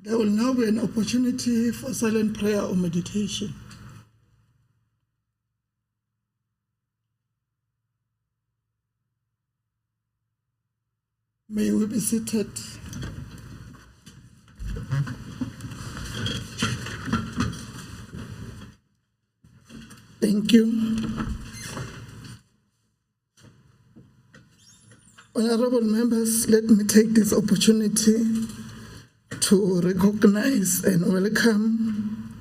There will now be an opportunity for silent prayer or meditation. May we be seated. Thank you. Honorable members, let me take this opportunity to recognize and welcome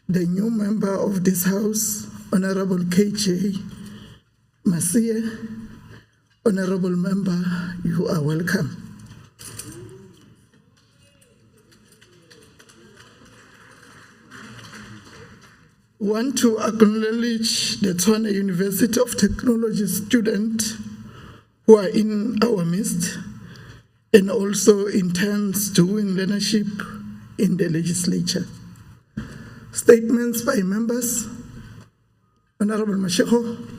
the new member of this House, Honorable KJ Masie. Honorable member, you are welcome. Want to acknowledge the Tshwane University of Technology students who are in our midst and also intends doing leadership in the legislature. Statements by members. Honorable Mashego.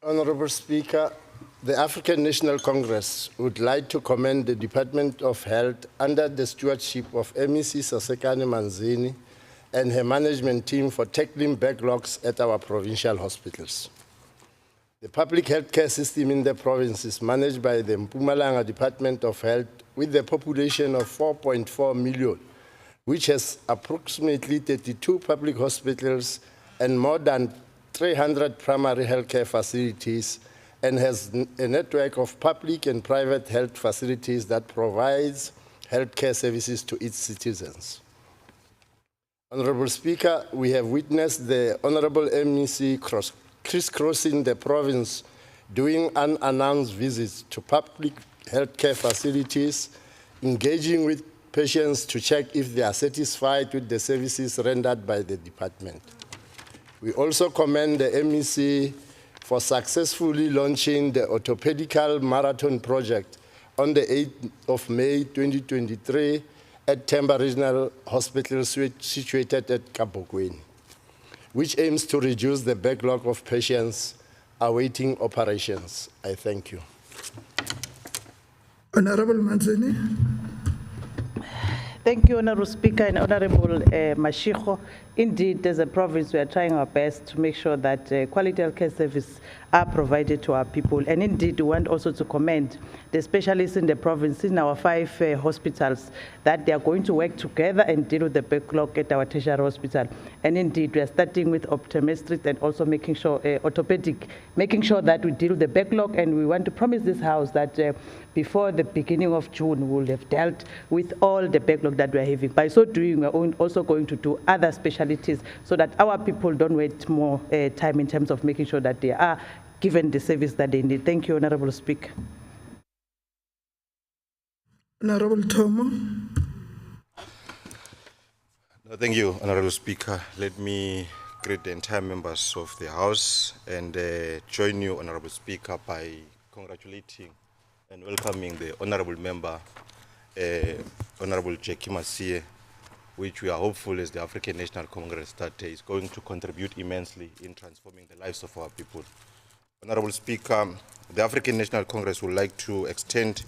Honorable Speaker, the African National Congress would like to commend the Department of Health under the stewardship of MEC Sasekane Manzini and her management team for tackling backlogs at our provincial hospitals. The public healthcare system in the province is managed by the Mpumalanga Department of Health with a population of 4.4 million, which has approximately 32 public hospitals and more than 300 primary healthcare facilities, and has a network of public and private health facilities that provides healthcare services to its citizens. Honorable Speaker, we have witnessed the Honorable MEC crisscrossing the province, doing unannounced visits to public healthcare facilities, engaging with patients to check if they are satisfied with the services rendered by the department. We also commend the MEC for successfully launching the orthopedical marathon project on the 8th of May 2023 at Temba Regional Hospital situated at Kabokweni, which aims to reduce the backlog of patients awaiting operations. I thank you. Honorable Manzini. Thank you, Honorable Speaker and Honorable Mashiko. Indeed, as a province, we are trying our best to make sure that quality healthcare services are provided to our people. And indeed, we want also to commend the specialists in the province, in our 5 hospitals, that they are going to work together and deal with the backlog at our tertiary hospital. And indeed, we are starting with optometrists and also making sure, orthopedic, making sure that we deal with the backlog. And we want to promise this House that before the beginning of June, we'll have dealt with all the backlog that we are having. By so doing, we're also going to do other specialities so that our people don't wait more time in terms of making sure that they are given the service that they need. Thank you, Honorable Speaker. Honorable Tomo. No, thank you, Honorable Speaker. Let me greet the entire members of the House and join you, Honorable Speaker, by congratulating and welcoming the Honorable Member, Honorable Jackie Masie, which we are hopeful as the African National Congress that is going to contribute immensely in transforming the lives of our people. Honorable Speaker, the African National Congress would like to extend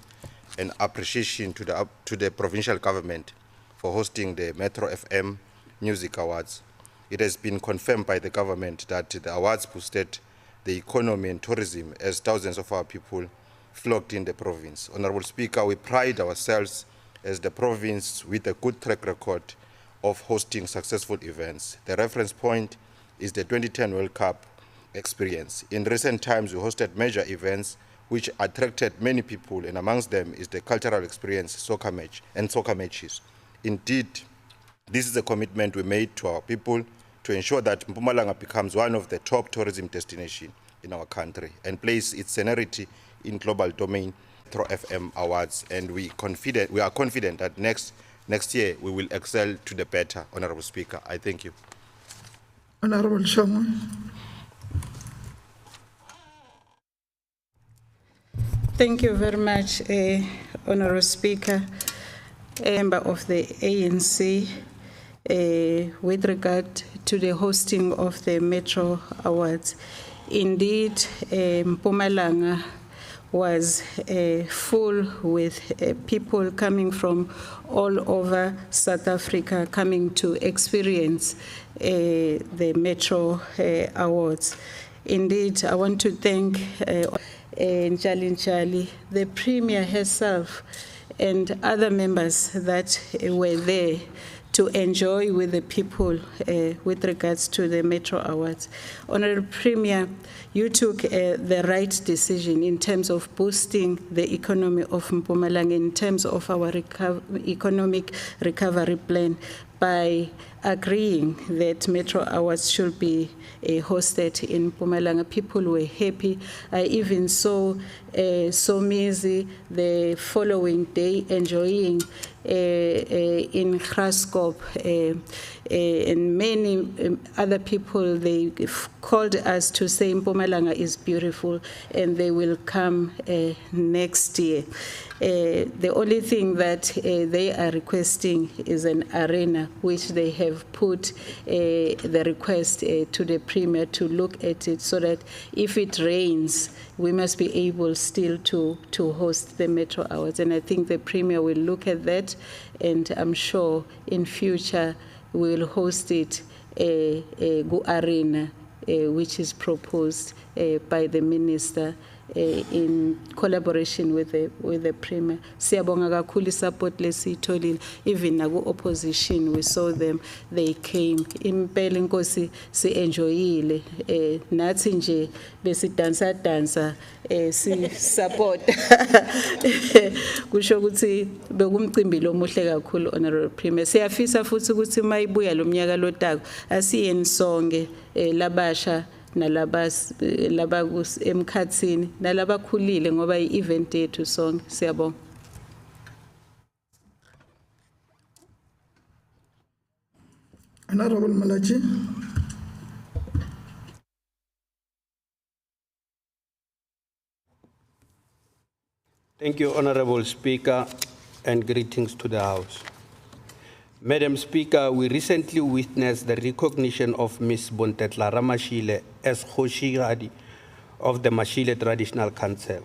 an appreciation to the provincial government for hosting the Metro FM Music Awards. It has been confirmed by the government that the awards boosted the economy and tourism as thousands of our people flocked in the province. Honorable Speaker, we pride ourselves as the province with a good track record of hosting successful events. The reference point is the 2010 World Cup experience. In recent times, we hosted major events which attracted many people, and amongst them is the cultural experience, soccer matches. Indeed, this is a commitment we made to our people to ensure that Mpumalanga becomes one of the top tourism destinations in our country and place its seniority in global domain through FM awards. And we are confident that next year we will excel to the better. Honorable Speaker, I thank you. Honorable Shongwe. Thank you very much, Honorable Speaker, member of the ANC. With regard to the hosting of the Metro Awards, indeed, Mpumalanga was full with people coming from all over South Africa coming to experience the Metro Awards. Indeed, I want to thank Njali Njali, the Premier herself, and other members that were there to enjoy with the people with regards to the Metro Awards. Honorable Premier, you took the right decision in terms of boosting the economy of Mpumalanga, in terms of our economic recovery plan, by agreeing that Metro Awards should be hosted in Mpumalanga. People were happy. I even saw Somizi the following day enjoying in Graskop, and many other people, they called us to say Mpumalanga is beautiful and they will come next year. The only thing that they are requesting is an arena, which they have put the request to the Premier to look at it, so that if it rains, we must be able still to host the Metro Awards. And I think the Premier will look at that, and I'm sure in future we will host it Go Arena, which is proposed by the Minister in collaboration with the Premier. Siyabonga kakhulu support lesiyitholile. Even naku opposition, we saw them, they came. Impela inkosi si enjoyile, nathi nje besidansa si support. Kusho ukuthi bekumcimbi lomuhle kakhulu, Honorable Premier. Siyafisa futhi ukuthi mayibuya lo mnyaka lotako asiyeni sonke labasha nalabas labakus emkhatsini nalabakhulile ngoba i-event yethu sonke. Siyabonga. Honorable Malachi. Thank you, Honorable Speaker, and greetings to the House. Madam Speaker, we recently witnessed the recognition of Ms. Bontetla Ramashile as Kgoshigadi of the Mashile Traditional Council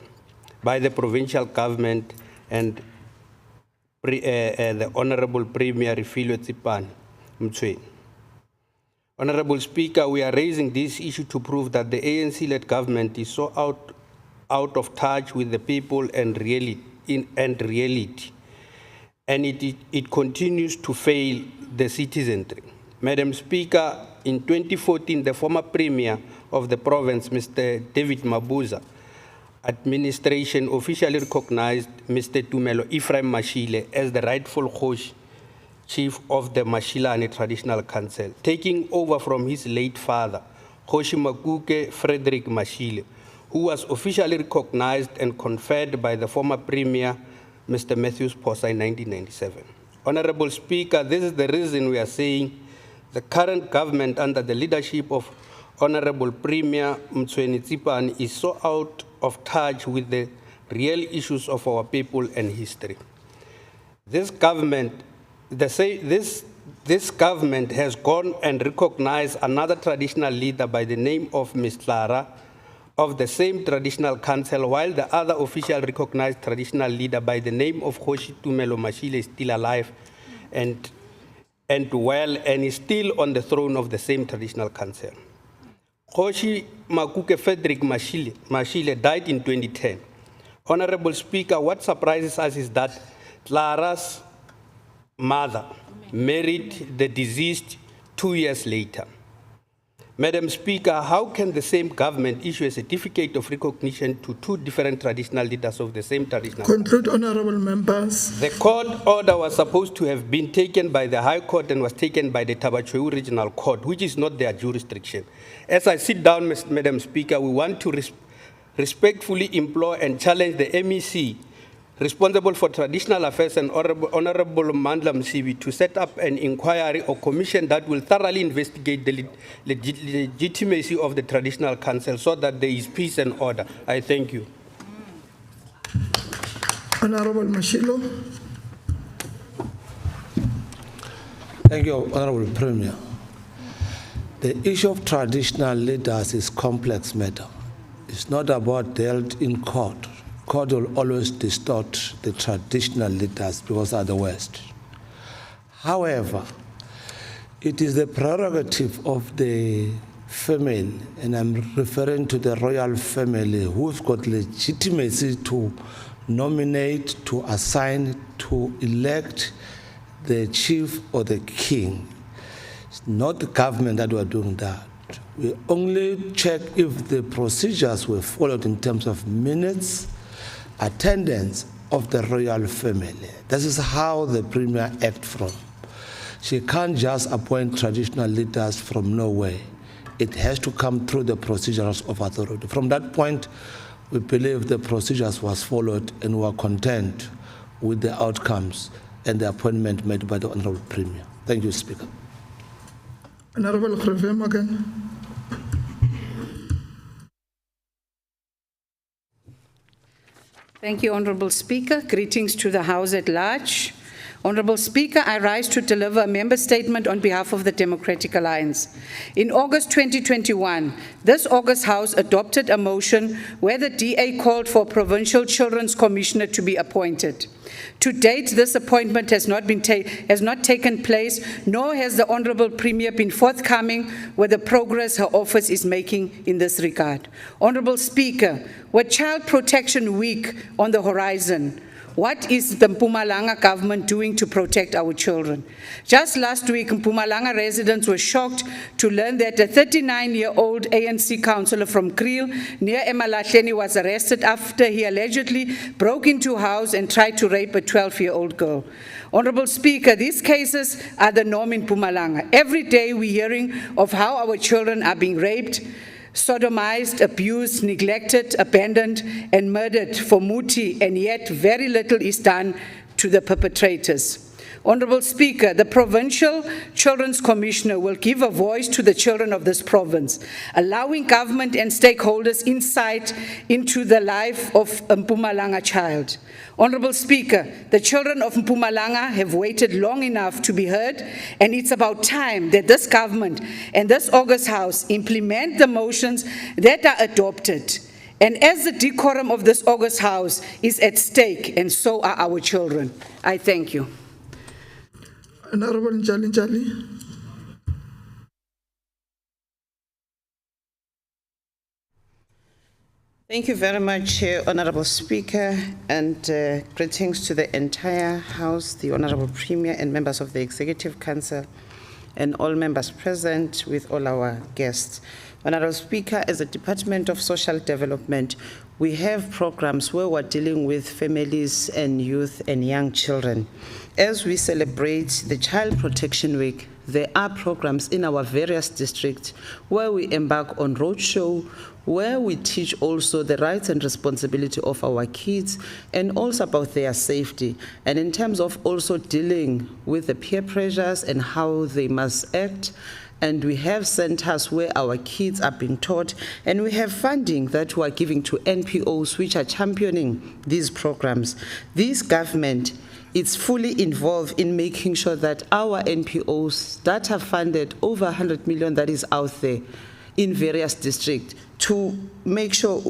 by the provincial government and the Honorable Premier Refilwe Tsipane Mtsweni. Honorable Speaker, we are raising this issue to prove that the ANC-led government is so out of touch with the people and reality, and it continues to fail the citizenry. Madam Speaker, in 2014, the former Premier of the province, Mr. David Mabuza, administration officially recognized Mr. Tumelo Ephraim Mashile as the rightful Kgoshi chief of the Mashilane Traditional Council, taking over from his late father, Kgoshi Makuke Frederick Mashile, who was officially recognized and conferred by the former Premier, Mr. Matthews Posa, in 1997. Honorable Speaker, this is the reason we are saying the current government under the leadership of Honorable Premier Mtsweni Tsipane is so out of touch with the real issues of our people and history. This government, this government has gone and recognized another traditional leader by the name of Ms. Clara of the same traditional council, while the other official recognized traditional leader by the name of Kgoshi Tumelo Mashile is still alive and well and is still on the throne of the same traditional council. Kgoshi Makuke Frederick Mashile died in 2010. Honorable Speaker, what surprises us is that Clara's mother married the deceased 2 years later. Madam Speaker, how can the same government issue a certificate of recognition to two different traditional leaders of the same traditional? Conclude, honorable members. The court order was supposed to have been taken by the High Court and was taken by the Tabachoeu Regional Court, which is not their jurisdiction. As I sit down, Madam Speaker, we want to respectfully implore and challenge the MEC responsible for traditional affairs and Honorable Mandla Msibi to set up an inquiry or commission that will thoroughly investigate the legitimacy of the traditional council so that there is peace and order. I thank you. Honorable Mashilo. Thank you, Honorable Premier. The issue of traditional leaders is a complex matter. It's not about dealt in court. court will always distort the traditional leaders because they are the West. However, it is the prerogative of the family, and I'm referring to the royal family, who've got legitimacy to nominate, to assign, to elect the chief or the king. It's not the government that we're doing that. We only check if the procedures were followed in terms of minutes, attendance of the royal family. This is how the premier acts from. She can't just appoint traditional leaders from nowhere. It has to come through the procedures of authority. From that point, we believe the procedures was followed and we are content with the outcomes and the appointment made by the Honorable Premier. Thank you, Speaker. Honorable Greve again. Thank you, Honorable Speaker. Greetings to the House at large. Honorable Speaker, I rise to deliver a member statement on behalf of the Democratic Alliance. In August 2021, this August House adopted a motion where the DA called for a Provincial Children's Commissioner to be appointed. To date, this appointment has not taken place, nor has the Honorable Premier been forthcoming with the progress her office is making in this regard. Honorable Speaker, with Child Protection Week on the horizon, what is the Mpumalanga government doing to protect our children? Just last week, Mpumalanga residents were shocked to learn that a 39-year-old ANC councillor from Kriel near Emalahleni was arrested after he allegedly broke into a house and tried to rape a 12-year-old girl. Honorable Speaker, these cases are the norm in Mpumalanga. Every day we're hearing of how our children are being raped, sodomized, abused, neglected, abandoned, and murdered for muti, and yet very little is done to the perpetrators. Honorable Speaker, the Provincial Children's Commissioner will give a voice to the children of this province, allowing government and stakeholders insight into the life of a Mpumalanga child. Honorable Speaker, the children of Mpumalanga have waited long enough to be heard, and it's about time that this government and this August House implement the motions that are adopted. And as the decorum of this August House is at stake, and so are our children. I thank you. Honorable Njali. Thank you very much, Honorable Speaker, and greetings to the entire House, the Honorable Premier and members of the Executive Council, and all members present with all our guests. Honorable Speaker, as a Department of Social Development, we have programs where we're dealing with families and youth and young children. As we celebrate the Child Protection Week, there are programs in our various districts where we embark on roadshow, where we teach also the rights and responsibility of our kids and also about their safety. And in terms of also dealing with the peer pressures and how they must act. And we have centers where our kids are being taught, and we have funding that we are giving to NPOs which are championing these programs. This government is fully involved in making sure that our NPOs that have funded over 100 million that is out there in various districts to make sure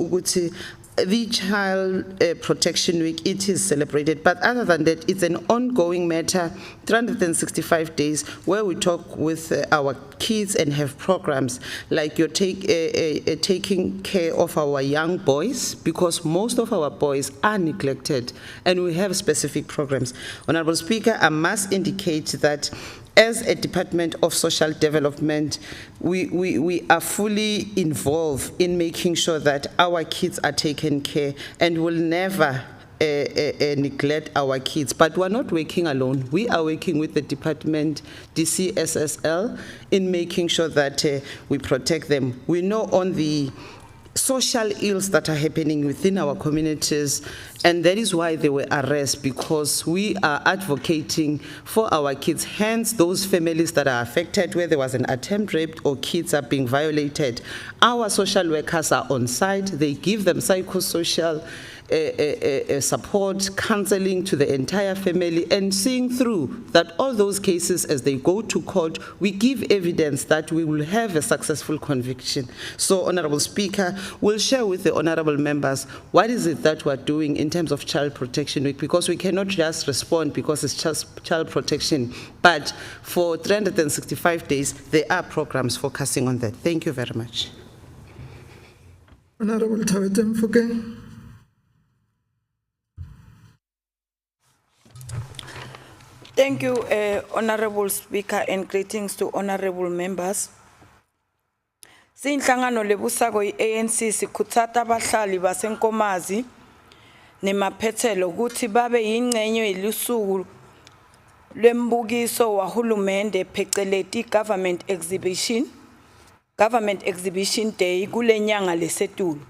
the Child Protection Week, it is celebrated. But other than that, it's an ongoing matter, 365 days, where we talk with our kids and have programs like you're taking care of our young boys, because most of our boys are neglected, and we have specific programs. Honorable Speaker, I must indicate that as a Department of Social Development, we are fully involved in making sure that our kids are taken care and will never neglect our kids. But we're not working alone. We are working with the department, DCSSL, in making sure that we protect them. We know on the social ills that are happening within our communities, and that is why they were arrested, because we are advocating for our kids. Hence, those families that are affected where there was an attempt rape or kids are being violated, our social workers are on site. They give them psychosocial support, counseling to the entire family, and seeing through that all those cases, as they go to court, we give evidence that we will have a successful conviction. So, Honorable Speaker, we'll share with the honorable members what is it that we're doing in terms of Child Protection Week, because we cannot just respond because it's just child protection, but for 365 days, there are programs focusing on that. Thank you very much. Honorable Tawete Mfokeng. Thank you, Honorable Speaker, and greetings to honorable members. Sinhlangano lebusako i-ANC sikhuthata abahlali baseNkomazi nemaphethelo ukuthi babe yingcenye yelusuku lwembukiso wahulumende pheceleti Government Exhibition Day kulenyanga lesetulu.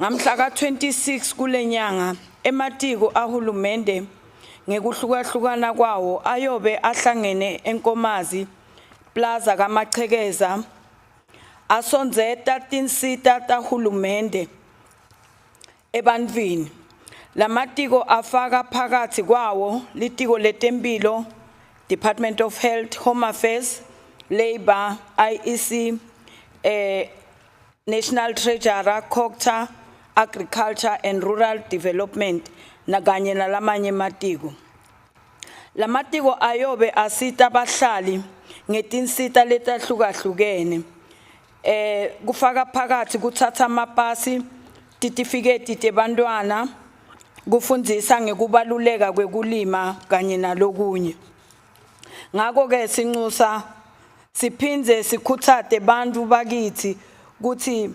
Ngamhla ka-26 kulenyanga ematiko ahulumende ngekuhlukahlukana kwawo ayobe ahlangene eNkomazi Plaza kaMachekeza asonzeta tinsita tahulumende ebantwini. Lamatiko afaka phakathi kwawo litiko letempilo, Department of Health, Home Affairs, Labor, IEC, National Treasurer, COGTA, Agriculture and Rural Development, nakanye nalamanye matiko. Lamatiko ayobe asita abahlali ngetinsita letahlukahlukene. Kufaka phakathi kuthatha amapasi, titifiketi tebantwana, kufundzisa ngekubaluleka kwekulima kanye nalokunye. Ngako ke sinxusa siphinze sikhuthate bantu bakithi ukuthi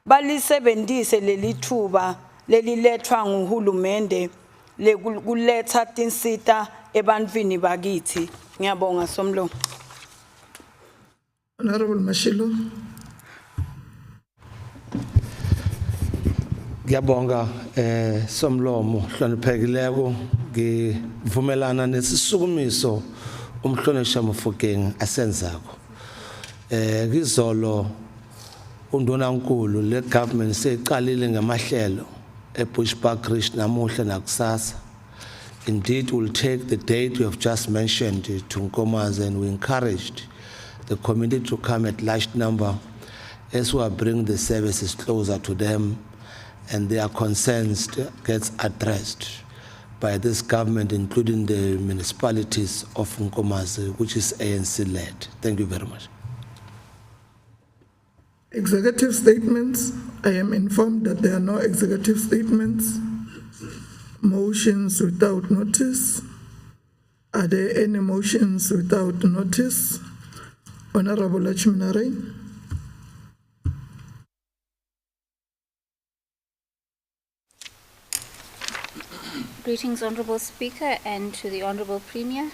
balisebenzise leli thuba lelilethwa nguhulumende lekuletha tinsita ebantwini bakithi. Ngiyabonga Somlo. Honorable Mashilo. Ngiyabonga Somlomo hloniphekileko ngivumelana nesisukumiso umhlonishwa Mofokeng asenzako. Ngizolo undunankulu le government seqalile ngamahlelo eBushbuckridge namuhla nakusasa. Indeed, we'll take the date you have just mentioned to Nkomazi, and we encouraged the community to come at large number as we bring the services closer to them and their concerns gets addressed by this government, including the municipalities of Nkomazi, which is ANC-led. Thank you very much. Executive statements. I am informed that there are no executive statements. Motions without notice. Are there any motions without notice? Honorable Lachminarain. Greetings, Honorable Speaker, and to the Honorable Premier.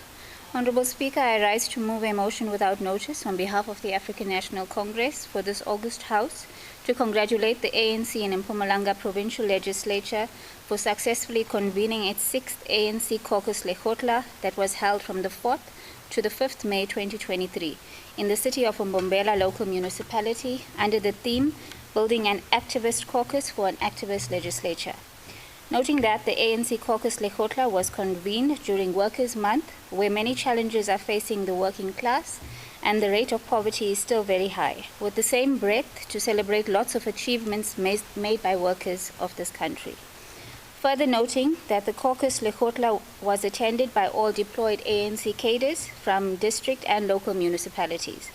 Honorable Speaker, I rise to move a motion without notice on behalf of the African National Congress for this August House to congratulate the ANC and Mpumalanga Provincial Legislature for successfully convening its 6th ANC Caucus Lekgotla that was held from the 4th to the 5th May 2023 in the city of Mbombela local municipality under the theme Building an Activist Caucus for an Activist Legislature. Noting that the ANC Caucus Lekgotla was convened during Workers' Month, where many challenges are facing the working class and the rate of poverty is still very high, with the same breadth to celebrate lots of achievements made by workers of this country. Further noting that the Caucus Lekgotla was attended by all deployed ANC cadres from district and local municipalities.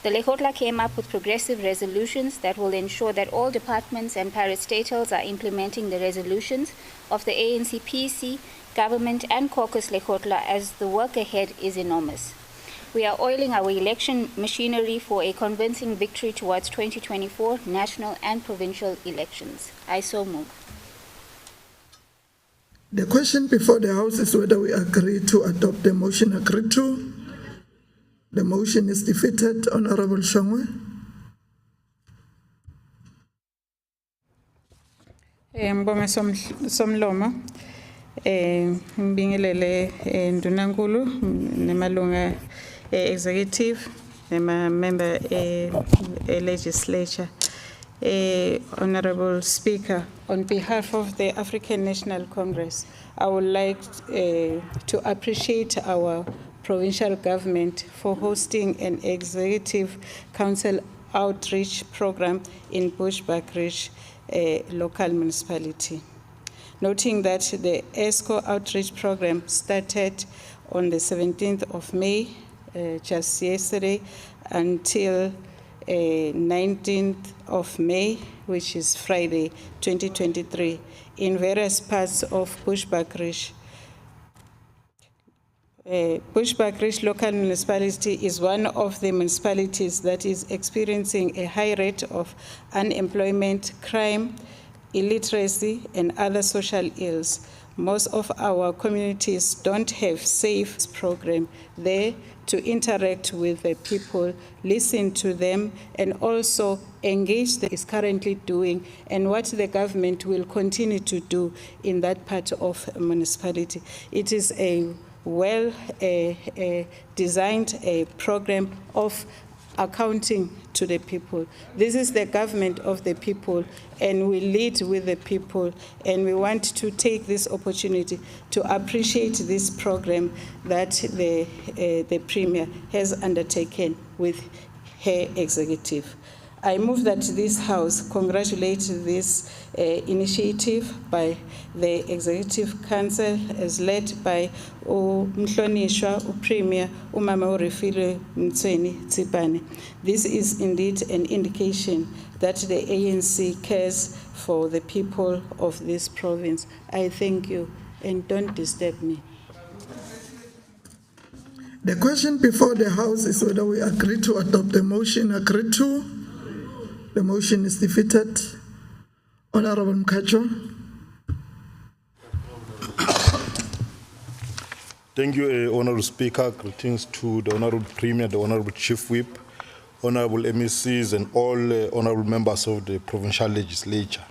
The Lekgotla came up with progressive resolutions that will ensure that all departments and parastatals are implementing the resolutions of the ANC PC, government and Caucus Lekgotla, as the work ahead is enormous. We are oiling our election machinery for a convincing victory towards 2024 national and provincial elections. I so move. The question before the House is whether we agree to adopt the motion agreed to. The motion is defeated. Honorable Shongwe. Mbonga Somlomo. Mbingelele Ndunankulu nemalunga executive nema member legislature. Honorable Speaker, on behalf of the African National Congress, I would like to appreciate our provincial government for hosting an executive council outreach program in Bushbuckridge local municipality. Noting that the ESCO outreach program started on the 17th of May, just yesterday, until 19th of May, which is Friday, 2023, in various parts of Bushbuckridge. Bushbuckridge local municipality is one of the municipalities that is experiencing a high rate of unemployment, crime, illiteracy, and other social ills. Most of our communities don't have safe program there to interact with the people, listen to them, and also engage is currently doing and what the government will continue to do in that part of municipality. It is a well designed program of accounting to the people. This is the government of the people, and we lead with the people, and we want to take this opportunity to appreciate this program that the Premier has undertaken with her executive. I move that this House congratulate this initiative by the Executive Council as led by Mhlonishwa, Premier, Umama Refile Mtsweni Tsipane. This is indeed an indication that the ANC cares for the people of this province. I thank you, and don't disturb me. The question before the House is whether we agree to adopt the motion. Agreed to? The motion is defeated. Honorable Mkhatshwa. Thank you, Honorable Speaker. Greetings to the Honorable Premier, the Honorable Chief Whip, Honorable MECs, and all Honorable members of the Provincial Legislature.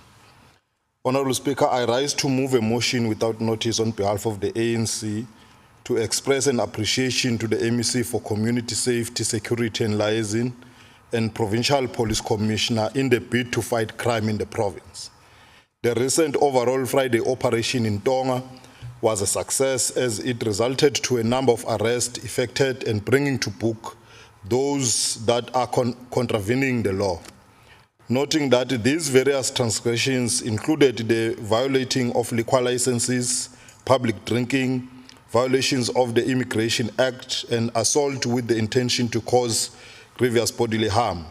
Honorable Speaker, I rise to move a motion without notice on behalf of the ANC to express an appreciation to the MEC for Community Safety, Security and Liaison and Provincial Police Commissioner in the bid to fight crime in the province. The recent overall Friday operation in Tonga was a success as it resulted to a number of arrests effected and bringing to book those that are contravening the law. Noting that these various transgressions included the violating of liquor licenses, public drinking, violations of the Immigration Act, and assault with the intention to cause grievous bodily harm.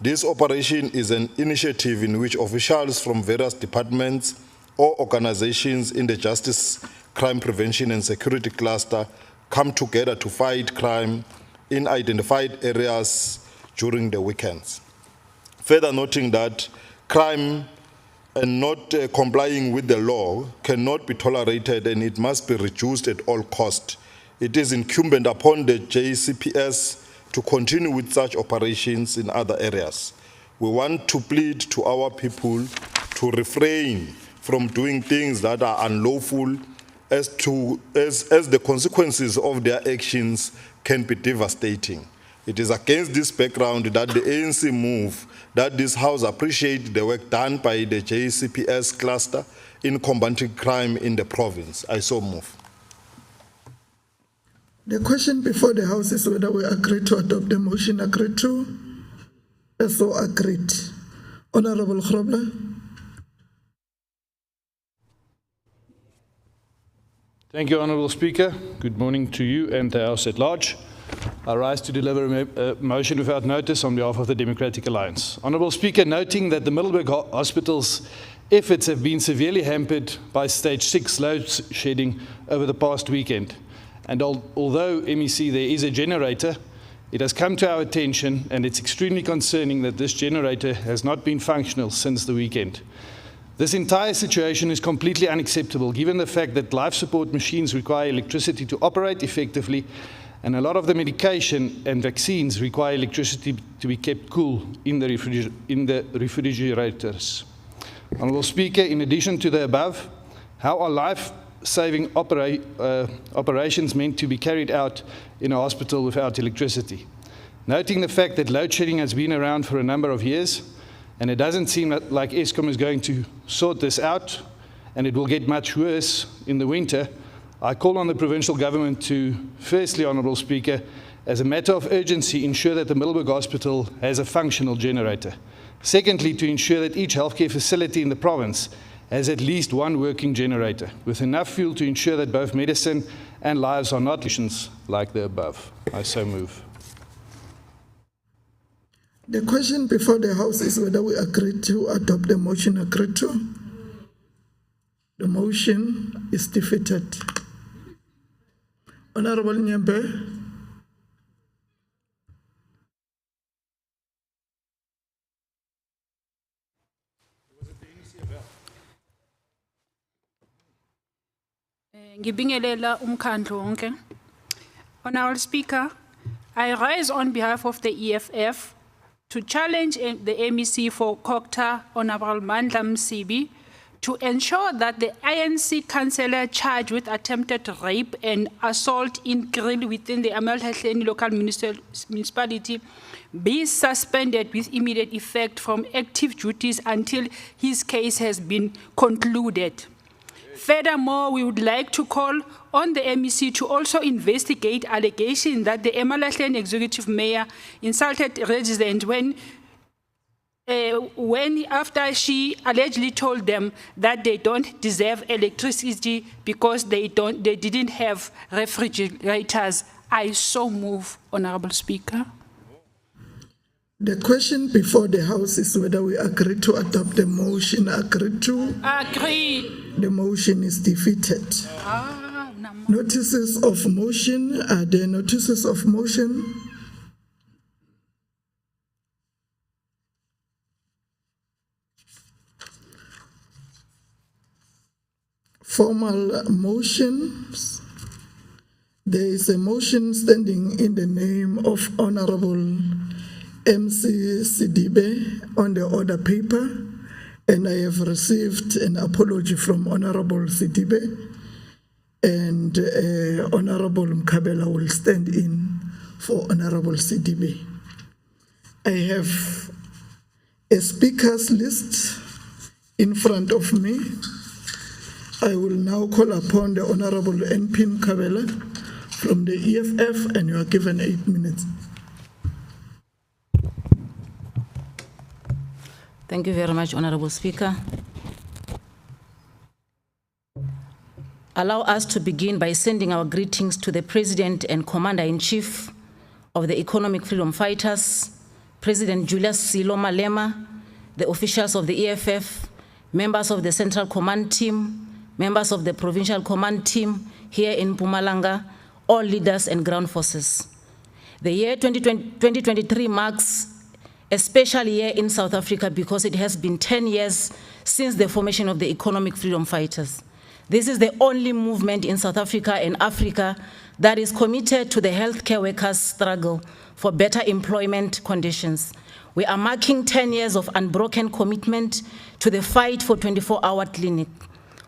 This operation is an initiative in which officials from various departments or organizations in the Justice, Crime Prevention and Security cluster come together to fight crime in identified areas during the weekends. Further noting that crime and not complying with the law cannot be tolerated and it must be reduced at all costs. It is incumbent upon the JCPS to continue with such operations in other areas. We want to plead to our people to refrain from doing things that are unlawful as the consequences of their actions can be devastating. It is against this background that the ANC move that this House appreciate the work done by the JCPS cluster in combating crime in the province. I so move. The question before the House is whether we agree to adopt the motion. Agreed to? So agreed. Honorable Grobler. Thank you, Honourable Speaker. Good morning to you and the House at large. I rise to deliver a motion without notice on behalf of the Democratic Alliance. Honourable Speaker, noting that the Middelburg Hospital's efforts have been severely hampered by stage 6 load shedding over the past weekend. And although MEC there is a generator, it has come to our attention and it's extremely concerning that this generator has not been functional since the weekend. This entire situation is completely unacceptable given the fact that life support machines require electricity to operate effectively, and a lot of the medication and vaccines require electricity to be kept cool in the refrigerators. Honourable Speaker, in addition to the above, how are life-saving operations meant to be carried out in a hospital without electricity? Noting the fact that load shedding has been around for a number of years, and it doesn't seem like Eskom is going to sort this out, and it will get much worse in the winter, I call on the provincial government to, firstly, Honourable Speaker, as a matter of urgency, ensure that the Middelburg Hospital has a functional generator. Secondly, to ensure that each healthcare facility in the province has at least one working generator, with enough fuel to ensure that both medicine and lives are not conditions like the above. I so move. The question before the House is whether we agree to adopt the motion agreed to. The motion is defeated. Honorable Nyembe. Ngibingelela umkhandlu wonke. Honorable Speaker, I rise on behalf of the EFF to challenge the MEC for Kokta, Honorable Mandla Msibi, to ensure that the INC councillor charged with attempted rape and assault in Grill within the Amalhahleni local municipality be suspended with immediate effect from active duties until his case has been concluded. Furthermore, we would like to call on the MEC to also investigate allegations that the Amalhahleni executive mayor insulted residents after she allegedly told them that they don't deserve electricity because they didn't have refrigerators. I so move, Honorable Speaker. The question before the House is whether we agree to adopt the motion agreed to. Agree. The motion is defeated. Notices of motion. Are there notices of motion? Formal motions. There is a motion standing in the name of Honorable MC Sidibe on the order paper, and I have received an apology from Honorable Sidibe, and Honorable Mkabela will stand in for Honorable Sidibe. I have a speakers list in front of me. I will now call upon the Honorable NP Mkabela from the EFF, and you are given 8 minutes. Thank you very much, Honorable Speaker. Allow us to begin by sending our greetings to the President and Commander-in-Chief of the Economic Freedom Fighters, President Julius Silo Malema, the officials of the EFF, members of the Central Command Team, members of the Provincial Command Team here in Mpumalanga, all leaders and ground forces. The year 2023 marks a special year in South Africa because it has been 10 years since the formation of the Economic Freedom Fighters. This is the only movement in South Africa and Africa that is committed to the healthcare workers' struggle for better employment conditions. We are marking 10 years of unbroken commitment to the fight for 24-hour clinic.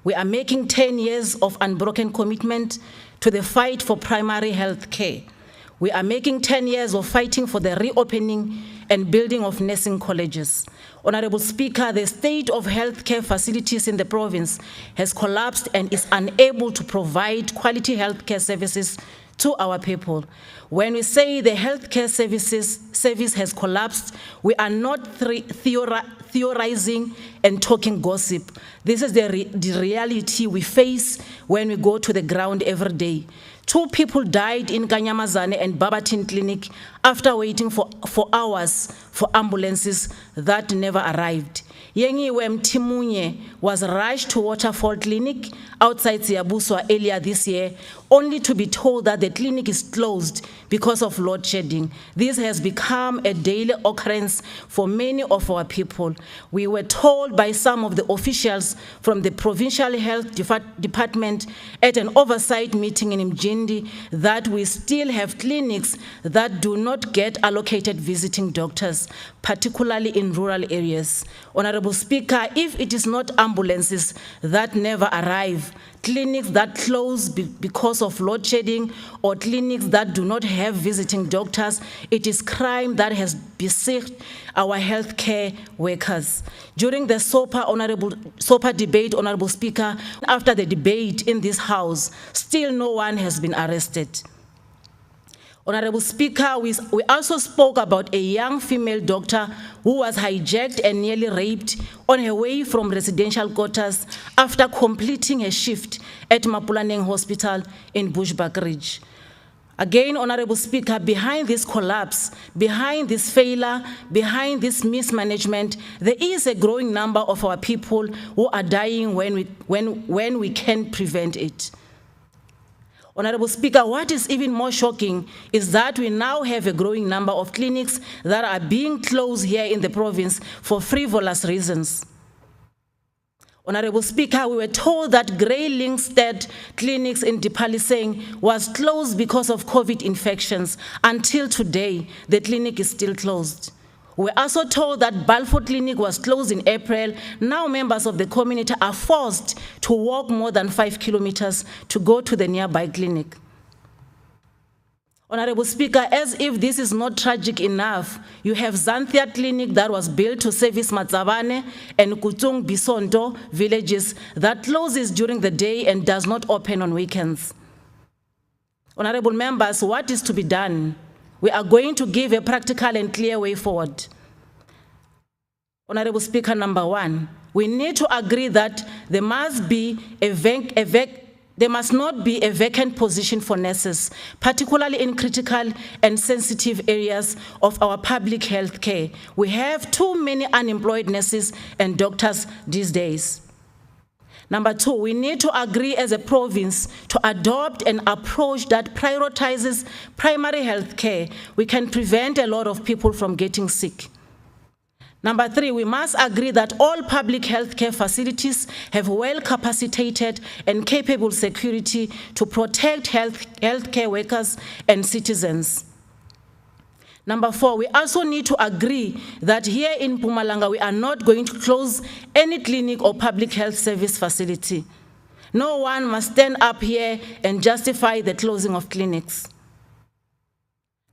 We are making 10 years of unbroken commitment to the fight for primary health care. We are making 10 years of fighting for the reopening and building of nursing colleges. Honorable Speaker, the state of healthcare facilities in the province has collapsed and is unable to provide quality healthcare services to our people. When we say the healthcare service has collapsed, we are not theorizing and talking gossip. This is the reality we face when we go to the ground every day. 2 people died in Kanyamazane and Babatin Clinic after waiting for hours for ambulances that never arrived. Yengiwe Mtimunye was rushed to Waterfall Clinic outside Siabuswa earlier this year, only to be told that the clinic is closed because of load shedding. This has become a daily occurrence for many of our people. We were told by some of the officials from the Provincial Health Department at an oversight meeting in Mjindi that we still have clinics that do not get allocated visiting doctors, particularly in rural areas. Honorable Honorable Speaker, if it is not ambulances that never arrive, clinics that close because of load shedding, or clinics that do not have visiting doctors, it is crime that has besieged our healthcare workers. During the SOPA debate, Honorable Speaker, after the debate in this House, still no one has been arrested. Honorable Speaker, we also spoke about a young female doctor who was hijacked and nearly raped on her way from residential quarters after completing a shift at Mapulaneng Hospital in Bushbuckridge. Again, Honorable Speaker, behind this collapse, behind this failure, behind this mismanagement, there is a growing number of our people who are dying when we can prevent it. Honorable Speaker, what is even more shocking is that we now have a growing number of clinics that are being closed here in the province for frivolous reasons. Honorable Speaker, we were told that Grey Linkstead clinics in Dipaliseng was closed because of COVID infections. Until today, the clinic is still closed. We were also told that Balfour Clinic was closed in April. Now members of the community are forced to walk more than 5 kilometers to go to the nearby clinic. Honorable Speaker, as if this is not tragic enough, you have Xanthia Clinic that was built to service Matsabane and Kutung Bisonto villages that closes during the day and does not open on weekends. Honorable members, what is to be done? We are going to give a practical and clear way forward. Honorable Speaker, number one, we need to agree that there must not be a vacant position for nurses, particularly in critical and sensitive areas of our public health care. We have too many unemployed nurses and doctors these days. Number two, we need to agree as a province to adopt an approach that prioritizes primary health care. We can prevent a lot of people from getting sick. Number three, we must agree that all public health care facilities have well-capacitated and capable security to protect healthcare workers and citizens. Number four, we also need to agree that here in Mpumalanga, we are not going to close any clinic or public health service facility. No one must stand up here and justify the closing of clinics.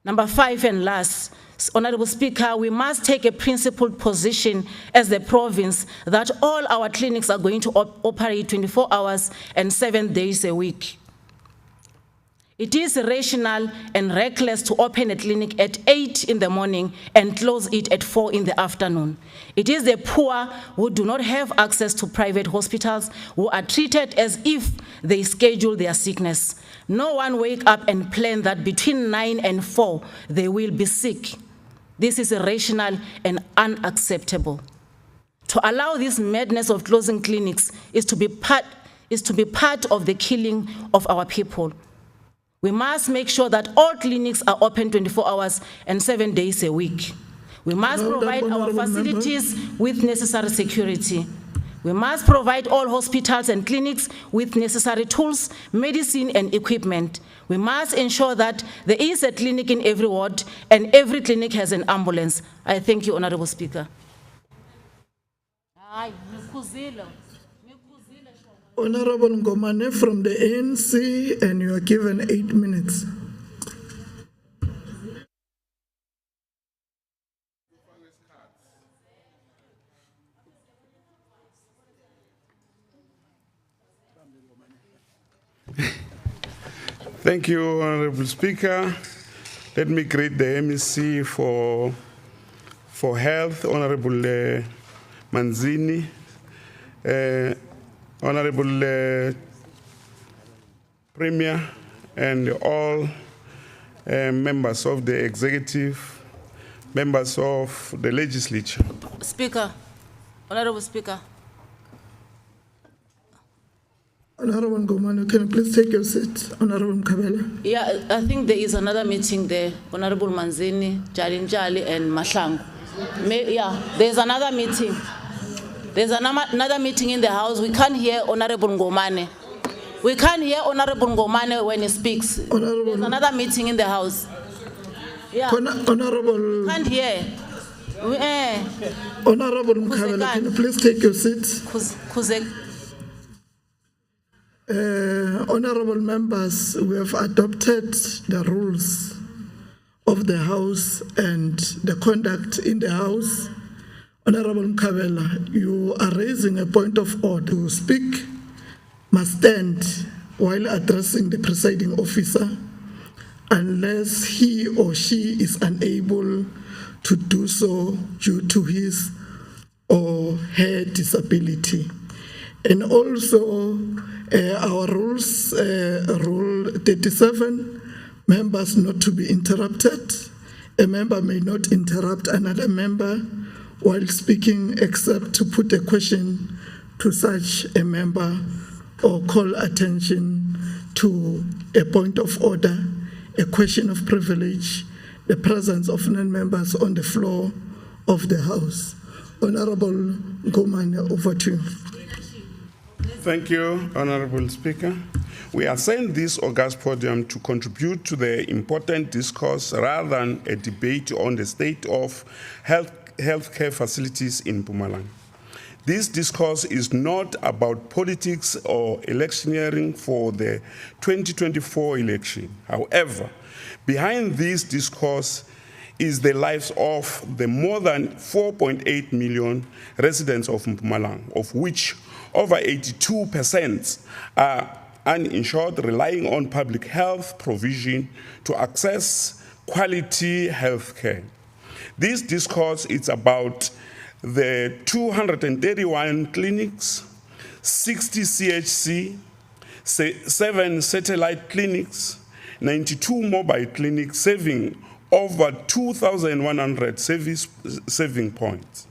Number five and last, Honorable Speaker, we must take a principled position as the province that all our clinics are going to operate 24 hours and 7 days a week. It is irrational and reckless to open a clinic at 8 in the morning and close it at 4 in the afternoon. It is the poor who do not have access to private hospitals who are treated as if they schedule their sickness. No one wake up and plan that between 9 and 4 they will be sick. This is irrational and unacceptable. To allow this madness of closing clinics is to be part of the killing of our people. We must make sure that all clinics are open 24 hours and 7 days a week. We must provide our facilities with necessary security. We must provide all hospitals and clinics with necessary tools, medicine, and equipment. We must ensure that there is a clinic in every ward and every clinic has an ambulance. I thank you, Honorable Speaker. Honorable Ngomane from the ANC, and you are given 8 minutes. Thank you, Honorable Speaker. Let me greet the MEC for Health, Honorable Manzini, Honorable Premier, and all members of the executive, members of the legislature. Speaker, Honorable Speaker. Honorable Ngomane, can you please take your seat? Honorable Mkabela. Yeah, I think there is another meeting there. Honorable Manzini, Jalinjali, and Mahlangu. Yeah, there's another meeting. There's another meeting in the House. We can't hear Honorable Ngomane. We can't hear Honorable Ngomane when he speaks. There's another meeting in the House. Yeah. Honorable. Can't hear. Honorable Mkabela, can you please take your seat? Honorable members, we have adopted the rules of the House and the conduct in the House. Honorable Mkabela, you are raising a point of order. To speak must stand while addressing the presiding officer unless he or she is unable to do so due to his or her disability. And also, our rules, Rule 37, members not to be interrupted. A member may not interrupt another member while speaking except to put a question to such a member or call attention to a point of order, a question of privilege, the presence of non-members on the floor of the House. Honorable Ngomane, over to you. Thank you, Honorable Speaker. We assign this august podium to contribute to the important discourse rather than a debate on the state of healthcare facilities in Mpumalanga. This discourse is not about politics or electioneering for the 2024 election. However, behind this discourse is the lives of the more than 4.8 million residents of Mpumalanga, of which over 82% are uninsured, relying on public health provision to access quality health care. This discourse is about the 231 clinics, 60 CHC, 7 satellite clinics, 92 mobile clinics, serving over 2,100 saving points,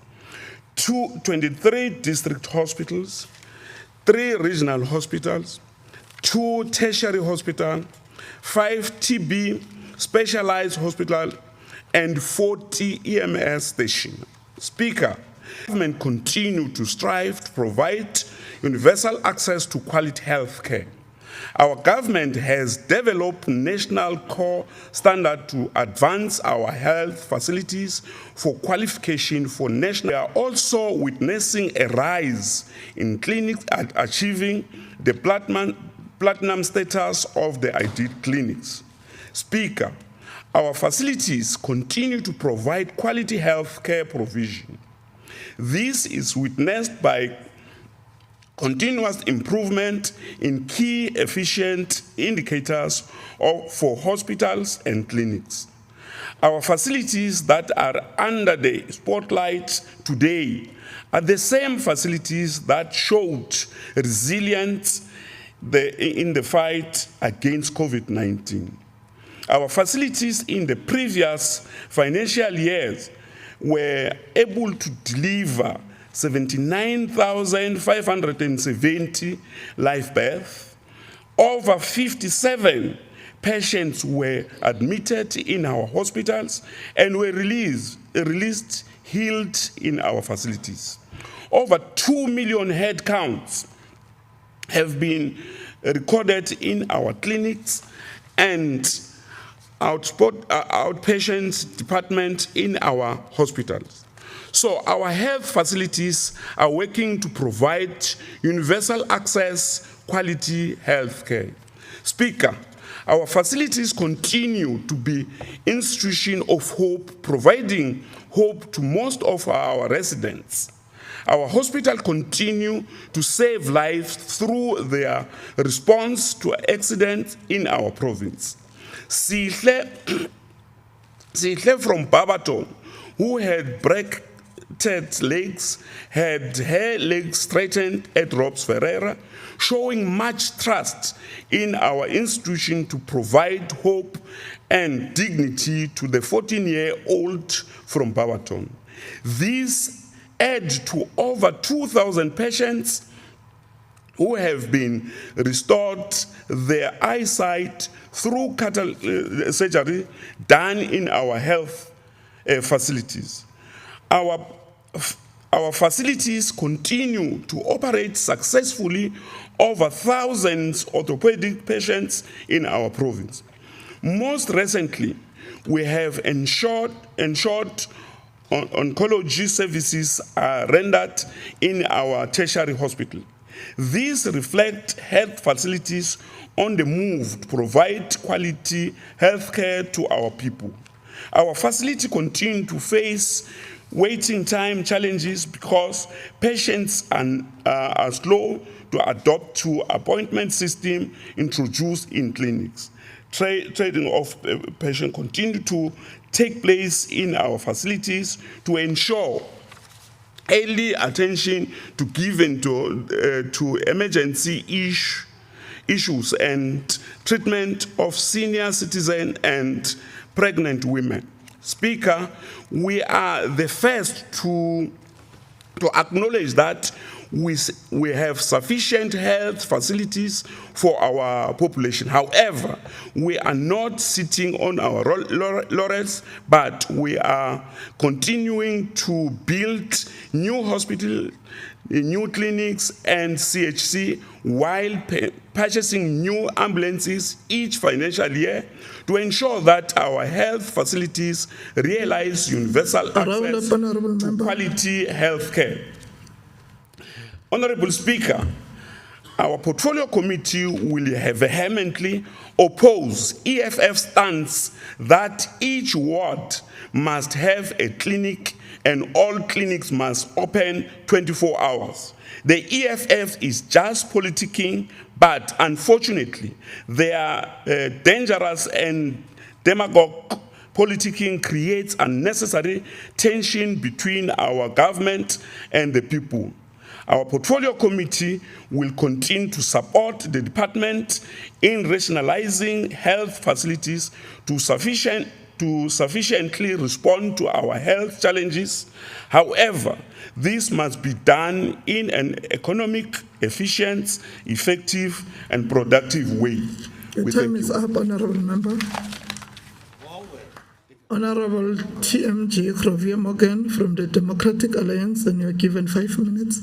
23 district hospitals, 3 regional hospitals, 2 tertiary hospitals, 5 TB specialized hospitals, and 40 EMS stations. Speaker, government continue to strive to provide universal access to quality health care. Our government has developed national core standard to advance our health facilities for qualification for national. We are also witnessing a rise in clinics at achieving the platinum status of the ID clinics. Speaker, our facilities continue to provide quality health care provision. This is witnessed by continuous improvement in key efficient indicators for hospitals and clinics. Our facilities that are under the spotlight today are the same facilities that showed resilience in the fight against COVID-19. Our facilities in the previous financial years were able to deliver 79,570 live births. Over 57 patients were admitted in our hospitals and were released healed in our facilities. Over 2 million head counts have been recorded in our clinics and outpatient department in our hospitals. So our health facilities are working to provide universal access, quality health care. Speaker, our facilities continue to be institution of hope, providing hope to most of our residents. Our hospitals continue to save lives through their response to accidents in our province. Sihle from Barberton, who had fractured legs, had her legs straightened at Robes Ferreira, showing much trust in our institution to provide hope and dignity to the 14-year-old from Barberton. These add to over 2,000 patients who have been restored their eyesight through surgery done in our health facilities. Our facilities continue to operate successfully over thousands of orthopedic patients in our province. Most recently, we have ensured oncology services are rendered in our tertiary hospital. These reflect health facilities on the move to provide quality healthcare to our people. Our facility continue to face waiting time challenges because patients are slow to adopt to appointment system introduced in clinics. Trading of patients continue to take place in our facilities to ensure early attention to given to emergency issues and treatment of senior citizens and pregnant women. Speaker, we are the first to acknowledge that we have sufficient health facilities for our population. However, we are not sitting on our laurels, but we are continuing to build new hospitals, new clinics, and CHC while purchasing new ambulances each financial year to ensure that our health facilities realize universal access to quality health care. Honorable Speaker, our portfolio committee will vehemently oppose EFF stance that each ward must have a clinic and all clinics must open 24 hours. The EFF is just politicking, but unfortunately, their dangerous and demagogue politicking creates unnecessary tension between our government and the people. Our portfolio committee will continue to support the department in rationalizing health facilities to sufficiently respond to our health challenges. However, this must be done in an economic, efficient, effective, and productive way. Your time is up, Honorable Member. Honorable TMG Krovia Morgan from the Democratic Alliance, and you are given 5 minutes.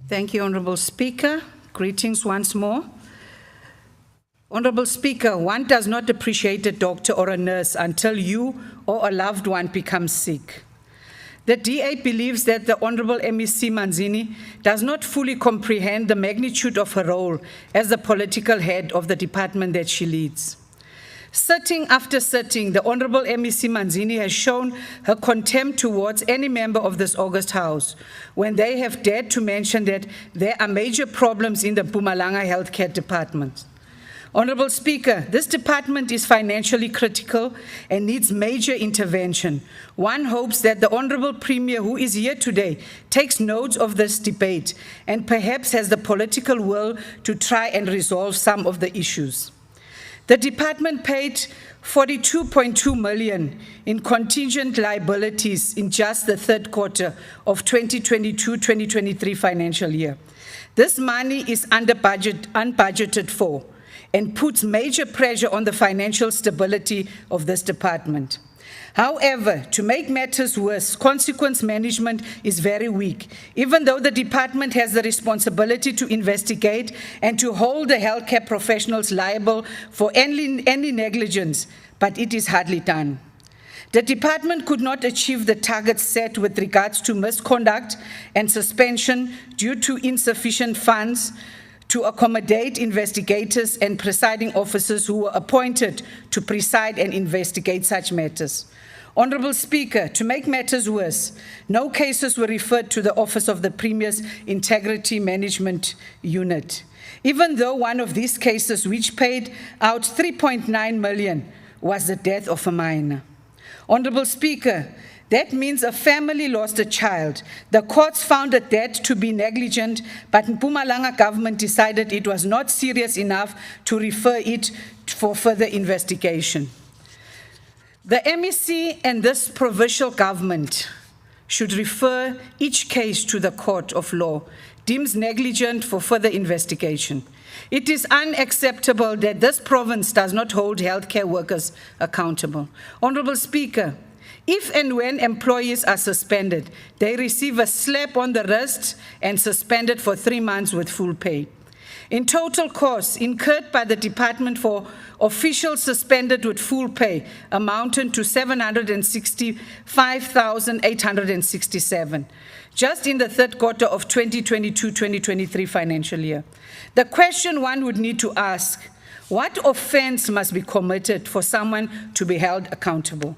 Thank you, Honorable Speaker. Greetings once more. Honorable Speaker, one does not appreciate a doctor or a nurse until you or a loved one becomes sick. The DA believes that the Honorable MEC Manzini does not fully comprehend the magnitude of her role as the political head of the department that she leads. Sitting after sitting, the Honorable MEC Manzini has shown her contempt towards any member of this August House when they have dared to mention that there are major problems in the Mpumalanga Healthcare Department. Honorable Speaker, this department is financially critical and needs major intervention. One hopes that the Honorable Premier, who is here today, takes notes of this debate and perhaps has the political will to try and resolve some of the issues. The department paid 42.2 million in contingent liabilities in just the third quarter of 2022-2023 financial year. This money is unbudgeted for and puts major pressure on the financial stability of this department. However, to make matters worse, consequence management is very weak, even though the department has the responsibility to investigate and to hold the healthcare professionals liable for any negligence, but it is hardly done. The department could not achieve the targets set with regards to misconduct and suspension due to insufficient funds to accommodate investigators and presiding officers who were appointed to preside and investigate such matters. Honorable Speaker, to make matters worse, no cases were referred to the Office of the Premier's Integrity Management Unit, even though one of these cases, which paid out 3.9 million, was the death of a minor. Honorable Speaker, that means a family lost a child. The courts found the death to be negligent, but Mpumalanga government decided it was not serious enough to refer it for further investigation. The MEC and this provincial government should refer each case to the court of law, deems negligent for further investigation. It is unacceptable that this province does not hold healthcare workers accountable. Honorable Speaker, If and when employees are suspended, they receive a slap on the wrist and suspended for 3 months with full pay. In total, costs incurred by the department for officials suspended with full pay amounted to 765,867, just in the third quarter of 2022-2023 financial year. The question one would need to ask, what offense must be committed for someone to be held accountable?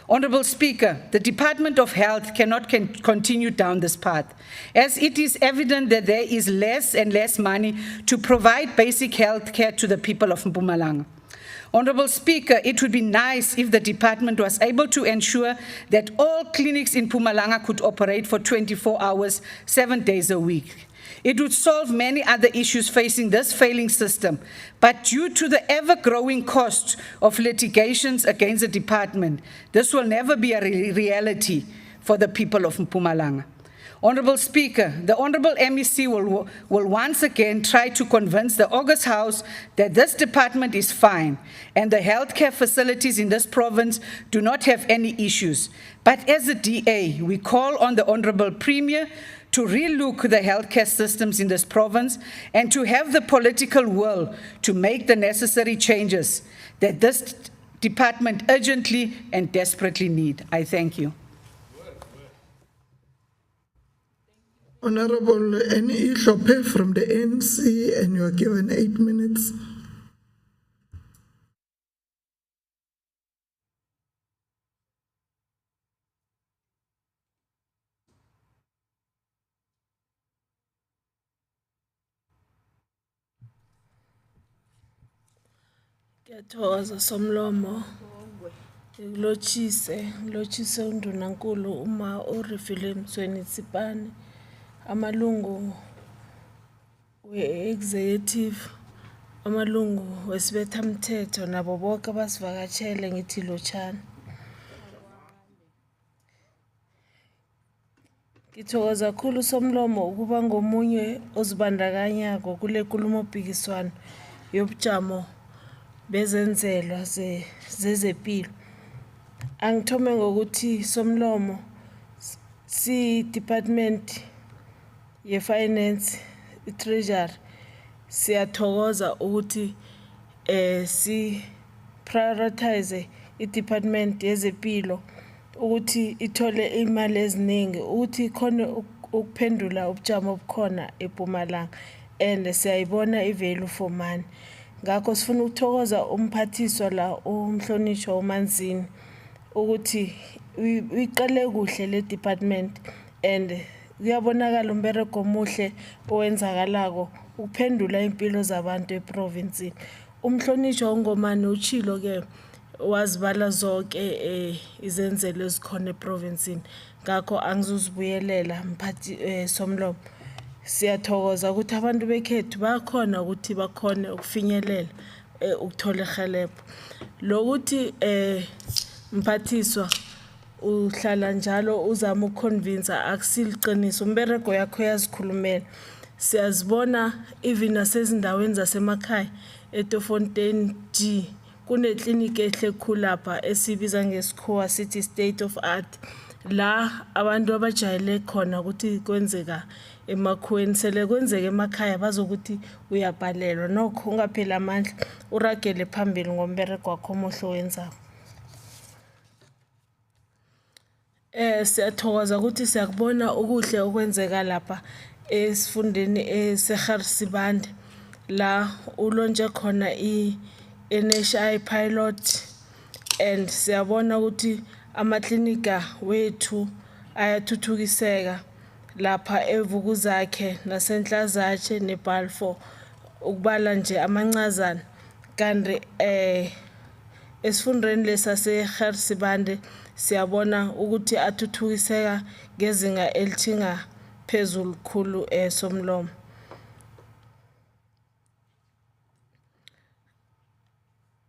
Honorable Speaker, the Department of Health cannot continue down this path, as it is evident that there is less and less money to provide basic health care to the people of Mpumalanga. Honorable Speaker, it would be nice if the department was able to ensure that all clinics in Mpumalanga could operate for 24 hours, 7 days a week. It would solve many other issues facing this failing system, but due to the ever-growing cost of litigations against the department, this will never be a reality for the people of Mpumalanga. Honorable Speaker, the Honorable MEC will once again try to convince the August House that this department is fine and the healthcare facilities in this province do not have any issues. But as a DA, we call on the Honorable Premier to relook the healthcare systems in this province and to have the political will to make the necessary changes that this department urgently and desperately need. I thank you. Honorable Annie Ihlophe from the ANC, and you are given 8 minutes. Ngiyathokoza Somlomo. Ngilotshise undunankulu uma urifile Msweni Tsipane, amalungu we-executive, amalungu wesibethamthetho nabo bonke abasivakatshele ngithi lotshana. Ngithokoza kakhulu Somlomo ukuba ngomunye ozibandakanya kule nkulumo-mpikiswano yobujamo bezenzelwa zezempilo. Angithome ngokuthi Somlomo si department ye finance, treasury, siyathokoza ukuthi si prioritize i department yezempilo ukuthi ithole imali eziningi ukuthi khona ukuphendula ubujamo obukhona eMpumalanga, and siyayibona i-value for money. Ngakho sifuna ukuthokoza umphathiswa la umhlonishwa uManzini ukuthi uyiqale kuhle le department, and kuyabonakala umberego omuhle owenzakalako ukuphendula impilo zabantu eprovinsini. Umhlonishwa uNgomane uchilo ke wazibala zonke izenzelo ezikhona eprovinsini. Ngakho angizuzibuyelela mphathi Somlomo. Siyathokoza ukuthi abantu bekhethu bakhona ukuthi bakhone ukufinyelela ukuthola ihelebho. Lokuthi mphathiswa uhlala njalo uzama ukuconvince akusiliqiniso, umberego yakho yazikhulumela. Siyazibona even nasezindaweni zasemakhaya eTofontein G kuneklinika ehle khulu lapha esibiza ngesikhuwa sithi state of art, la abantu abajayele khona ukuthi kwenzeka emakhuweni sele kwenzeka emakhaya bazokuthi uyabhalelwa nokho ungaphela amandla uragele phambili ngomberego wakho omuhle wenzako. Siyathokoza ukuthi siyakubona ukuhle okwenzeka lapha esifundeni eseGarisibande la ulonje khona i-NHI pilot, and siyabona ukuthi amaklinika wethu ayathuthukiseka lapha eVukuzakhe nasenhlazatshe neBalfour ukubala nje amancazana. Kanti esifundeni lesaseGarisibande siyabona ukuthi athuthukiseka ngezinga elithinga phezulu khulu Somlomo.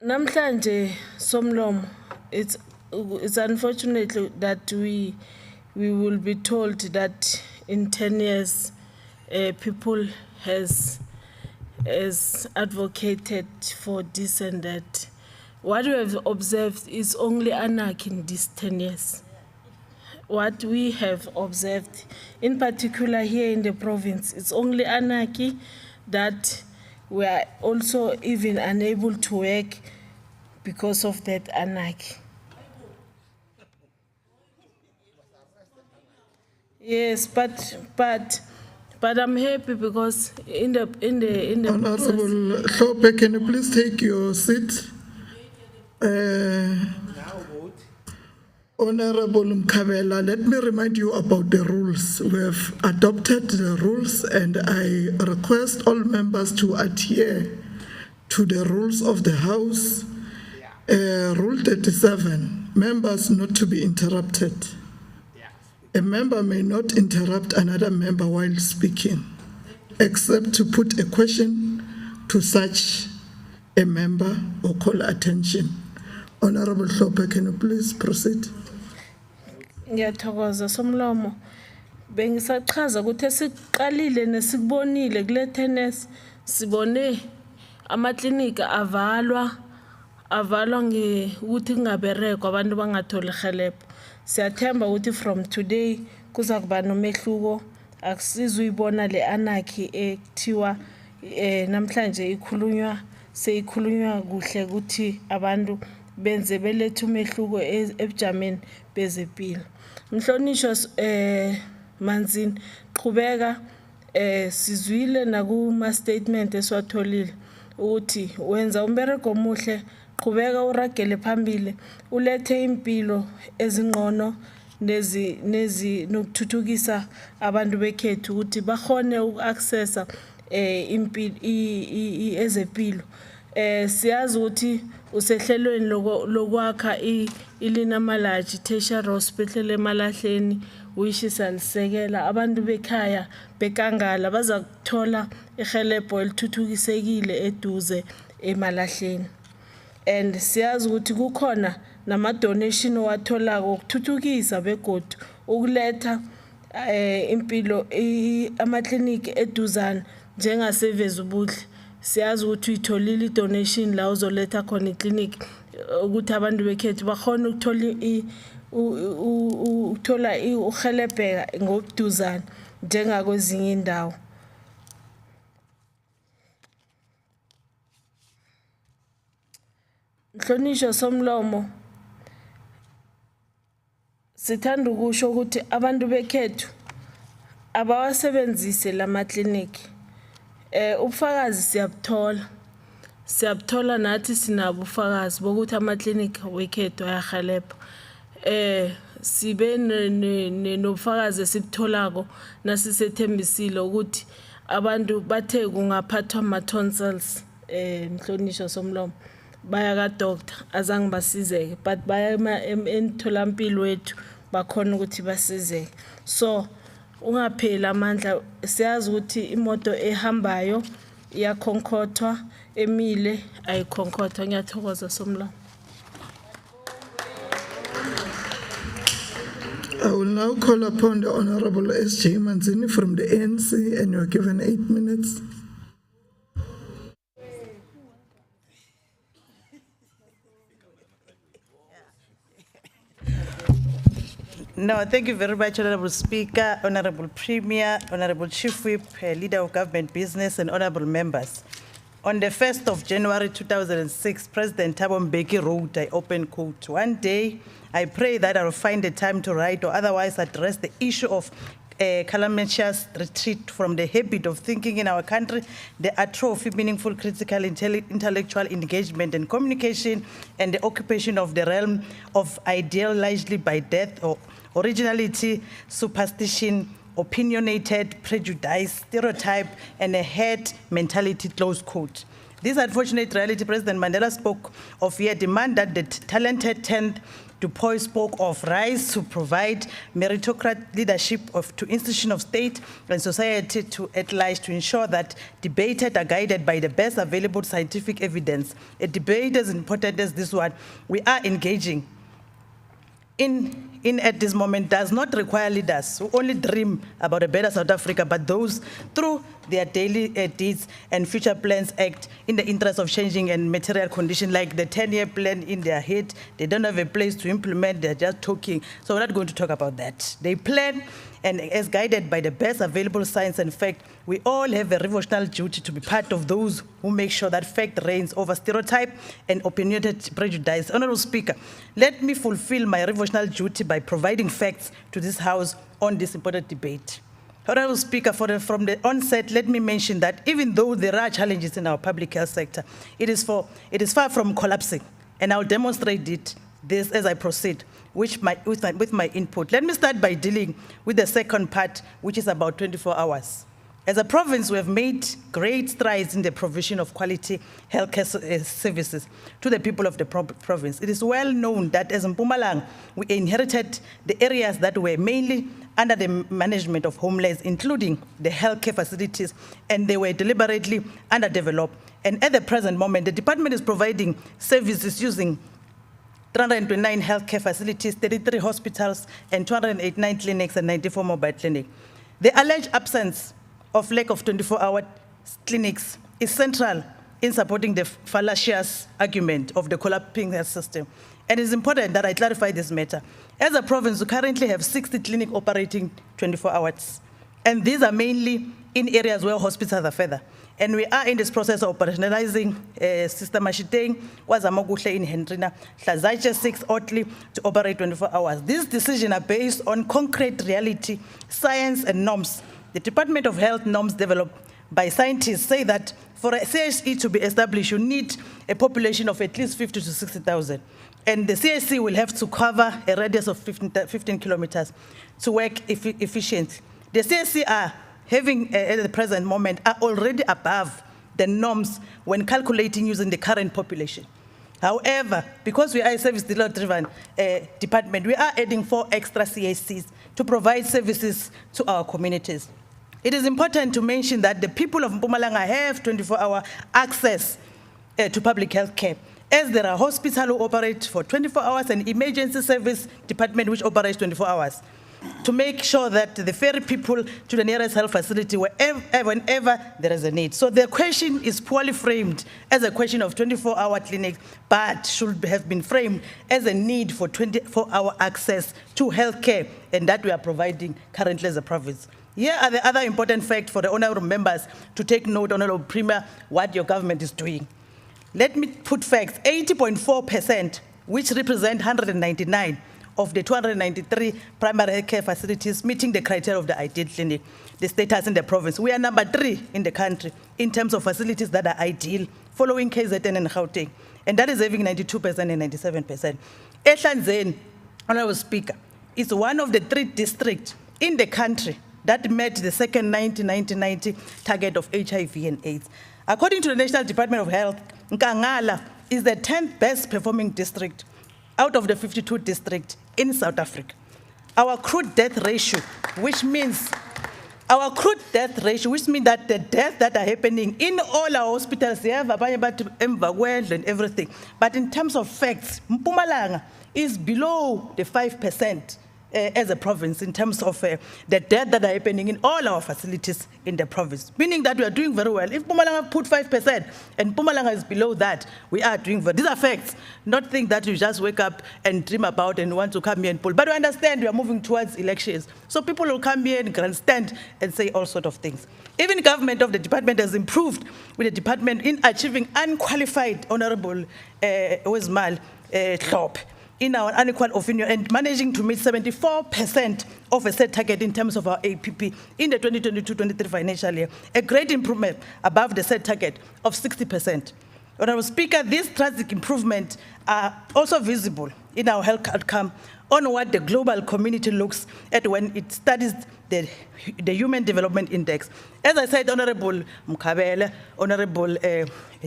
Namhlanje Somlomo, it's unfortunate that we will be told that in 10 years people has advocated for this and that, what we have observed is only anarchy in these 10 years. What we have observed, in particular here in the province, it's only anarchy that we are also even unable to work because of that anarchy. Yes, but I'm happy because in the Honorable Hlope, can you please take your seat? Honorable Mkabela, let me remind you about the rules. We have adopted the rules and I request all members to adhere to the rules of the House. Rule 37, members not to be interrupted. A member may not interrupt another member while speaking, except to put a question to such a member or call attention. Honorable Hlope, can you please proceed? Ngiyathokoza Somlomo. Bengisachaza ukuthi esiqalile nesikubonile kule tennis sibone amaklinika avalwa ukuthi kungaberekwa abantu bangatholi help. Siyathemba ukuthi from today kuza kuba nomehluko, akusizuyibona le anarchy ekuthiwa namhlanje seyikhulunywa kuhle ukuthi abantu benze belethe umehluko ebujameni bezempilo. Mhlonishwa Manzini, qhubeka sizwile nakuma statement esiwatholile ukuthi wenza umbereko omuhle, qhubeka uragele phambili, ulethe impilo ezingqono nokuthuthukisa abantu bekhethu ukuthi bakhone ukuaccessa impilo ezempilo. Siyazi ukuthi usehlelweni lokwakha iLina Malaji Tertiary Hospital eMalahleni, uyishisa lisekela abantu bekhaya bekangala baza kuthola ihelebho elithuthukisekile eduze eMalahleni. And siyazi ukuthi kukhona nama donation watholako ukuthuthukisa begodu ukuletha impilo amakliniki eduzana njengaseveza ubuhle. Siyazi ukuthi uyitholile donation la uzoletha khona iclinic ukuthi abantu bekhethu bakhona ukuthola uhelebheka ngobuduzana njengakwezinye indawo. Mhlonishwa Somlomo, sithanda ukusho ukuthi abantu bekhethu abawasebenzise lamakliniki. Ubufakazi siyabuthola nathi sinabo ubufakazi bokuthi amakliniki wekhethu ayahelebha. Sibe nobufakazi esibutholako nasisethembisile ukuthi abantu bathe kungaphathwa ama-tonsils, Mhlonishwa Somlomo, baya ka-doctor azange basizeke, but baya emtholampilo wethu bakhona ukuthi basizeke. So ungapheli amandla, siyazi ukuthi imoto ehambayo iyakhonkotha, emile ayikhonkotha. Ngiyathokoza Somlomo. I will now call upon the Honorable S.J. Manzini from the ANC, and you are given 8 minutes. No, thank you very much, Honorable Speaker, Honorable Premier, Honorable Chief Whip, Leader of Government Business, and Honorable Members. On the 1st of January 2006, President Thabo Mbeki wrote, I open quote, "One day, I pray that I will find the time to write or otherwise address the issue of calamitous retreat from the habit of thinking in our country, the atrophy, meaningful, critical, intellectual engagement and communication, and the occupation of the realm of ideal largely by death or originality, superstition, opinionated, prejudice, stereotype, and a herd mentality," close quote. This unfortunate reality, President Mandela spoke of here, demand that the talented tend to poise, spoke of rise to provide meritocratic leadership to institutions of state and society to at large to ensure that debated are guided by the best available scientific evidence. A debate as important as this one, we are engaging in at this moment does not require leaders who only dream about a better South Africa, but those through their daily deeds and future plans act in the interest of changing and material condition, like the 10-year plan in their head. They don't have a place to implement, they're just talking. So we're not going to talk about that. They plan, and as guided by the best available science and fact, we all have a revolutionary duty to be part of those who make sure that fact reigns over stereotype and opinionated prejudice. Honorable Speaker, let me fulfill my revolutionary duty by providing facts to this House on this important debate. Honorable Speaker, from the onset, let me mention that even though there are challenges in our public health sector, it is far from collapsing, and I'll demonstrate this as I proceed with my input. Let me start by dealing with the second part, which is about 24 hours. As a province, we have made great strides in the provision of quality healthcare services to the people of the province. It is well known that as Mpumalanga, we inherited the areas that were mainly under the management of Homeless, including the healthcare facilities, and they were deliberately underdeveloped. And at the present moment, the department is providing services using 329 healthcare facilities, 33 hospitals, and 289 clinics and 94 mobile clinics. The alleged absence of lack of 24-hour clinics is central in supporting the fallacious argument of the collapsing health system. And it's important that I clarify this matter. As a province, we currently have 60 clinics operating 24 hours. And these are mainly in areas where hospitals are further. And we are in this process of operationalizing Sister Mashiteng, Wazamoguhle in Hendrina, Hlazache 6 Otley to operate 24 hours. These decisions are based on concrete reality, science, and norms. The Department of Health norms developed by scientists say that for a CHE to be established, you need a population of at least 50 to 60,000. And the CHC will have to cover a radius of 15 kilometers to work efficiently. The CHC are having, at the present moment, are already above the norms when calculating using the current population. However, because we are a service-driven department, we are adding 4 extra CHCs to provide services to our communities. It is important to mention that the people of Mpumalanga have 24-hour access to public health care, as there are hospitals who operate for 24 hours and emergency service department which operates 24 hours, to make sure that they ferry people to the nearest health facility whenever there is a need. So the question is poorly framed as a question of 24-hour clinics, but should have been framed as a need for 24-hour access to health care, and that we are providing currently as a province. Here are the other important facts for the honorable members to take note, Honorable Premier, what your government is doing. Let me put facts. 80.4%, which represent 199 of the 293 primary care facilities meeting the criteria of the ideal clinic, the status in the province. We are number 3 in the country in terms of facilities that are ideal, following KZN and Gauteng, and that is having 92% and 97%. Ehlanzeni, Honorable Speaker, is one of the 3 districts in the country that met the second 1990 target of HIV and AIDS. According to the National Department of Health, Nkangala is the 10th best performing district out of the 52 districts in South Africa. Our crude death ratio, which means that the deaths that are happening in all our hospitals, they have and everything. But in terms of facts, Mpumalanga is below the 5% as a province in terms of the deaths that are happening in all our facilities in the province, meaning that we are doing very well. If Mpumalanga put 5% and Mpumalanga is below that, we are doing very well. These are facts, not things that you just wake up and dream about and want to come here and pull. But we understand we are moving towards elections, so people will come here and grandstand and say all sorts of things. Even government of the department has improved with the department in achieving unqualified Honorable Wismal Hlophe in our unequal opinion, and managing to meet 74% of a set target in terms of our APP in the 2022-23 financial year, a great improvement above the set target of 60%. Honorable Speaker, these drastic improvements are also visible in our health outcome on what the global community looks at when it studies the Human Development Index. As I said, Honorable Mukabele, Honorable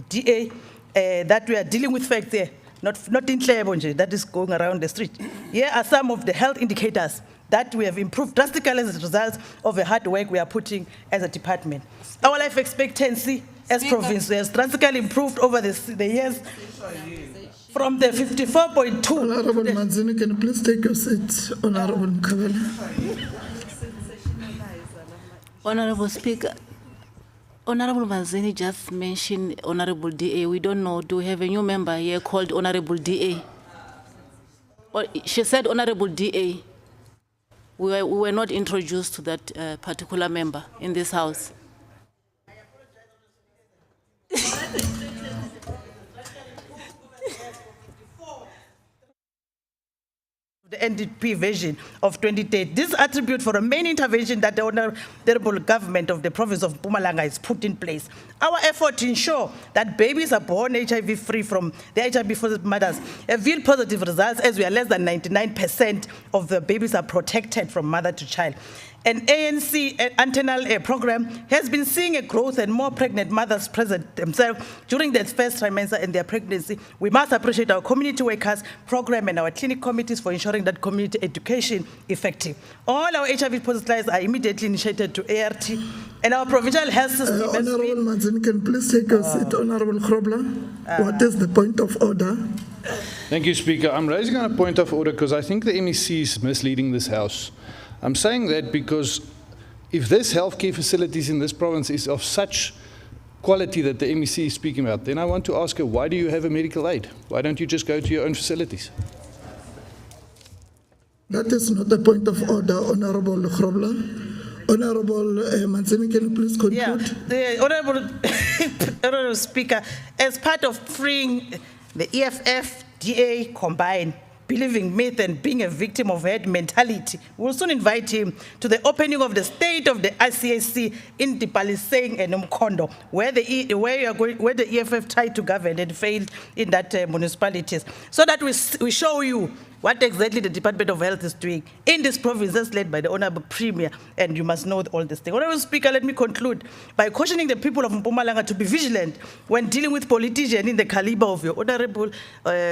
DA, that we are dealing with facts here, not in Klebonje, that is going around the street. Here are some of the health indicators that we have improved drastically as a result of the hard work we are putting as a department. Our life expectancy as province has drastically improved over the years from the 54.2. Honorable Manzini, can you please take your seat? Honorable Mukabele. Honorable Speaker, Honorable Manzini just mentioned Honorable DA. We don't know, do we have a new member here called Honorable DA? Or she said Honorable DA. We were not introduced to that particular member in this house. The NDP version of 2030. This attribute for a main intervention that the honorable government of the province of Mpumalanga has put in place. Our effort to ensure that babies are born HIV-free from the HIV-positive mothers have yield positive results, as we are less than 99% of the babies are protected from mother to child. An ANC antenal program has been seeing a growth and more pregnant mothers present themselves during their first trimester in their pregnancy. We must appreciate our community workers program and our clinic committees for ensuring that community education effective. All our HIV positive lives are immediately initiated to ART, and our provincial health system. Honorable Manzini, can please take your seat, Honorable Grobler? What is the point of order? Thank you, Speaker. I'm raising on a point of order because I think the MEC is misleading this House. I'm saying that because if this healthcare facilities in this province is of such quality that the MEC is speaking about, then I want to ask her, why do you have a medical aid? Why don't you just go to your own facilities? That is not the point of order, Honorable Grobler. Honorable Manzini, can you please conclude? Yeah, the Honorable Speaker, as part of freeing the EFF, DA combined, believing myth and being a victim of herd mentality, we'll soon invite him to the opening of the State of the ICAC in Dipaliseng and Umkondo, where the EFF tried to govern and failed in that municipalities, so that we show you what exactly the Department of Health is doing in this province that's led by the Honorable Premier, and you must know all this thing. Honorable Speaker, let me conclude by cautioning the people of Mpumalanga to be vigilant when dealing with politicians in the caliber of your Honorable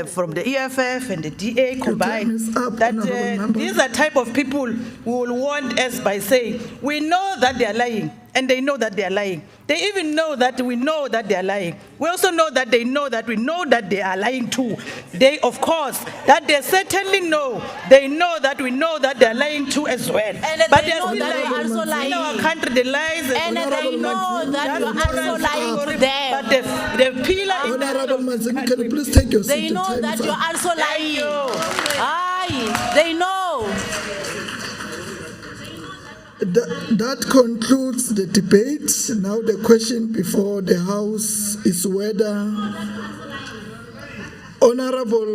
from the EFF and the DA combined, that these are type of people who will warn us by saying, we know that they are lying, and they know that they are lying. They even know that we know that they are lying. We also know that they know that we know that they are lying too. They, of course, that they certainly know. They know that we know that they are lying too as well. And but they know that you are also lying. In our country, the lies. And they know that you are also lying to them. But the pillar. Honorable Manzini, can you please take your seat? They know that you are also lying. Aye, they know. That concludes the debate. Now the question before the House is whether honorable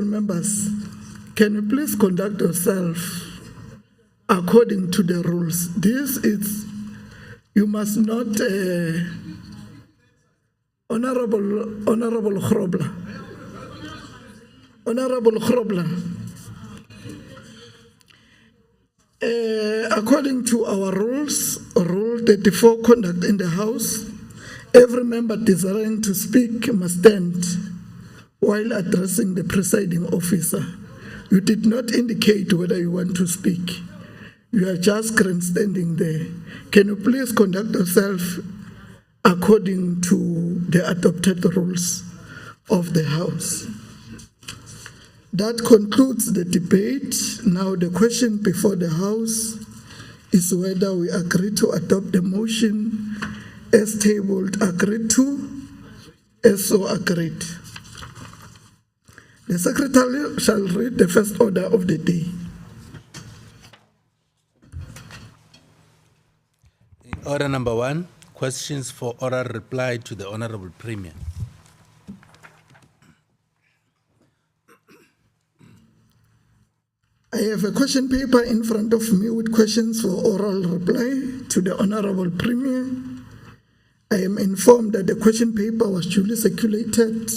members, can you please conduct yourself according to the rules? This is, you must not, Honorable Grobler, according to our rules, Rule 34, conduct in the House, every member desiring to speak must stand while addressing the presiding officer. You did not indicate whether you want to speak. You are just grandstanding there. Can you please conduct yourself according to the adopted rules of the House? That concludes the debate. Now the question before the House is whether we agree to adopt the motion as tabled. Agreed to? As so agreed. The Secretary shall read the first order of the day. Order number 1, questions for oral reply to the Honorable Premier. I have a question paper in front of me with questions for oral reply to the Honorable Premier. I am informed that the question paper was duly circulated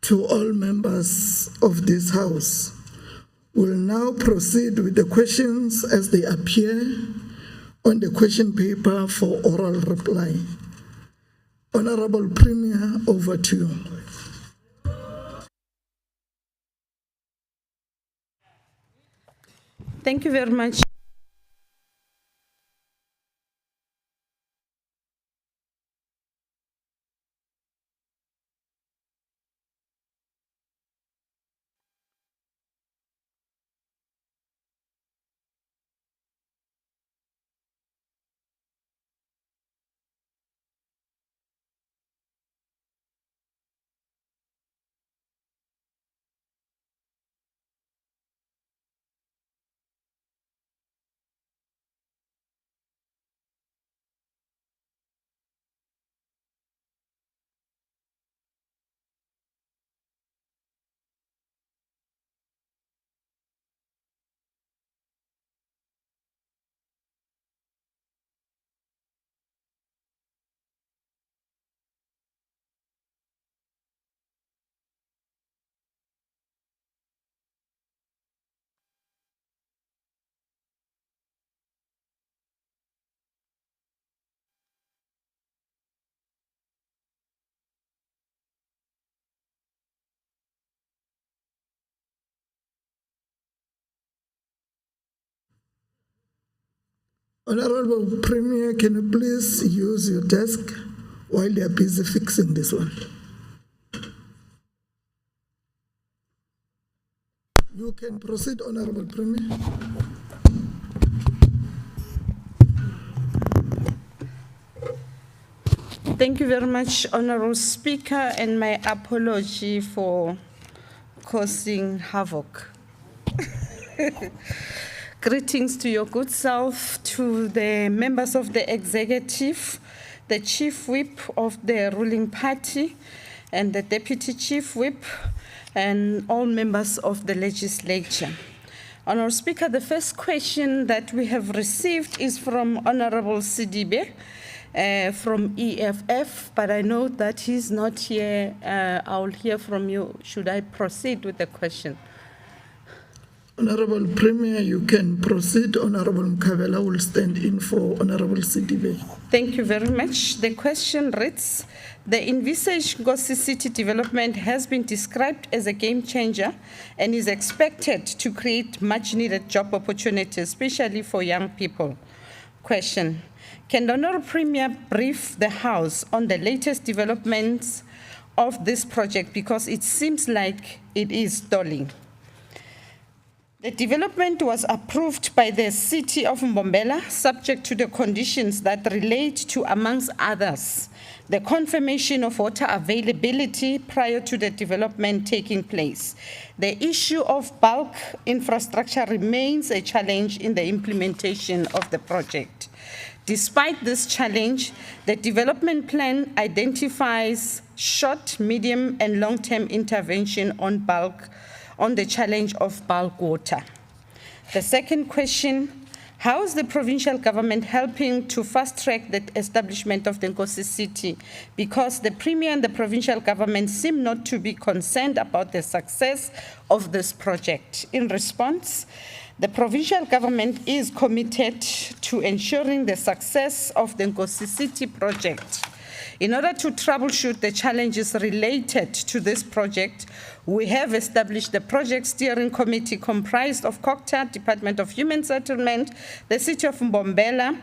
to all members of this House. We'll now proceed with the questions as they appear on the question paper for oral reply. Honorable Premier, over to you. Thank you very much. Honorable Premier, can you please use your desk while they are busy fixing this one? You can proceed, Honorable Premier. Thank you very much, Honorable Speaker, and my apology for causing havoc. Greetings to your good self, to the members of the executive, the chief whip of the ruling party, and the deputy chief whip, and all members of the legislature. Honorable Speaker, the first question that we have received is from Honorable Sidibe from EFF, but I know that he's not here. I'll hear from you. Should I proceed with the question? Honorable Premier, you can proceed. Honorable Mkabela will stand in for Honorable Sidibe. Thank you very much. The question reads, the envisaged Ngozi City development has been described as a game changer and is expected to create much needed job opportunities, especially for young people. Question, can the Honorable Premier brief the House on the latest developments of this project, because it seems like it is stalling? The development was approved by the City of Mbombela, subject to the conditions that relate to, amongst others, the confirmation of water availability prior to the development taking place. The issue of bulk infrastructure remains a challenge in the implementation of the project. Despite this challenge, the development plan identifies short, medium, and long-term intervention on the challenge of bulk water. The second question, how is the provincial government helping to fast-track the establishment of the Ngozi City? Because the Premier and the provincial government seem not to be concerned about the success of this project. In response, the provincial government is committed to ensuring the success of the Ngozi City project. In order to troubleshoot the challenges related to this project, we have established the Project Steering Committee comprised of COCTA, Department of Human Settlement, the City of Mbombela,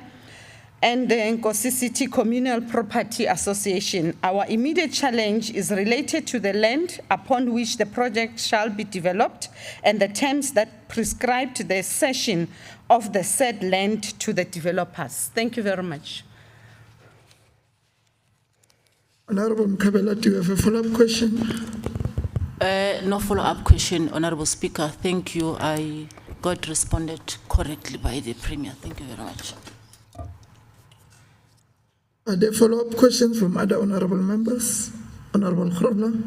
and the Ngozi City Communal Property Association. Our immediate challenge is related to the land upon which the project shall be developed and the terms that prescribe the cession of the said land to the developers. Thank you very much. Honorable Mkabela, do you have a follow-up question? No follow-up question, Honorable Speaker. Thank you. I got responded correctly by the Premier. Thank you very much. Are there follow-up questions from other honorable members? Honorable Grobler?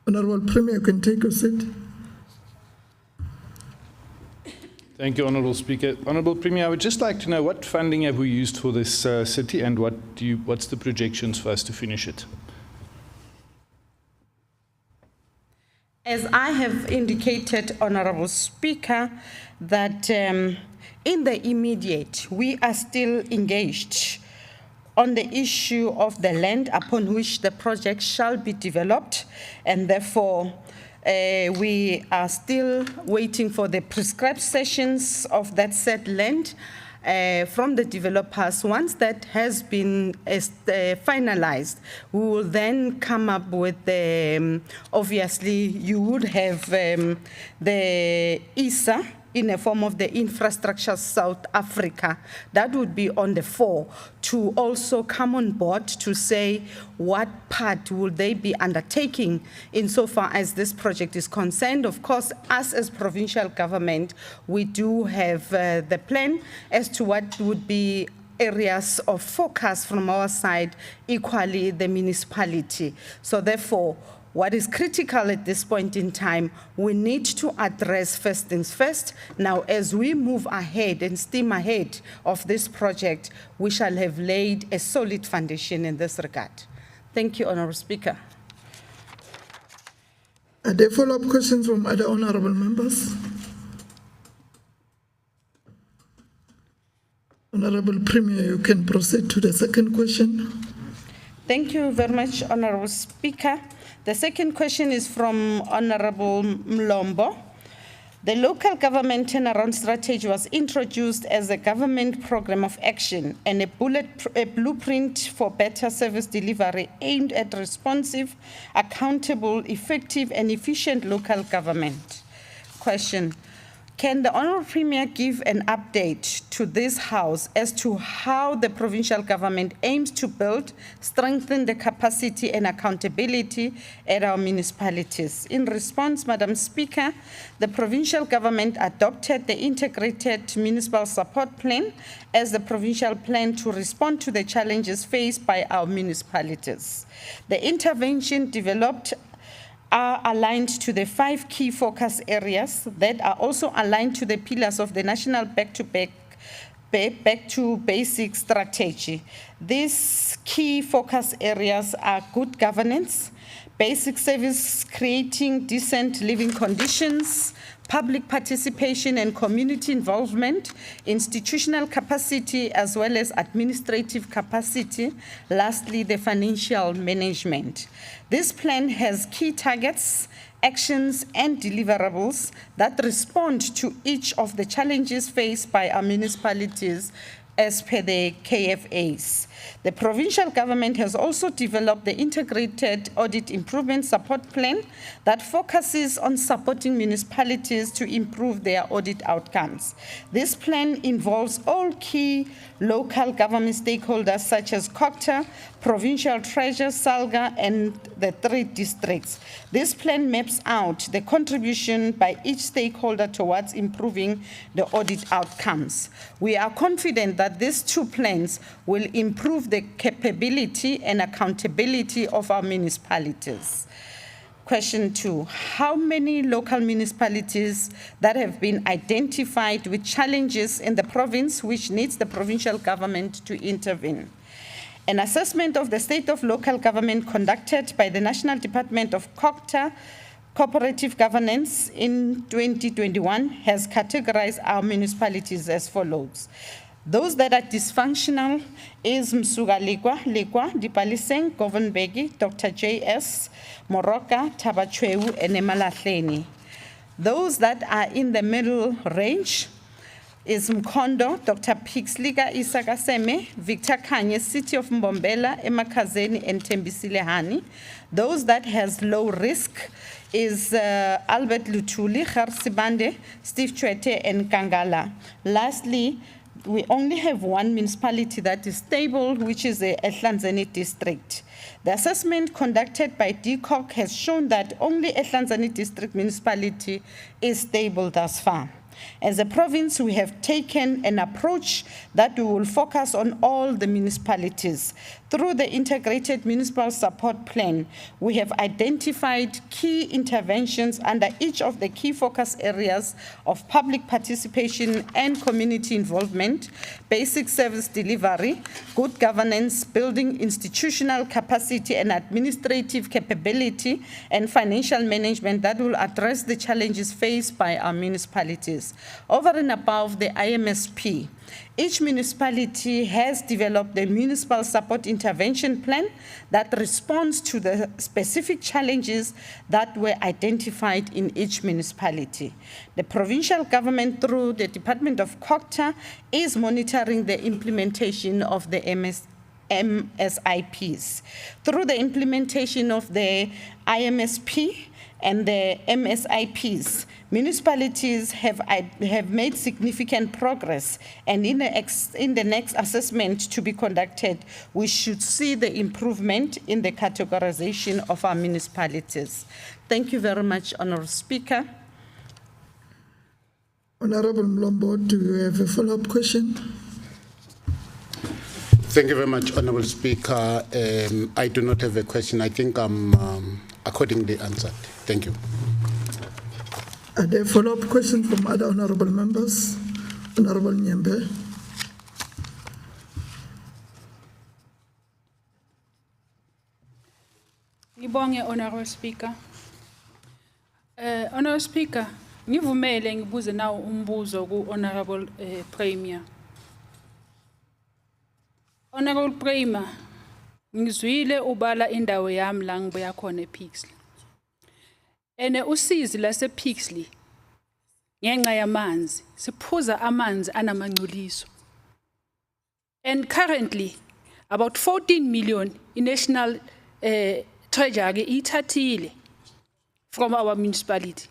Honorable Premier, you can take your seat. Thank you, Honourable Speaker. Honourable Premier, I would just like to know what funding have we used for this city, and what's the projections for us to finish it? As I have indicated, Honourable Speaker, that in the immediate, we are still engaged on the issue of the land upon which the project shall be developed, and therefore we are still waiting for the prescribed cessions of that said land from the developers. Once that has been finalized, we will then come up with obviously you would have the ISA in the form of the Infrastructure South Africa. That would be on the fore to also come on board to say what part will they be undertaking insofar as this project is concerned. Of course, us as provincial government, we do have the plan as to what would be areas of focus from our side, equally the municipality. So therefore, what is critical at this point in time, we need to address first things first. Now, as we move ahead and steam ahead of this project, we shall have laid a solid foundation in this regard. Thank you, Honourable Speaker. Are there follow-up questions from other honourable members? Honourable Premier, you can proceed to the second question. Thank you very much, Honourable Speaker. The second question is from Honourable Mlombo. The local government turnaround strategy was introduced as a government program of action and a blueprint for better service delivery aimed at responsive, accountable, effective, and efficient local government. Question. Can the Honourable Premier give an update to this House as to how the provincial government aims to build, strengthen the capacity and accountability at our municipalities? In response, Madam Speaker, the provincial government adopted the Integrated Municipal Support Plan as the provincial plan to respond to the challenges faced by our municipalities. The intervention developed are aligned to the 5 key focus areas that are also aligned to the pillars of the national back to basic strategy. These key focus areas are good governance, basic service creating decent living conditions, public participation and community involvement, institutional capacity, as well as administrative capacity. Lastly, the financial management. This plan has key targets, actions, and deliverables that respond to each of the challenges faced by our municipalities as per the KFAs. The provincial government has also developed the Integrated Audit Improvement Support Plan that focuses on supporting municipalities to improve their audit outcomes. This plan involves all key local government stakeholders such as COGTA, Provincial Treasurer, SALGA, and the 3 districts. This plan maps out the contribution by each stakeholder towards improving the audit outcomes. We are confident that these 2 plans will improve the capability and accountability of our municipalities. Question 2, how many local municipalities that have been identified with challenges in the province which needs the provincial government to intervene? An assessment of the state of local government conducted by the National Department of COGTA Cooperative Governance in 2021 has categorized our municipalities as follows. Those that are dysfunctional is Msuga Lekwa, Dipaliseng, Govenbegi, Dr. J.S., Moroka, Tabachwewu, and Emalahleni. Those that are in the middle range is Mkondo, Dr. Pixliga Isakaseme, Victor Kanye, City of Mbombela, Emakazeni, and Tembisile Hani. Those that has low risk is Albert Lutuli, Garsibande, Steve Chwete, and Kangala. Lastly, we only have 1 municipality that is stable, which is the Ehlanzeni district. The assessment conducted by DCOC has shown that only Ehlanzeni district municipality is stable thus far. As a province, we have taken an approach that we will focus on all the municipalities. Through the Integrated Municipal Support Plan, we have identified key interventions under each of the key focus areas of public participation and community involvement, basic service delivery, good governance, building institutional capacity and administrative capability, and financial management that will address the challenges faced by our municipalities. Over and above the IMSP, each municipality has developed a municipal support intervention plan that responds to the specific challenges that were identified in each municipality. The provincial government, through the Department of COGTA, is monitoring the implementation of the MSIPs. Through the implementation of the IMSP and the MSIPs, municipalities have made significant progress, and in the next assessment to be conducted, we should see the improvement in the categorization of our municipalities. Thank you very much, Honourable Speaker. Honourable Mlombo, do you have a follow-up question? Thank you very much, Honourable Speaker. I do not have a question. I think I'm accordingly answered. Thank you. Are there follow-up questions from other honourable members? Honourable Nyembe. Ngibonge, Honourable Speaker. Honourable Speaker, ngivumele ngibuze nawo umbuzo ku-Honourable Premier. Honourable Premier, ngizwile ubala indawo yami la ngibuya khona ePixley. Ene usizi lase Pixley ngenxa yamanzi siphuza amanzi anamangcoliso. And currently about 14 million i-national treasury ithathile from our municipality.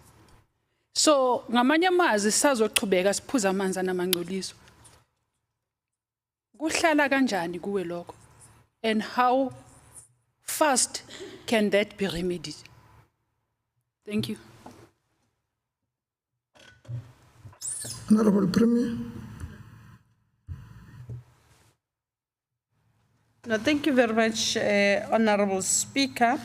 So ngamanye amazwi sisazoqhubeka siphuza amanzi anamangcoliso. Kuhlala kanjani kuwe lokho? And how fast can that be remedied? Thank you. Honorable Premier. No, thank you very much, Honorable Speaker.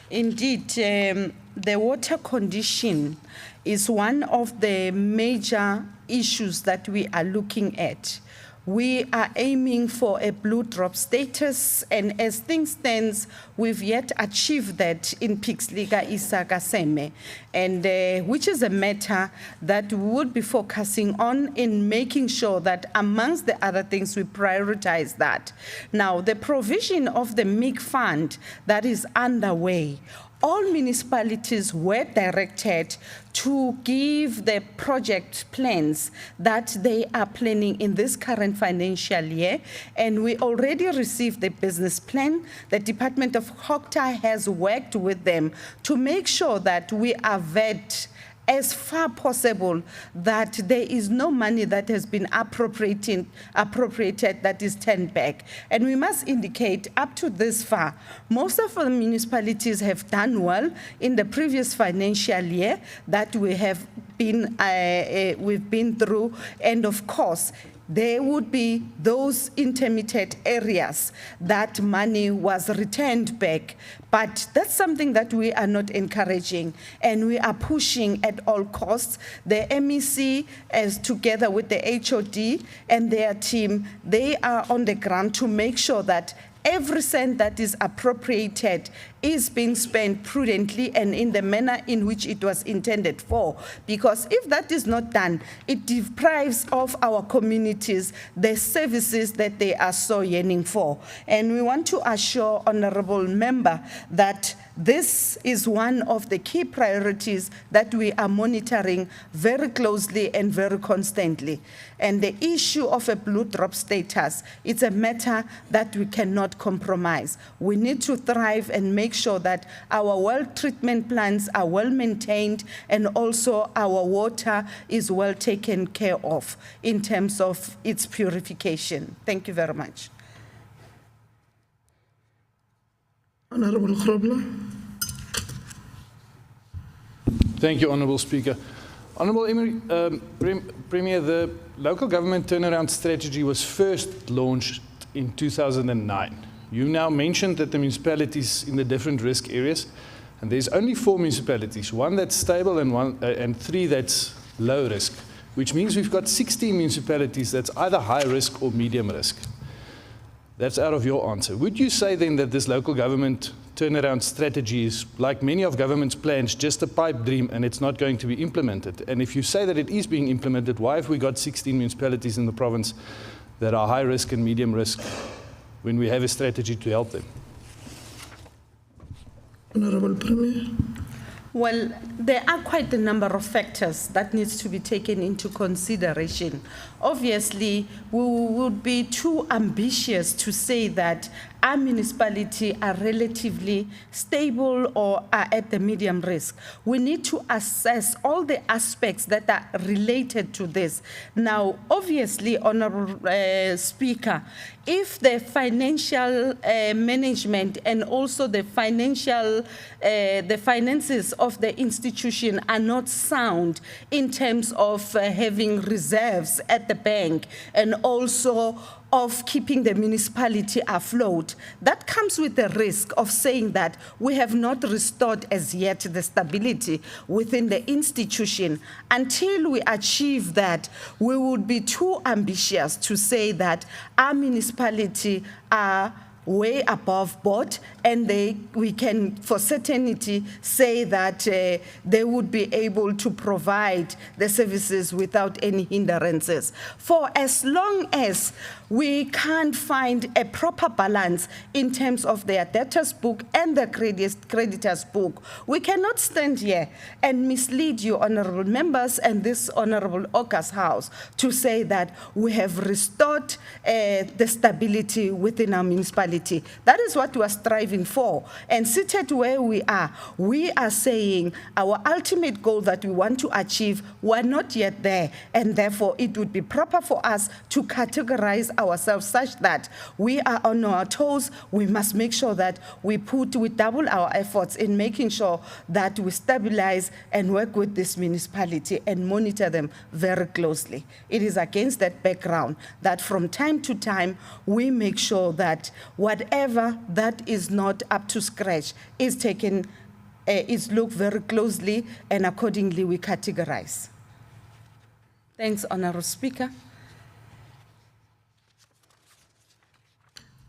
Indeed, the water condition is one of the major issues that we are looking at. We are aiming for a blue drop status, and as things stand, we've yet achieved that in Pixliga Isakaseme, and which is a matter that we would be focusing on in making sure that amongst the other things we prioritize that. Now, the provision of the MIG fund that is underway, all municipalities were directed to give the project plans that they are planning in this current financial year, and we already received the business plan. The Department of Hokta has worked with them to make sure that we are vet as far possible that there is no money that has been appropriated that is turned back. And we must indicate up to this far, most of the municipalities have done well in the previous financial year that we have been, we've been through, and of course, there would be those intermittent areas that money was returned back. But that's something that we are not encouraging, and we are pushing at all costs. The MEC, as together with the HOD and their team, they are on the ground to make sure that every cent that is appropriated is being spent prudently and in the manner in which it was intended for. Because if that is not done, it deprives of our communities the services that they are so yearning for. And we want to assure Honorable Member that this is one of the key priorities that we are monitoring very closely and very constantly. And the issue of a blue drop status, it's a matter that we cannot compromise. We need to thrive and make sure that our well treatment plants are well maintained, and also our water is well taken care of in terms of its purification. Thank you very much. Honorable Grobler. Thank you, Honourable Speaker. Honourable Premier, the local government turnaround strategy was first launched in 2009. You now mentioned that the municipalities in the different risk areas, and there's only 4 municipalities, 1 that's stable and 3 that's low risk, which means we've got 16 municipalities that's either high risk or medium risk. That's out of your answer. Would you say then that this local government turnaround strategy is, like many of government's plans, just a pipe dream and it's not going to be implemented? And if you say that it is being implemented, why have we got 16 municipalities in the province that are high risk and medium risk when we have a strategy to help them? Honorable Premier. Well, there are quite a number of factors that needs to be taken into consideration. Obviously, we would be too ambitious to say that our municipality are relatively stable or are at the medium risk. We need to assess all the aspects that are related to this. Now, obviously, Honorable Speaker, if the financial management and also the finances of the institution are not sound in terms of having reserves at the bank and also of keeping the municipality afloat, that comes with the risk of saying that we have not restored as yet the stability within the institution. Until we achieve that, we would be too ambitious to say that our municipality are way above board, and we can for certainty say that they would be able to provide the services without any hindrances. For as long as we can't find a proper balance in terms of their debtors book and the creditors book, we cannot stand here and mislead you, honorable members, and this honorable August House to say that we have restored the stability within our municipality. That is what we are striving for. And seated where we are saying our ultimate goal that we want to achieve, we're not yet there. And therefore, it would be proper for us to categorize ourselves such that we are on our toes. We must make sure that we double our efforts in making sure that we stabilize and work with this municipality and monitor them very closely. It is against that background that from time to time, we make sure that whatever that is not up to scratch is taken, is looked very closely, and accordingly we categorize. Thanks, Honorable Speaker.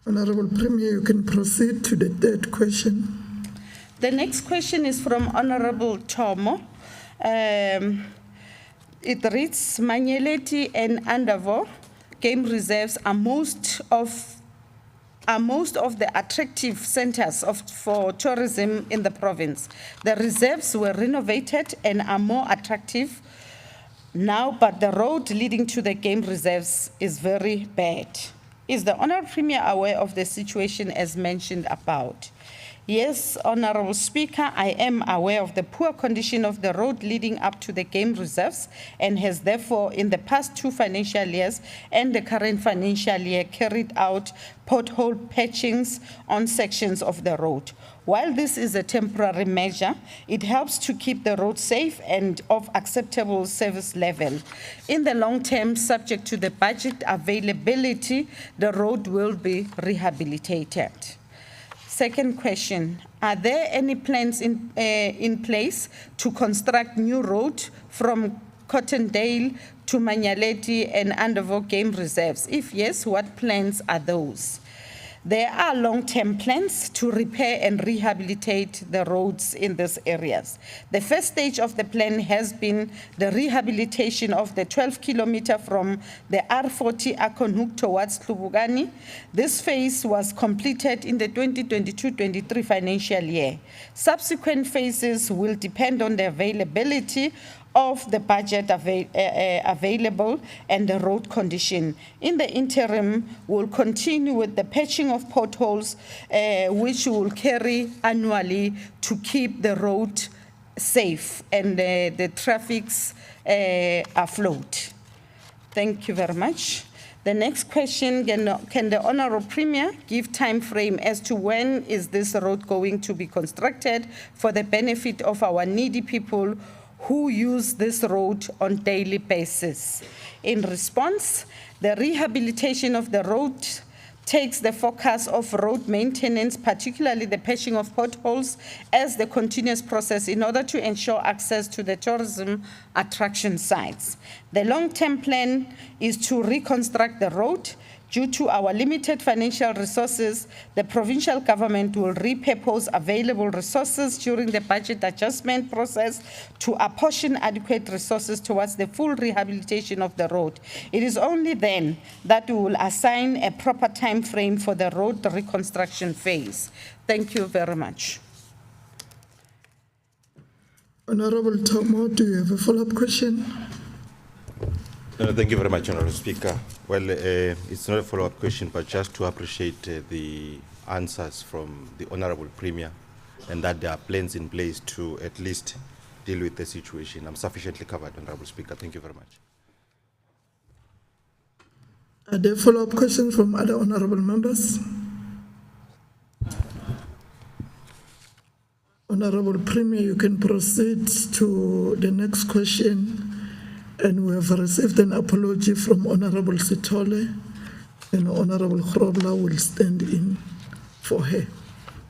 Honorable Premier, you can proceed to the third question. The next question is from Honorable Tomo. It reads, Manyeleti and Andavo game reserves are most of the attractive centers for tourism in the province. The reserves were renovated and are more attractive now, but the road leading to the game reserves is very bad. Is the Honourable Premier aware of the situation as mentioned about? Yes, Honourable Speaker, I am aware of the poor condition of the road leading up to the game reserves and has therefore in the past 2 financial years and the current financial year carried out pothole patchings on sections of the road. While this is a temporary measure, it helps to keep the road safe and of acceptable service level. In the long term, subject to the budget availability, the road will be rehabilitated. Second question, are there any plans in place to construct new road from Cottondale to Manyaleti and Andavo game reserves? If yes, what plans are those? There are long-term plans to repair and rehabilitate the roads in these areas. The first stage of the plan has been the rehabilitation of the 12-kilometer from the R40 Akonhoek towards Tlubugani. This phase was completed in the 2022-23 financial year. Subsequent phases will depend on the availability of the budget available and the road condition. In the interim, we'll continue with the patching of potholes, which will carry annually to keep the road safe and the traffics afloat. Thank you very much. The next question, can the Honourable Premier give time frame as to when is this road going to be constructed for the benefit of our needy people who use this road on daily basis? In response, the rehabilitation of the road takes the focus of road maintenance, particularly the patching of potholes, as the continuous process in order to ensure access to the tourism attraction sites. The long-term plan is to reconstruct the road. Due to our limited financial resources, the provincial government will repurpose available resources during the budget adjustment process to apportion adequate resources towards the full rehabilitation of the road. It is only then that we will assign a proper time frame for the road reconstruction phase. Thank you very much. Honorable Tomo, do you have a follow-up question? Thank you very much, Honourable Speaker. Well, it's not a follow-up question, but just to appreciate the answers from the Honourable Premier and that there are plans in place to at least deal with the situation. I'm sufficiently covered, Honourable Speaker. Thank you very much. Are there follow-up questions from other honourable members? Honourable Premier, you can proceed to the next question. And we have received an apology from Honourable Sithole, and Honourable Grobler will stand in for her.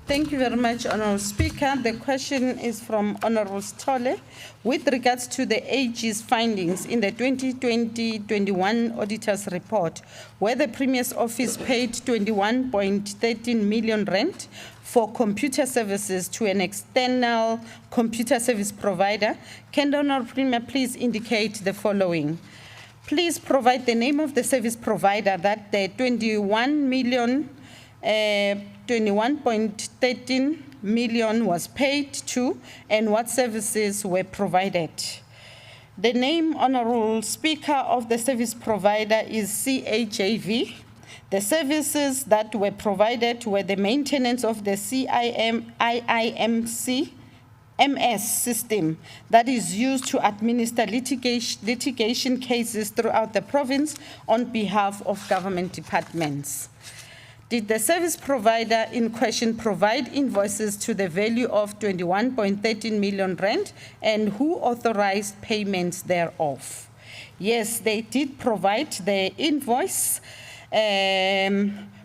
Thank you very much, Honourable Speaker. The question is from Honourable Stole with regards to the AG's findings in the 2020-21 auditor's report, where the Premier's office paid 21.13 million rand for computer services to an external computer service provider. Can the Honourable Premier please indicate the following? Please provide the name of the service provider that the 21.13 million was paid to and what services were provided. The name, Honourable Speaker, of the service provider is CHAV. The services that were provided were the maintenance of the IIMC MS system that is used to administer litigation cases throughout the province on behalf of government departments. Did the service provider in question provide invoices to the value of 21.13 million rand, and who authorized payments thereof? Yes, they did provide the invoice,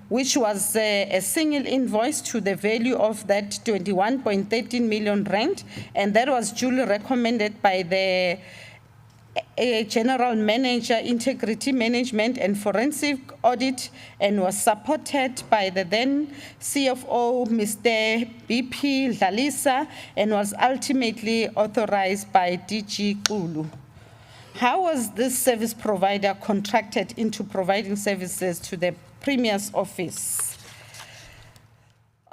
which was a single invoice to the value of that 21.13 million rand, and that was duly recommended by the General Manager, Integrity Management and Forensic Audit, and was supported by the then CFO, Mr. BP Dlalisa, and was ultimately authorized by DG Kulu. How was this service provider contracted into providing services to the Premier's office?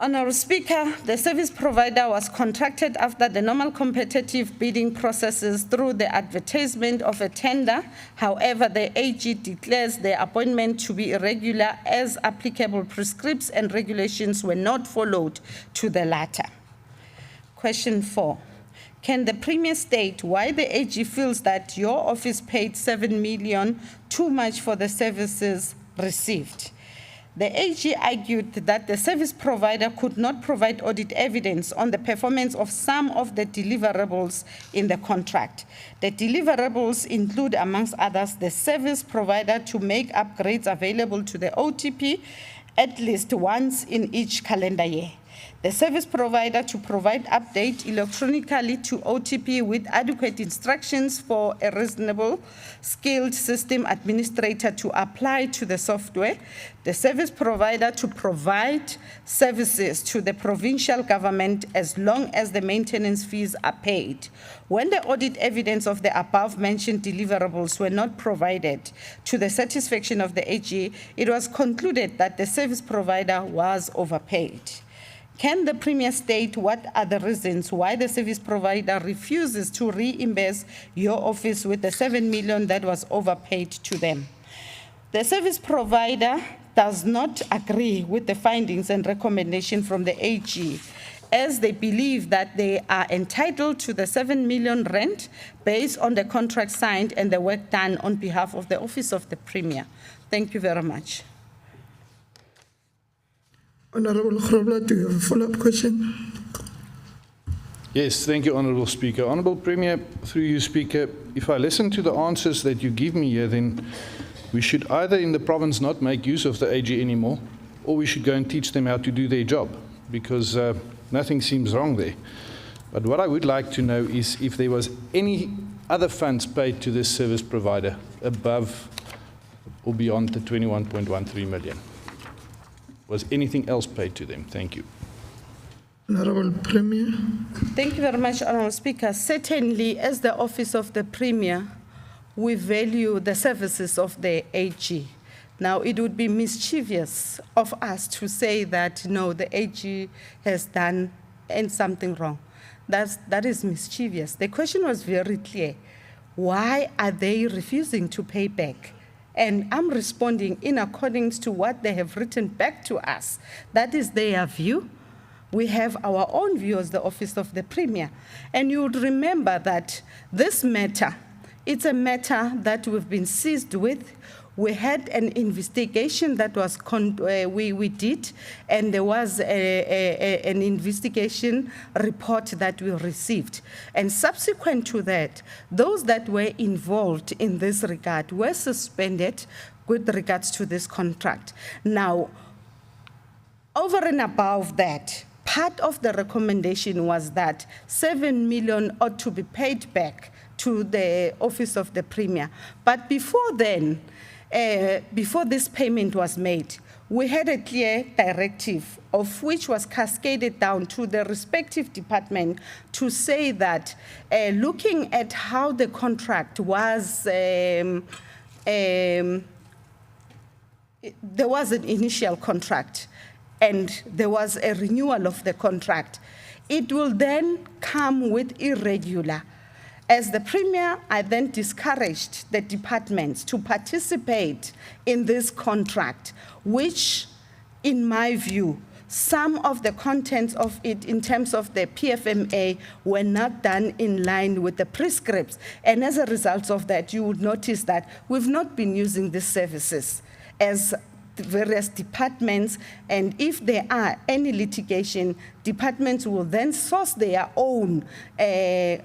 Honourable Speaker, the service provider was contracted after the normal competitive bidding processes through the advertisement of a tender. However, the AG declares the appointment to be irregular as applicable prescripts and regulations were not followed to the latter. Question 4. Can the Premier state why the AG feels that your office paid 7 million too much for the services received? The AG argued that the service provider could not provide audit evidence on the performance of some of the deliverables in the contract. The deliverables include, amongst others, the service provider to make upgrades available to the OTP at least once in each calendar year. The service provider to provide update electronically to OTP with adequate instructions for a reasonable, skilled system administrator to apply to the software. The service provider to provide services to the provincial government as long as the maintenance fees are paid. When the audit evidence of the above-mentioned deliverables were not provided to the satisfaction of the AG, it was concluded that the service provider was overpaid. Can the Premier state what are the reasons why the service provider refuses to reimburse your office with the 7 million that was overpaid to them? The service provider does not agree with the findings and recommendation from the AG, as they believe that they are entitled to the 7 million rand based on the contract signed and the work done on behalf of the Office of the Premier. Thank you very much. Honourable Grobler, do you have a follow-up question? Yes, thank you, Honourable Speaker. Honourable Premier, through you, Speaker, if I listen to the answers that you give me here, then we should either in the province not make use of the AG anymore, or we should go and teach them how to do their job, because nothing seems wrong there. But what I would like to know is if there was any other funds paid to this service provider above or beyond the 21.13 million. Was anything else paid to them? Thank you. Honourable Premier. Thank you very much, Honourable Speaker. Certainly, as the Office of the Premier, we value the services of the AG. Now, it would be mischievous of us to say that, no, the AG has done something wrong. That is mischievous. The question was very clear. Why are they refusing to pay back? And I'm responding in accordance to what they have written back to us. That is their view. We have our own view as the Office of the Premier. And you would remember that this matter, it's a matter that we've been seized with. We had an investigation that was we did, and there was an investigation report that we received. And subsequent to that, those that were involved in this regard were suspended with regards to this contract. Now, over and above that, part of the recommendation was that 7 million ought to be paid back to the Office of the Premier. But before then, before this payment was made, we had a clear directive of which was cascaded down to the respective department to say that looking at how the contract was, there was an initial contract and there was a renewal of the contract. It will then come with irregular. As the Premier, I then discouraged the departments to participate in this contract, which, in my view, some of the contents of it in terms of the PFMA were not done in line with the prescripts. And as a result of that, you would notice that we've not been using these services as various departments, and if there are any litigation, departments will then source their own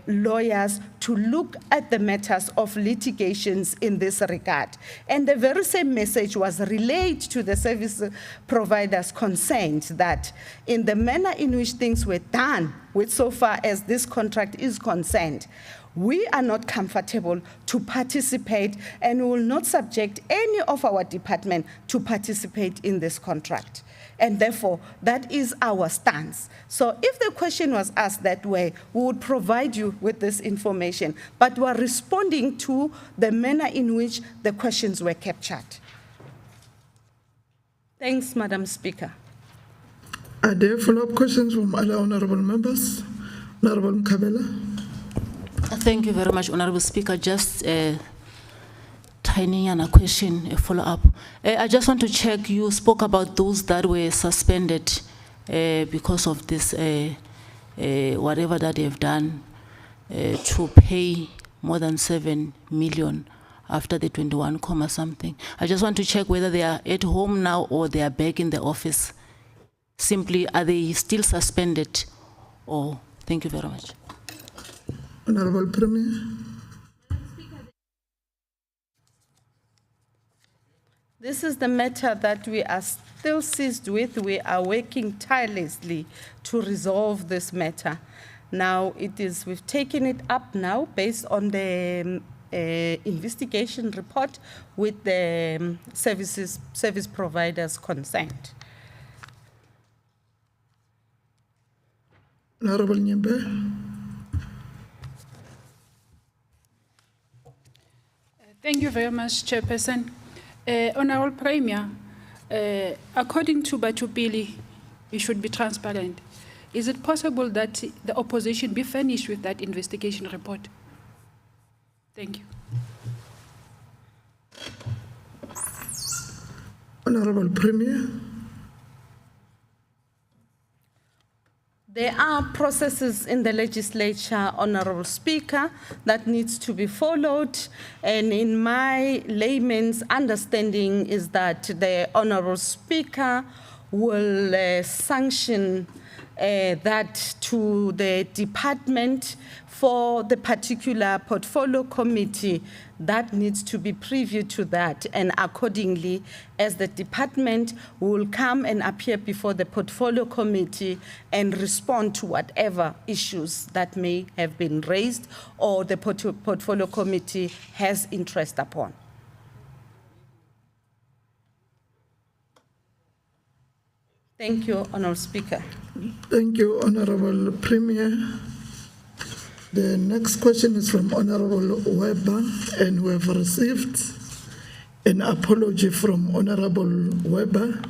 lawyers to look at the matters of litigations in this regard. And the very same message was relayed to the service providers concerned that in the manner in which things were done, with so far as this contract is concerned, we are not comfortable to participate and we will not subject any of our department to participate in this contract. And therefore, that is our stance. So if the question was asked that way, we would provide you with this information, but we're responding to the manner in which the questions were captured. Thanks, Madam Speaker. Are there follow-up questions from other honorable members? Honorable Mkabela. Thank you very much, Honorable Speaker. Just a tiny question, a follow-up. I just want to check, you spoke about those that were suspended because of this, whatever that they've done to pay more than 7 million after the 21 comma something. I just want to check whether they are at home now or they are back in the office. Simply, are they still suspended? Or thank you very much. Honorable Premier. This is the matter that we are still seized with. We are working tirelessly to resolve this matter. Now, we've taken it up now based on the investigation report with the service providers concerned. Honorable Nyembe. Thank you very much, Chairperson. Honorable Premier, according to Batupili, it should be transparent. Is it possible that the opposition be furnished with that investigation report? Thank you. Honorable Premier. There are processes in the legislature, Honorable Speaker, that needs to be followed. And in my layman's understanding is that the Honorable Speaker will sanction that to the department for the particular portfolio committee that needs to be privy to that, and accordingly, as the department will come and appear before the portfolio committee and respond to whatever issues that may have been raised or the portfolio committee has interest upon. Thank you, Honourable Speaker. Thank you, Honourable Premier. The next question is from Honourable Weber, and we have received an apology from Honourable Weber.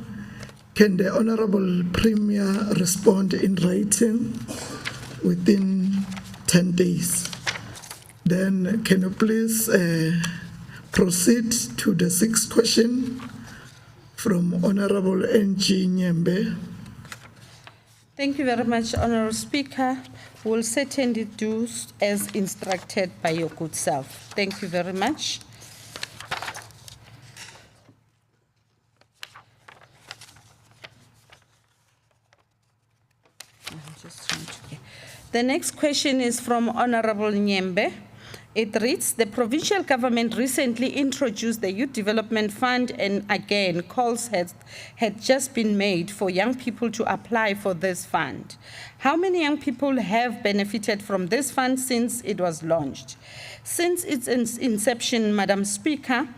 Can the Honourable Premier respond in writing within 10 days? Then can you please proceed to the sixth question from Honourable N.G. Nyembe. Thank you very much, Honourable Speaker. We'll certainly do as instructed by your good self. Thank you very much. The next question is from Honourable Nyembe. It reads, the provincial government recently introduced the Youth Development Fund, and again, calls had just been made for young people to apply for this fund. How many young people have benefited from this fund since it was launched? Since its inception, Madam Speaker,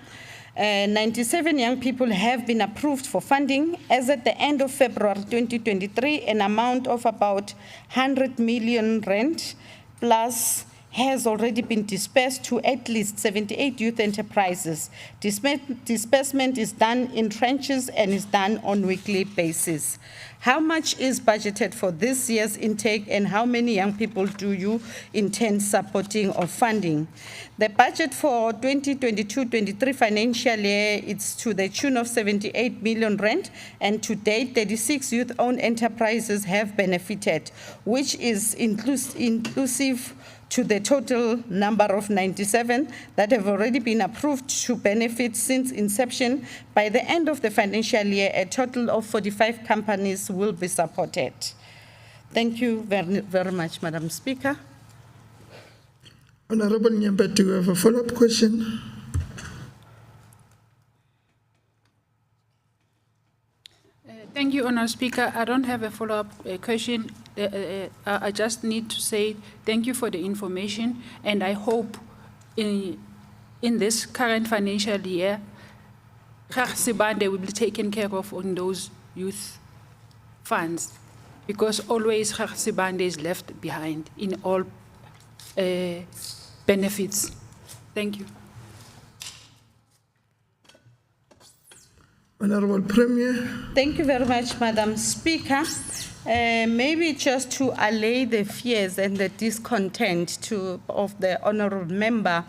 97 young people have been approved for funding. As at the end of February 2023, an amount of about 100 million rand plus has already been dispersed to at least 78 youth enterprises. Disbursement is done in tranches and is done on weekly basis. How much is budgeted for this year's intake, and how many young people do you intend supporting or funding? The budget for 2022-23 financial year is to the tune of 78 million rand, and to date, 36 youth-owned enterprises have benefited, which is inclusive to the total number of 97 that have already been approved to benefit since inception. By the end of the financial year, a total of 45 companies will be supported. Thank you very, very much, Madam Speaker. Honorable Nyamba, do you have a follow-up question? Thank you, Honourable Speaker. I don't have a follow-up question. I just need to say thank you for the information, and I hope in this current financial year, Sibande will be taken care of on those youth funds, because always Sibande is left behind in all benefits. Thank you. Honorable Premier. Thank you very much, Madam Speaker. Maybe just to allay the fears and the discontent of the honorable member,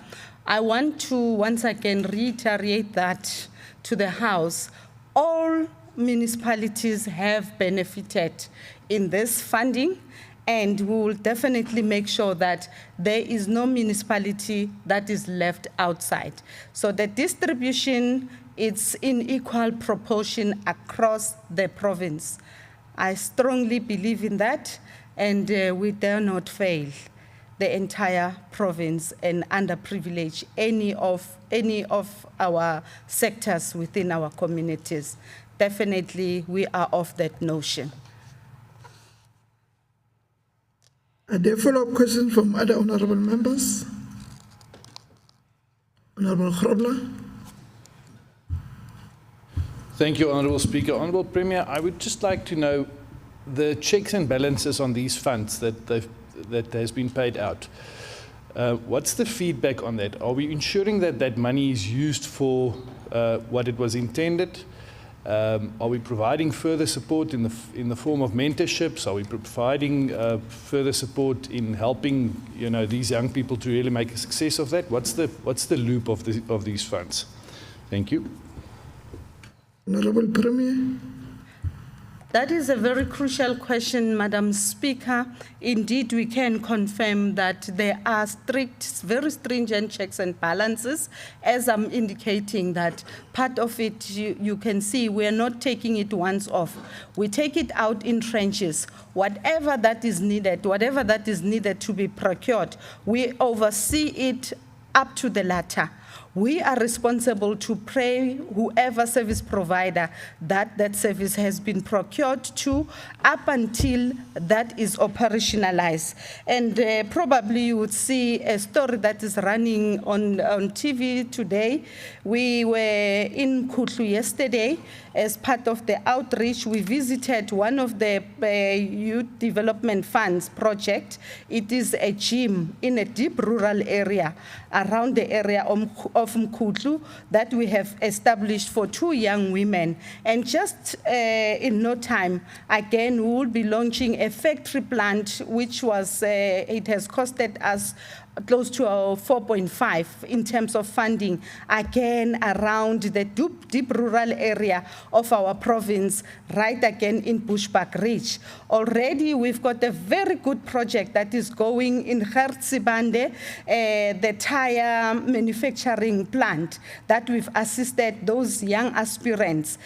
I want to once again reiterate that to the House. All municipalities have benefited in this funding, and we will definitely make sure that there is no municipality that is left outside. So the distribution, it's in equal proportion across the province. I strongly believe in that, and we dare not fail the entire province and underprivilege any of our sectors within our communities. Definitely, we are of that notion. Are there follow-up questions from other honorable members? Honorable Grobler. Thank you, Honourable Speaker. Honourable Premier, I would just like to know the checks and balances on these funds that has been paid out. What's the feedback on that? Are we ensuring that that money is used for what it was intended? Are we providing further support in the form of mentorships? Are we providing further support in helping these young people to really make a success of that? What's the loop of these funds? Thank you. Honorable Premier. That is a very crucial question, Madam Speaker. Indeed, we can confirm that there are very stringent checks and balances. As I'm indicating that part of it, you can see we're not taking it once off. We take it out in trenches. Whatever that is needed to be procured, we oversee it up to the latter. We are responsible to pay whoever service provider that service has been procured to up until that is operationalized. And probably you would see a story that is running on TV today. We were in Kutlu yesterday as part of the outreach. We visited one of the Youth Development Funds project. It is a gym in a deep rural area around the area of Mkutlu that we have established for 2 young women. And just in no time, again, we will be launching a factory plant, which was, it has costed us close to 4.5 in terms of funding, again around the deep rural area of our province, right again in Bushbuckridge. Already we've got a very good project that is going in Sibande, the tire manufacturing plant that we've assisted those young aspirants,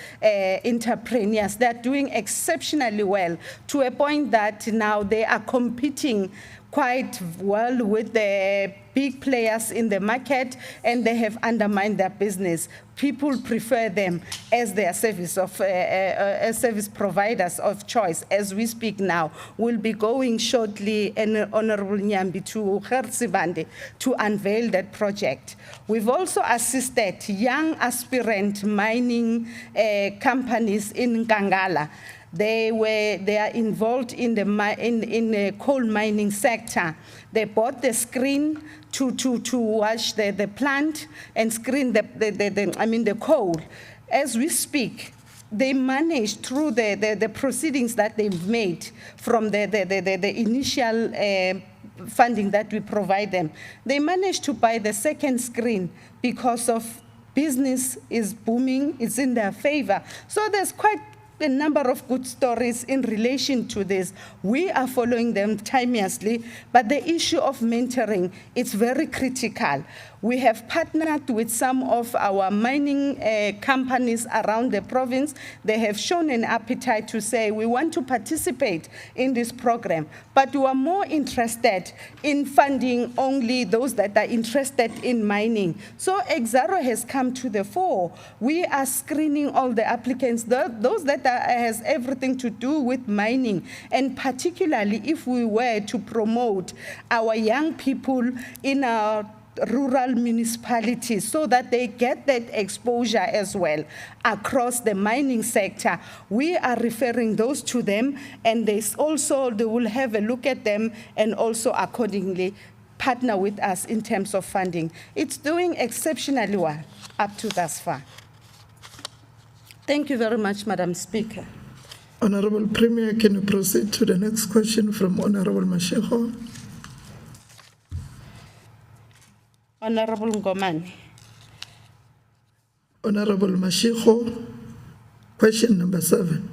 entrepreneurs. They're doing exceptionally well to a point that now they are competing quite well with the big players in the market, and they have undermined their business. People prefer them as their service providers of choice. As we speak now, we'll be going shortly, and Honorable Nyambi, to Gersibande to unveil that project. We've also assisted young aspirant mining companies in Nkangala. They are involved in the coal mining sector. They bought the screen to watch the plant and screen the coal. As we speak, they managed through the proceedings that they've made from the initial funding that we provide them. They managed to buy the second screen because of business is booming, it's in their favor. So there's quite a number of good stories in relation to this. We are following them timeously, but the issue of mentoring, it's very critical. We have partnered with some of our mining companies around the province. They have shown an appetite to say, we want to participate in this program, but we are more interested in funding only those that are interested in mining. So Exxaro has come to the fore. We are screening all the applicants, those that has everything to do with mining, and particularly if we were to promote our young people in our rural municipalities so that they get that exposure as well across the mining sector. We are referring those to them, and they will have a look at them and also accordingly partner with us in terms of funding. It's doing exceptionally well up to thus far. Thank you very much, Madam Speaker. Honorable Premier, can you proceed to the next question from Honorable Mashiko? Honorable Ngomane. Honorable Mashiko, question number 7.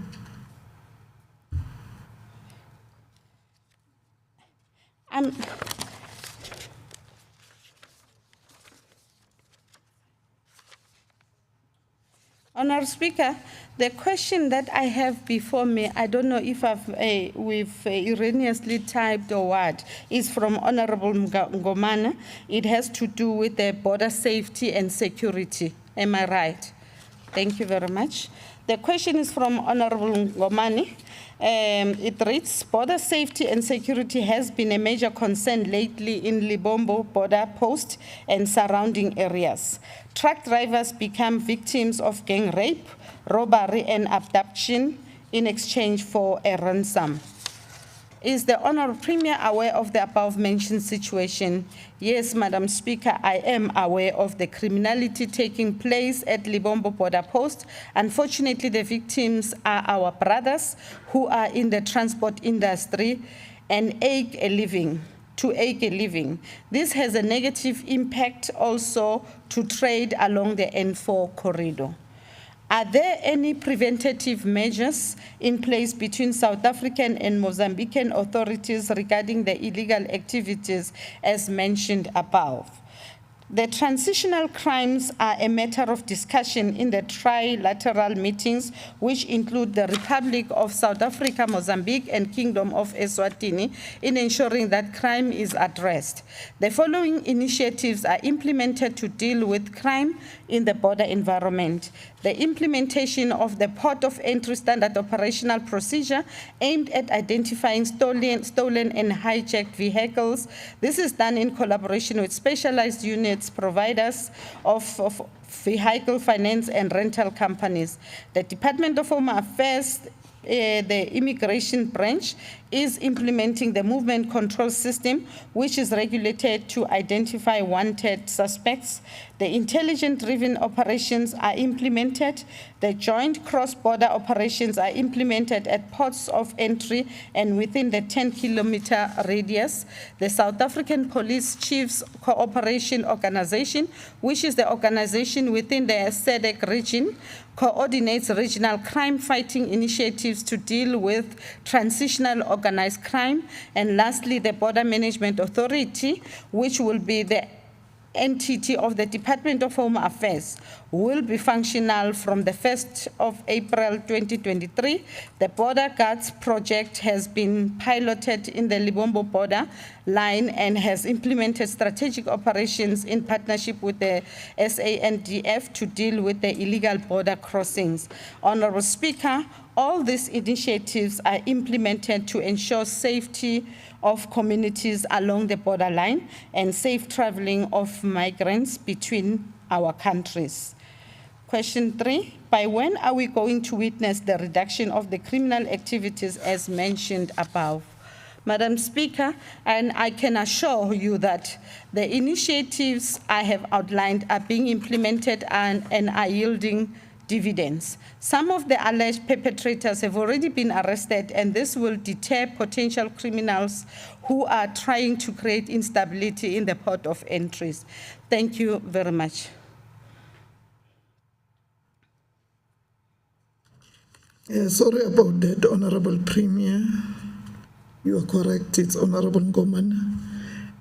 Honourable Speaker, the question that I have before me, I don't know if we've erroneously typed or what, is from Honourable Ngomane. It has to do with the border safety and security. Am I right? Thank you very much. The question is from Honourable Ngomane. It reads, border safety and security has been a major concern lately in Libombo border post and surrounding areas. Truck drivers become victims of gang rape, robbery and abduction in exchange for a ransom. Is the Honourable Premier aware of the above-mentioned situation? Yes, Madam Speaker, I am aware of the criminality taking place at Libombo border post. Unfortunately, the victims are our brothers who are in the transport industry and to eke a living. This has a negative impact also to trade along the N4 corridor. Are there any preventative measures in place between South African and Mozambican authorities regarding the illegal activities as mentioned above? The transitional crimes are a matter of discussion in the trilateral meetings, which include the Republic of South Africa, Mozambique, and Kingdom of Eswatini, in ensuring that crime is addressed. The following initiatives are implemented to deal with crime in the border environment. The implementation of the Port of Entry Standard Operational Procedure aimed at identifying stolen and hijacked vehicles. This is done in collaboration with specialized units, providers of vehicle finance and rental companies. The Department of Home Affairs, the Immigration Branch, is implementing the movement control system, which is regulated to identify wanted suspects. The intelligence-driven operations are implemented. The joint cross-border operations are implemented at ports of entry and within the 10-kilometer radius. The South African Police Chiefs Cooperation Organization, which is the organization within the SADC region, coordinates regional crime-fighting initiatives to deal with transitional organized crime. And lastly, the Border Management Authority, which will be the entity of the Department of Home Affairs will be functional from the 1st of April 2023. The Border Guards project has been piloted in the Libombo border line and has implemented strategic operations in partnership with the SANDF to deal with the illegal border crossings. Honorable Speaker, all these initiatives are implemented to ensure safety of communities along the borderline and safe traveling of migrants between our countries. Question 3, by when are we going to witness the reduction of the criminal activities as mentioned above? Madam Speaker, and I can assure you that the initiatives I have outlined are being implemented and are yielding dividends. Some of the alleged perpetrators have already been arrested, and this will deter potential criminals who are trying to create instability in the port of entries. Thank you very much. Sorry about that, Honorable Premier. You are correct, it's Honorable Ngomane.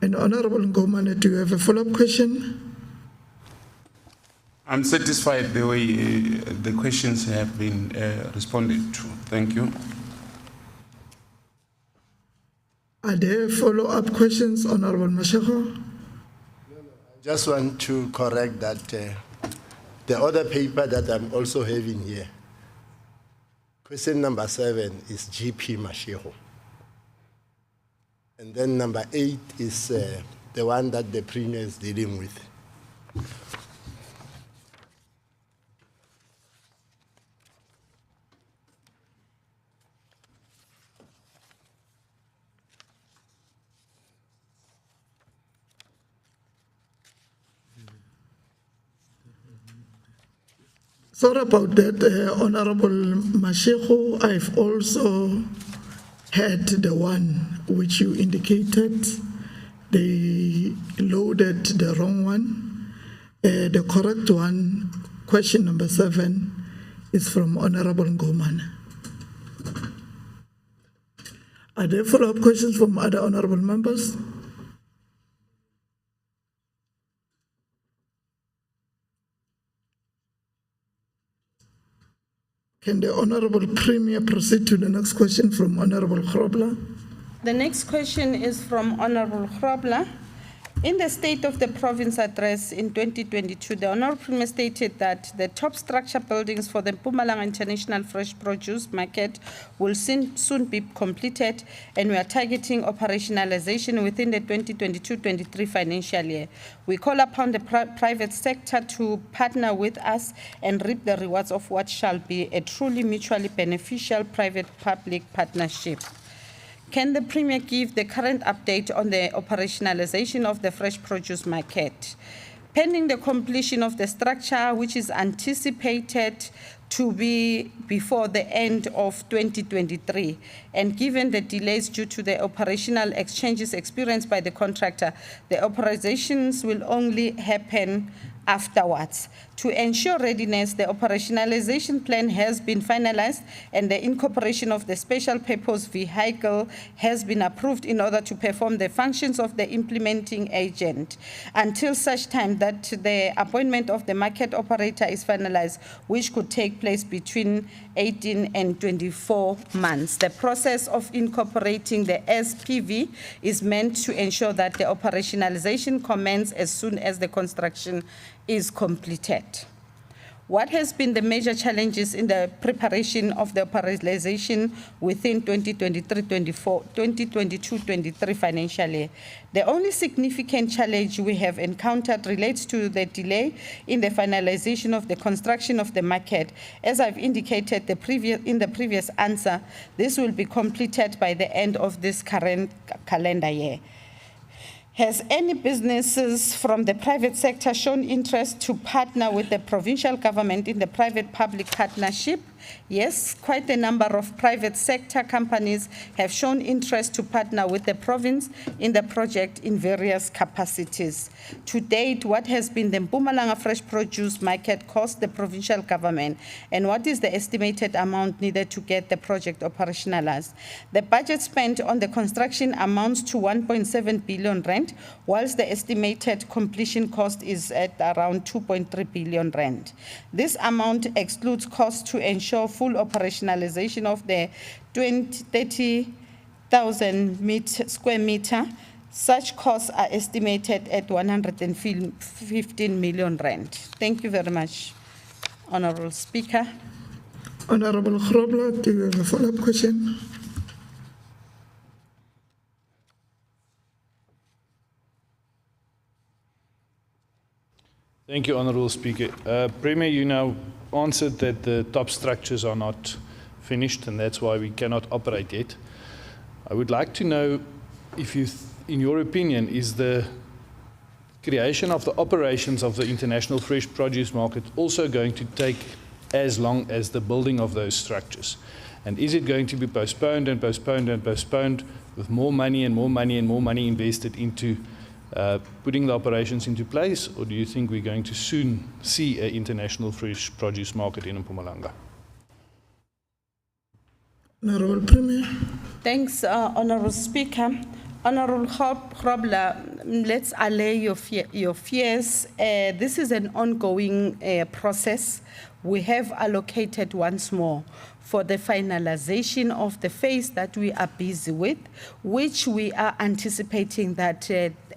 And Honorable Ngomane, do you have a follow-up question? I'm satisfied the way the questions have been responded to. Thank you. Are there follow-up questions, Honorable Mashego? I just want to correct that the other paper that I'm also having here, question number 7 is GP Mashego. And then number 8 is the one that the Premier is dealing with. Sorry about that, Honorable Mashego. I've also had the one which you indicated. They loaded the wrong one. The correct one, question number 7, is from Honorable Ngomane. Are there follow-up questions from other honorable members? Can the Honorable Premier proceed to the next question from Honorable Grobler? The next question is from Honorable Grobler. In the State of the Province address in 2022, the Honorable Premier stated that the top structure buildings for the Mpumalanga International Fresh Produce Market will soon be completed, and we are targeting operationalization within the 2022-23 financial year. We call upon the private sector to partner with us and reap the rewards of what shall be a truly mutually beneficial private-public partnership. Can the Premier give the current update on the operationalization of the fresh produce market? Pending the completion of the structure, which is anticipated to be before the end of 2023, and given the delays due to the operational exchanges experienced by the contractor, the operations will only happen afterwards. To ensure readiness, the operationalization plan has been finalized and the incorporation of the special purpose vehicle has been approved in order to perform the functions of the implementing agent until such time that the appointment of the market operator is finalized, which could take place between 18 and 24 months. The process of incorporating the SPV is meant to ensure that the operationalization commences as soon as the construction is completed. What has been the major challenges in the preparation of the operationalization within 2022-23 financial year? The only significant challenge we have encountered relates to the delay in the finalization of the construction of the market. As I've indicated in the previous answer, this will be completed by the end of this current calendar year. Has any businesses from the private sector shown interest to partner with the provincial government in the private-public partnership? Yes, quite a number of private sector companies have shown interest to partner with the province in the project in various capacities. To date, what has been the Mpumalanga Fresh Produce Market cost the provincial government, and what is the estimated amount needed to get the project operationalized? The budget spent on the construction amounts to 1.7 billion rand, rand, whilst the estimated completion cost is at around 2.3 billion rand. This amount excludes costs to ensure full operationalization of the 30,000 square meter. Such costs are estimated at 115 million rand. Thank you very much, Honorable Speaker. Honorable Grobler, do you have a follow-up question? Thank you, Honourable Speaker. Premier, you now answered that the top structures are not finished and that's why we cannot operate yet. I would like to know if you, in your opinion, is the creation of the operations of the international fresh produce market also going to take as long as the building of those structures? And is it going to be postponed and postponed and postponed with more money and more money and more money invested into putting the operations into place, or do you think we're going to soon see an international fresh produce market in Mpumalanga? Honorable Premier. Thanks, Honorable Speaker. Honorable Grobler, let's allay your fears. This is an ongoing process. We have allocated once more for the finalization of the phase that we are busy with, which we are anticipating that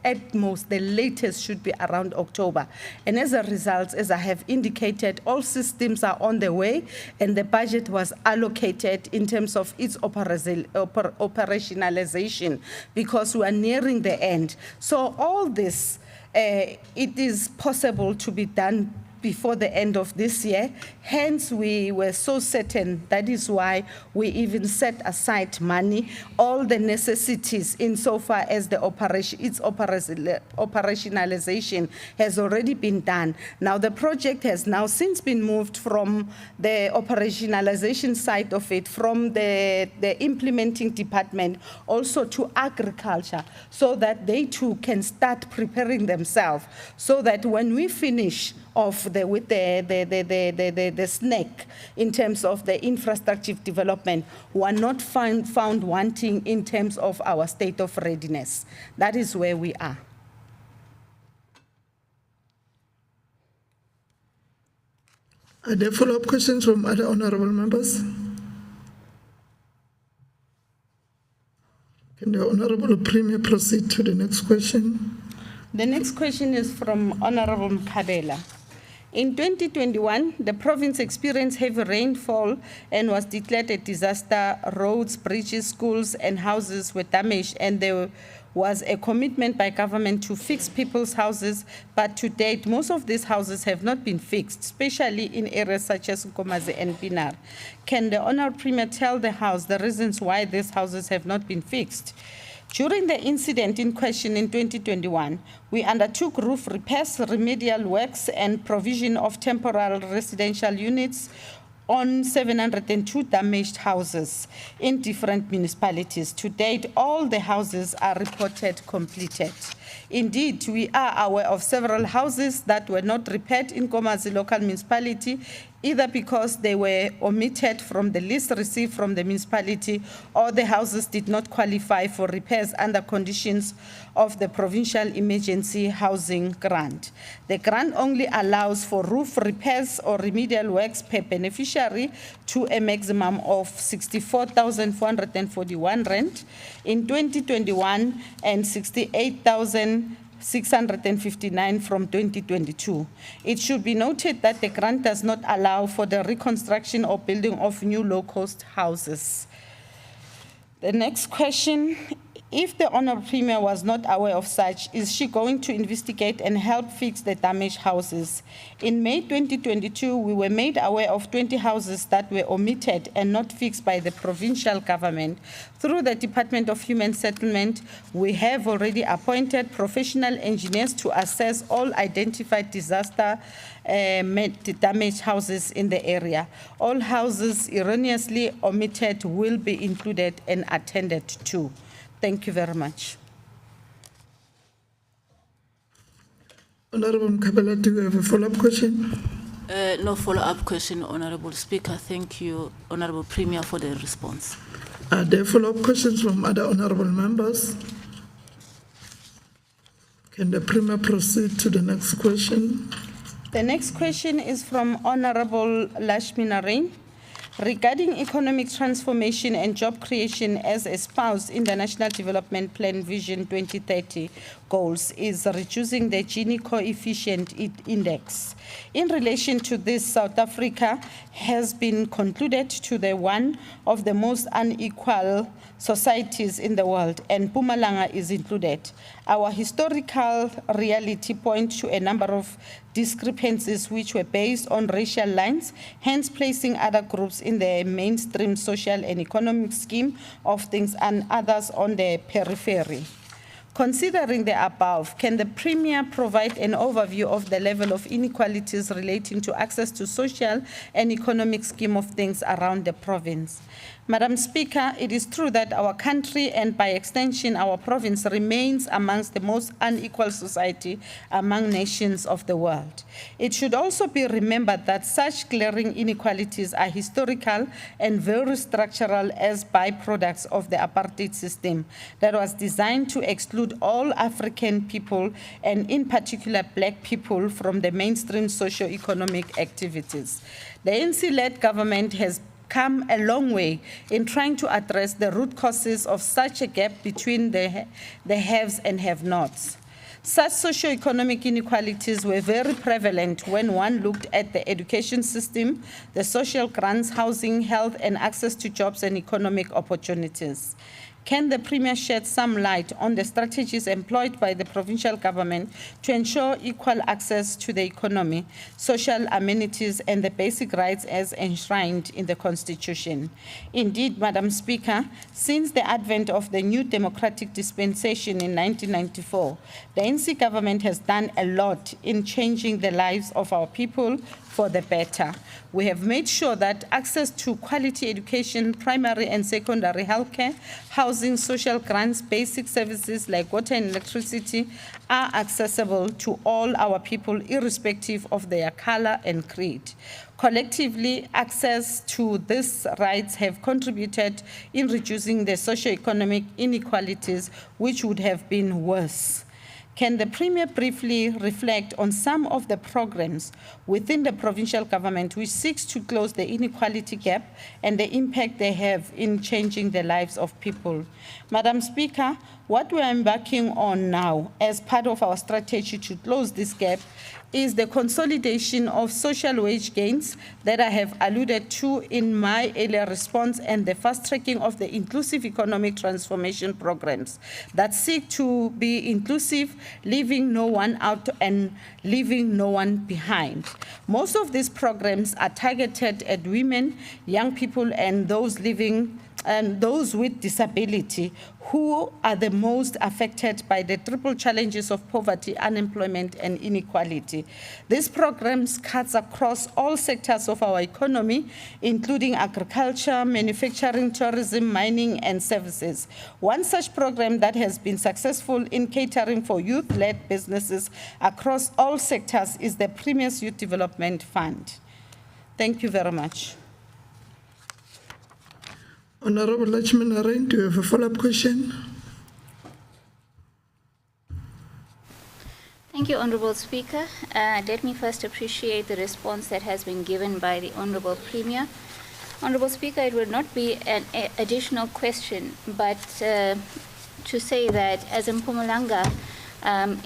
at most, the latest should be around October. And as a result, as I have indicated, all systems are on the way and the budget was allocated in terms of its operationalization because we are nearing the end. So all this, it is possible to be done before the end of this year. Hence, we were so certain. That is why we even set aside money, all the necessities insofar as the operationalization has already been done. Now, the project has now since been moved from the operationalization side of it, from the implementing department, also to agriculture, so that they too can start preparing themselves, so that when we finish off with the snack in terms of the infrastructure development, we are not found wanting in terms of our state of readiness. That is where we are. Are there follow-up questions from other honorable members? Can the Honorable Premier proceed to the next question? The next question is from Honorable Mkhabela. In 2021, the province experienced heavy rainfall and was declared a disaster. Roads, bridges, schools, and houses were damaged, and there was a commitment by government to fix people's houses, but to date, most of these houses have not been fixed, especially in areas such as Nkomazi and Pinar. Can the Honourable Premier tell the House the reasons why these houses have not been fixed? During the incident in question in 2021, we undertook roof repairs, remedial works, and provision of temporary residential units on 702 damaged houses in different municipalities. To date, all the houses are reported completed. Indeed, we are aware of several houses that were not repaired in Nkomazi local municipality, either because they were omitted from the list received from the municipality or the houses did not qualify for repairs under conditions of the Provincial Emergency Housing Grant. The grant only allows for roof repairs or remedial works per beneficiary to a maximum of 64,441 rand in 2021 and 68,659 from 2022. It should be noted that the grant does not allow for the reconstruction or building of new low-cost houses. The next question, if the Honourable Premier was not aware of such, is she going to investigate and help fix the damaged houses? In May 2022, we were made aware of 20 houses that were omitted and not fixed by the provincial government. Through the Department of Human Settlement, we have already appointed professional engineers to assess all identified disaster damaged houses in the area. All houses erroneously omitted will be included and attended to. Thank you very much. Honorable Mkhabela, do you have a follow-up question? No follow-up question, Honorable Speaker. Thank you, Honorable Premier, for the response. Are there follow-up questions from other honorable members? Can the Premier proceed to the next question? The next question is from Honorable Lashmi Narain. Regarding economic transformation and job creation as espoused in the National Development Plan Vision 2030 goals is reducing the Gini coefficient index. In relation to this, South Africa has been concluded to be one of the most unequal societies in the world, and Mpumalanga is included. Our historical reality points to a number of discrepancies which were based on racial lines, hence placing other groups in the mainstream social and economic scheme of things and others on the periphery. Considering the above, can the Premier provide an overview of the level of inequalities relating to access to social and economic scheme of things around the province? Madam Speaker, it is true that our country and by extension our province remains amongst the most unequal society among nations of the world. It should also be remembered that such glaring inequalities are historical and very structural as byproducts of the apartheid system that was designed to exclude all African people and in particular black people from the mainstream socio-economic activities. The ANC-led government has come a long way in trying to address the root causes of such a gap between the haves and have-nots. Such socio-economic inequalities were very prevalent when one looked at the education system, the social grants, housing, health, and access to jobs and economic opportunities. Can the Premier shed some light on the strategies employed by the provincial government to ensure equal access to the economy, social amenities, and the basic rights as enshrined in the Constitution? Indeed, Madam Speaker, since the advent of the new democratic dispensation in 1994, the ANC government has done a lot in changing the lives of our people for the better. We have made sure that access to quality education, primary and secondary healthcare, housing, social grants, basic services like water and electricity are accessible to all our people irrespective of their color and creed. Collectively, access to these rights have contributed in reducing the socio-economic inequalities which would have been worse. Can the Premier briefly reflect on some of the programs within the provincial government which seeks to close the inequality gap and the impact they have in changing the lives of people? Madam Speaker, what we are embarking on now as part of our strategy to close this gap is the consolidation of social wage gains that I have alluded to in my earlier response and the fast tracking of the inclusive economic transformation programs that seek to be inclusive, leaving no one out and leaving no one behind. Most of these programs are targeted at women, young people, and those living and those with disability who are the most affected by the triple challenges of poverty, unemployment, and inequality. These programs cut across all sectors of our economy, including agriculture, manufacturing, tourism, mining, and services. One such program that has been successful in catering for youth-led businesses across all sectors is the Premier's Youth Development Fund. Thank you very much. Honorable Lashmi Narain, do you have a follow-up question? Thank you, Honourable Speaker. Let me first appreciate the response that has been given by the Honourable Premier. Honourable Speaker, it would not be an additional question, but to say that as in Mpumalanga,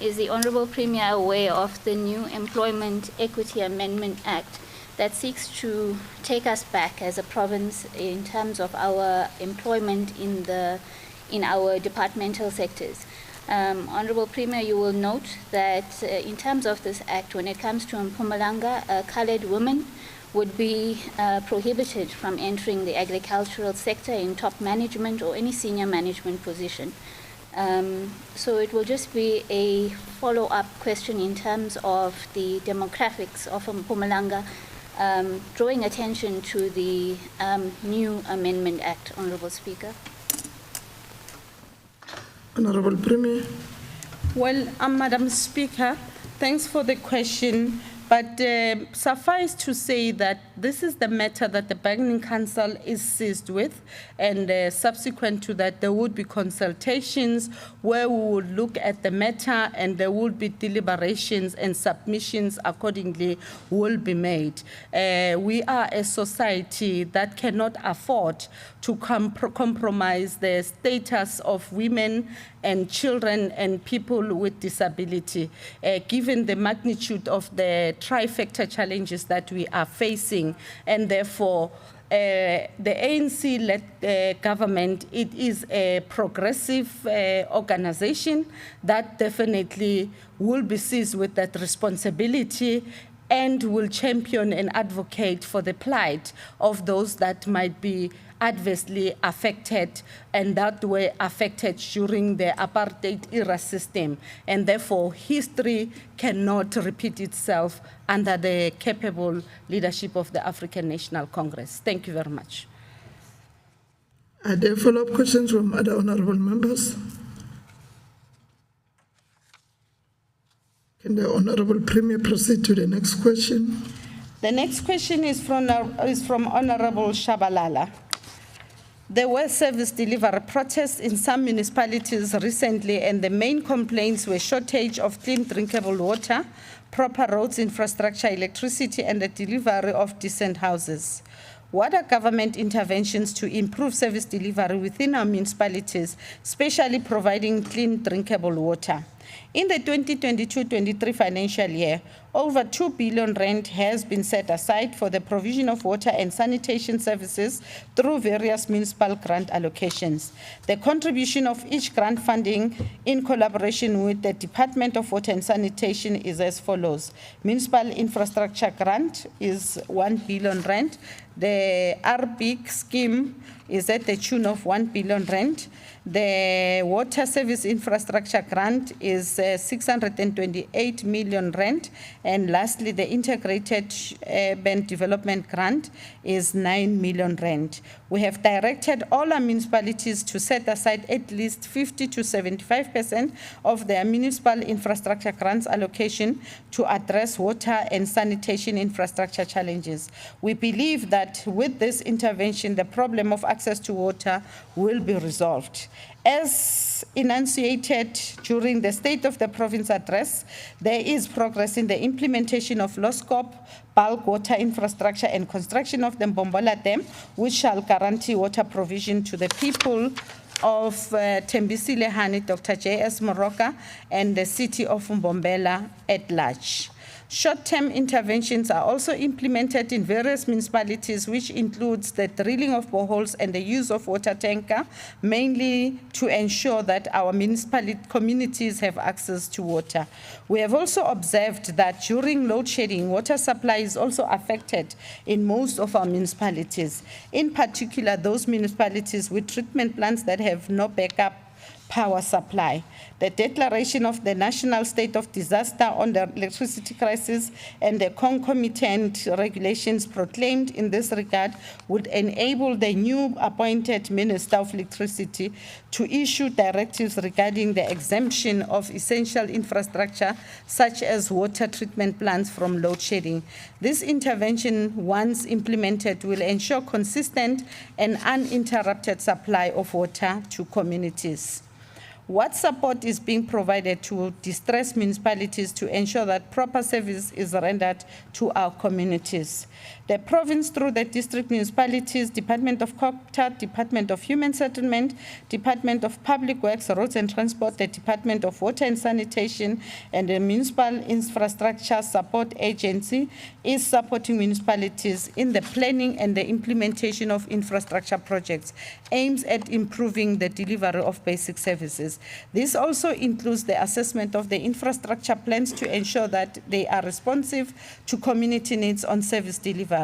is the Honourable Premier aware of the new Employment Equity Amendment Act that seeks to take us back as a province in terms of our employment in our departmental sectors? Honourable Premier, you will note that in terms of this act, when it comes to Mpumalanga, coloured women would be prohibited from entering the agricultural sector in top management or any senior management position. So it will just be a follow-up question in terms of the demographics of Mpumalanga, drawing attention to the new Amendment Act, Honourable Speaker. Honourable Premier. Well, Madam Speaker, thanks for the question. But suffice to say that this is the matter that the Bargaining Council is seized with, and subsequent to that, there would be consultations where we would look at the matter, and there would be deliberations and submissions accordingly will be made. We are a society that cannot afford to compromise the status of women and children and people with disability, given the magnitude of the trifecta challenges that we are facing. And therefore, the ANC-led government, it is a progressive organization that definitely will be seized with that responsibility and will champion and advocate for the plight of those that might be adversely affected and that were affected during the apartheid era system. And therefore, history cannot repeat itself under the capable leadership of the African National Congress. Thank you very much. Are there follow-up questions from other honorable members? Can the Honorable Premier proceed to the next question? The next question is from Honorable Shabalala. There were service delivery protests in some municipalities recently, and the main complaints were shortage of clean drinkable water, proper roads, infrastructure, electricity, and the delivery of decent houses. What are government interventions to improve service delivery within our municipalities, especially providing clean drinkable water? In the 2022-23 financial year, over 2 billion rand has been set aside for the provision of water and sanitation services through various municipal grant allocations. The contribution of each grant funding in collaboration with the Department of Water and Sanitation is as follows. Municipal infrastructure grant is 1 billion rand. The RBIC scheme is at the tune of 1 billion rand. The water service infrastructure grant is 628 million rand. And lastly, the integrated urban development grant is 9 million rand. We have directed all our municipalities to set aside at least 50 to 75% of their municipal infrastructure grants allocation to address water and sanitation infrastructure challenges. We believe that with this intervention, the problem of access to water will be resolved. As enunciated during the State of the Province address, there is progress in the implementation of low-scope bulk water infrastructure and construction of the Mbombola Dam, which shall guarantee water provision to the people of Tembisi Lehane, Dr. J.S. Moroka, and the city of Mbombela at large. Short-term interventions are also implemented in various municipalities, which includes the drilling of boreholes and the use of water tanker, mainly to ensure that our communities have access to water. We have also observed that during load shedding, water supply is also affected in most of our municipalities, in particular those municipalities with treatment plants that have no backup power supply. The declaration of the national state of disaster on the electricity crisis and the concomitant regulations proclaimed in this regard would enable the new appointed Minister of Electricity to issue directives regarding the exemption of essential infrastructure such as water treatment plants from load shedding. This intervention, once implemented, will ensure consistent and uninterrupted supply of water to communities. What support is being provided to distressed municipalities to ensure that proper service is rendered to our communities? The province, through the district municipalities, Department of COGTA, Department of Human Settlement, Department of Public Works, Roads and Transport, the Department of Water and Sanitation, and the Municipal Infrastructure Support Agency, is supporting municipalities in the planning and the implementation of infrastructure projects, aims at improving the delivery of basic services. This also includes the assessment of the infrastructure plans to ensure that they are responsive to community needs on service delivery.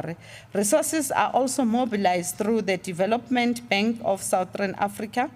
Resources are also mobilized through the Development Bank of Southern Africa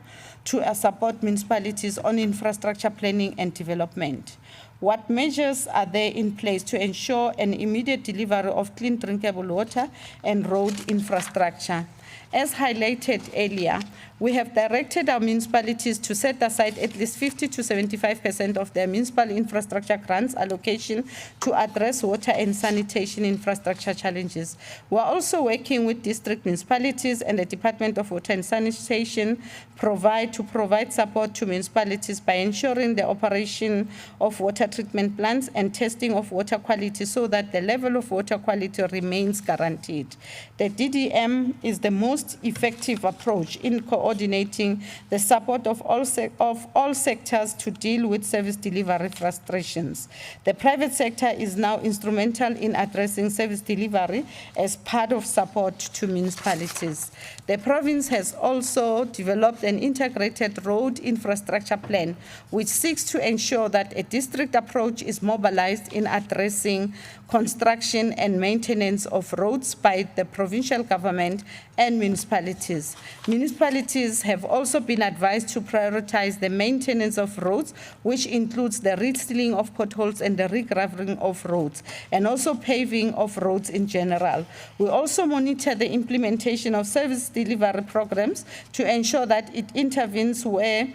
to support municipalities on infrastructure planning and development. What measures are there in place to ensure an immediate delivery of clean drinkable water and road infrastructure? As highlighted earlier, we have directed our municipalities to set aside at least 50 to 75% of their municipal infrastructure grants allocation to address water and sanitation infrastructure challenges. We are also working with district municipalities and the Department of Water and Sanitation to provide support to municipalities by ensuring the operation of water treatment plants and testing of water quality so that the level of water quality remains guaranteed. The DDM is the most effective approach in coordinating the support of all sectors to deal with service delivery frustrations. The private sector is now instrumental in addressing service delivery as part of support to municipalities. The province has also developed an integrated road infrastructure plan, which seeks to ensure that a district approach is mobilized in addressing construction and maintenance of roads by the provincial government and municipalities. Municipalities have also been advised to prioritize the maintenance of roads, which includes the resealing of potholes and the regraveling of roads, and also paving of roads in general. We also monitor the implementation of service delivery programs to ensure that it intervenes where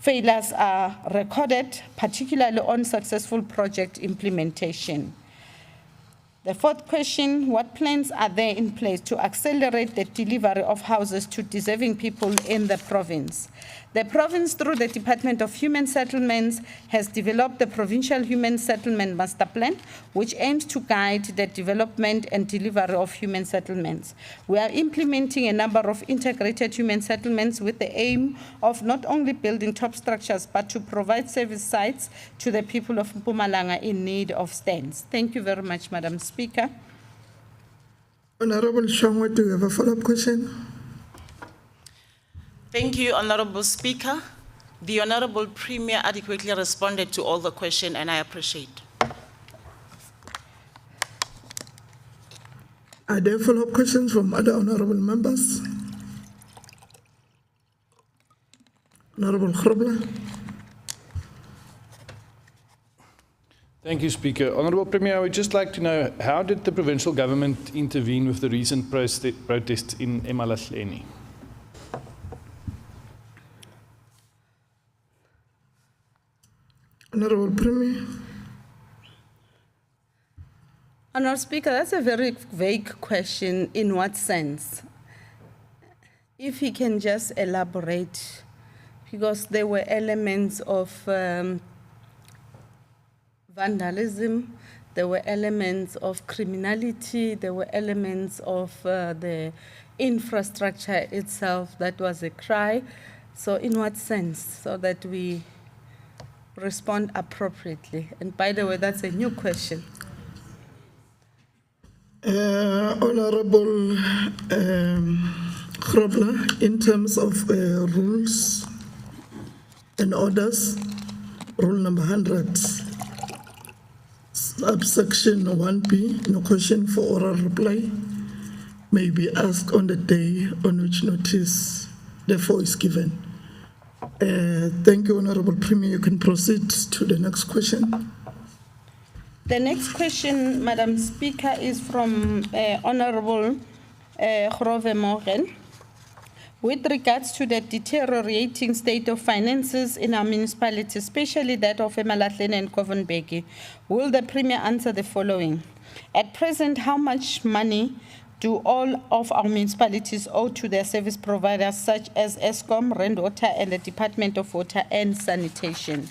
failures are recorded, particularly on successful project implementation. The fourth question, what plans are there in place to accelerate the delivery of houses to deserving people in the province? The province, through the Department of Human Settlements, has developed the Provincial Human Settlement Master Plan, which aims to guide the development and delivery of human settlements. We are implementing a number of integrated human settlements with the aim of not only building top structures, but to provide service sites to the people of Mpumalanga in need of stands. Thank you very much, Madam Speaker. Honorable Shongwe, do you have a follow-up question? Thank you, Honorable Speaker. The Honorable Premier adequately responded to all the questions, and I appreciate. Are there follow-up questions from other honorable members? Honorable Grobler. Thank you, Speaker. Honourable Premier, I would just like to know, how did the provincial government intervene with the recent protests in eMalahleni? Honourable Premier. Honourable Speaker, that's a very vague question. In what sense? If he can just elaborate, because there were elements of vandalism, there were elements of criminality, there were elements of the infrastructure itself that was a cry. So in what sense? So that we respond appropriately. And by the way, that's a new question. Honorable Grobler, in terms of rules and orders, rule number 100, subsection 1B, no question for oral reply may be asked on the day on which notice therefore is given. Thank you, Honorable Premier. You can proceed to the next question. The next question, Madam Speaker, is from Honorable Grove Morgan. With regards to the deteriorating state of finances in our municipality, especially that of eMalahleni and Kovenbeki, will the Premier answer the following? At present, how much money do all of our municipalities owe to their service providers such as Eskom, Rand Water, and the Department of Water and Sanitation?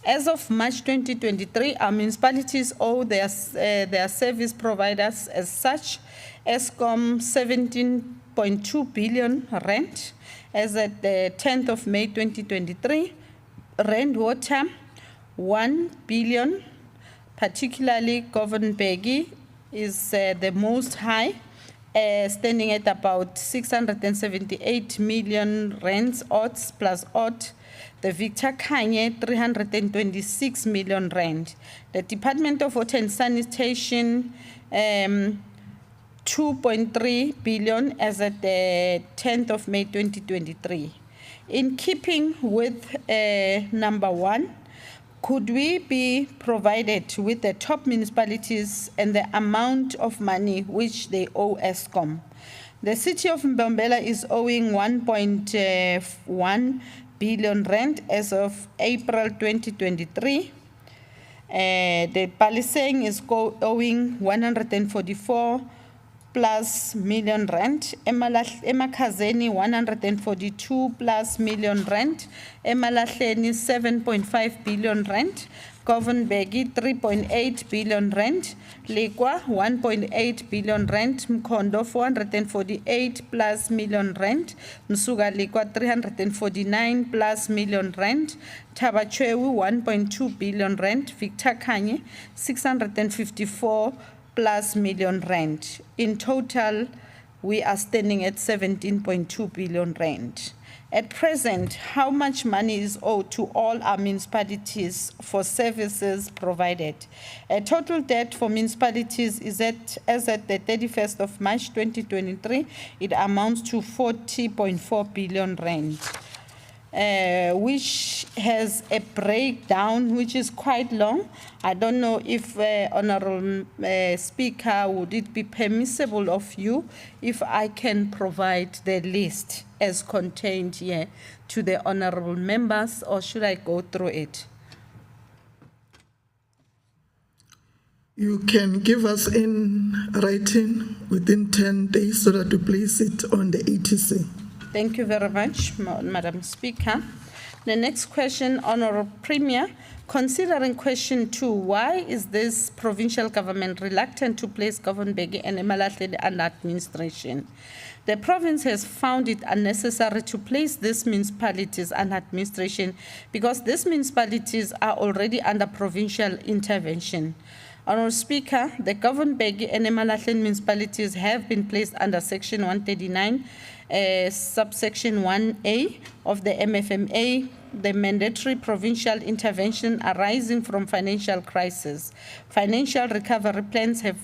As of March 2023, our municipalities owe their service providers as such: Eskom 17.2 billion rand as at the 10th of May 2023, Rand Water 1 billion, particularly Kovenbeki is the most high, standing at about 678 million rands odds plus odd. The Victor Kanye 326 million rand. The Department of Water and Sanitation 2.3 billion as at the 10th of May 2023. In keeping with number 1, could we be provided with the top municipalities and the amount of money which they owe Eskom? The city of Mbombela is owing 1.1 billion rand as of April 2023. The Palisang is owing 144 plus million rand. Emakazeni 142 plus million rand. Emalahleni 7.5 billion rand. Governbegi 3.8 billion rand. Lekwa 1.8 billion rand. Mkondo 448 plus million rand. Msuga Lekwa 349 plus million rand. Tabachwewu 1.2 billion rand. Victor Kanye 654 plus million rand. In total, we are standing at 17.2 billion rand. At present, how much money is owed to all our municipalities for services provided? A total debt for municipalities is as at the 31st of March 2023, it amounts to 40.4 billion rand. Which has a breakdown which is quite long. I don't know if Honorable Speaker, would it be permissible of you if I can provide the list as contained here to the honorable members, or should I go through it? You can give us in writing within 10 days so that we place it on the ETC. Thank you very much, Madam Speaker. The next question, Honorable Premier. Considering question 2, why is this provincial government reluctant to place Governbegi and Emalahleni under administration? The province has found it unnecessary to place these municipalities under administration because these municipalities are already under provincial intervention. Honorable Speaker, the Governbegi and Emalahleni municipalities have been placed under Section 139, subsection 1A of the MFMA, the mandatory provincial intervention arising from financial crisis. Financial recovery plans have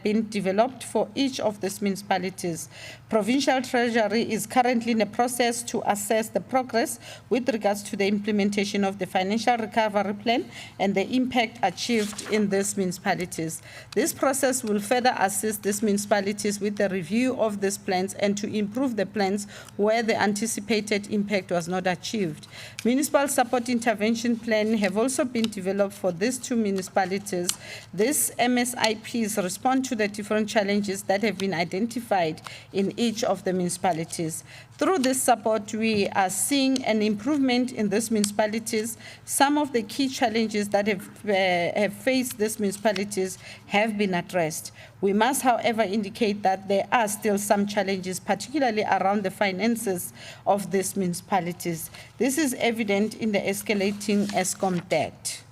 been developed for each of these municipalities. Provincial Treasury is currently in a process to assess the progress with regards to the implementation of the financial recovery plan and the impact achieved in these municipalities. This process will further assist these municipalities with the review of these plans and to improve the plans where the anticipated impact was not achieved. Municipal support intervention plans have also been developed for these two municipalities. These MSIPs respond to the different challenges that have been identified in each of the municipalities. Through this support, we are seeing an improvement in these municipalities. Some of the key challenges that have faced these municipalities have been addressed. We must, however, indicate that there are still some challenges, particularly around the finances of these municipalities. This is evident in the escalating ESCOM debt.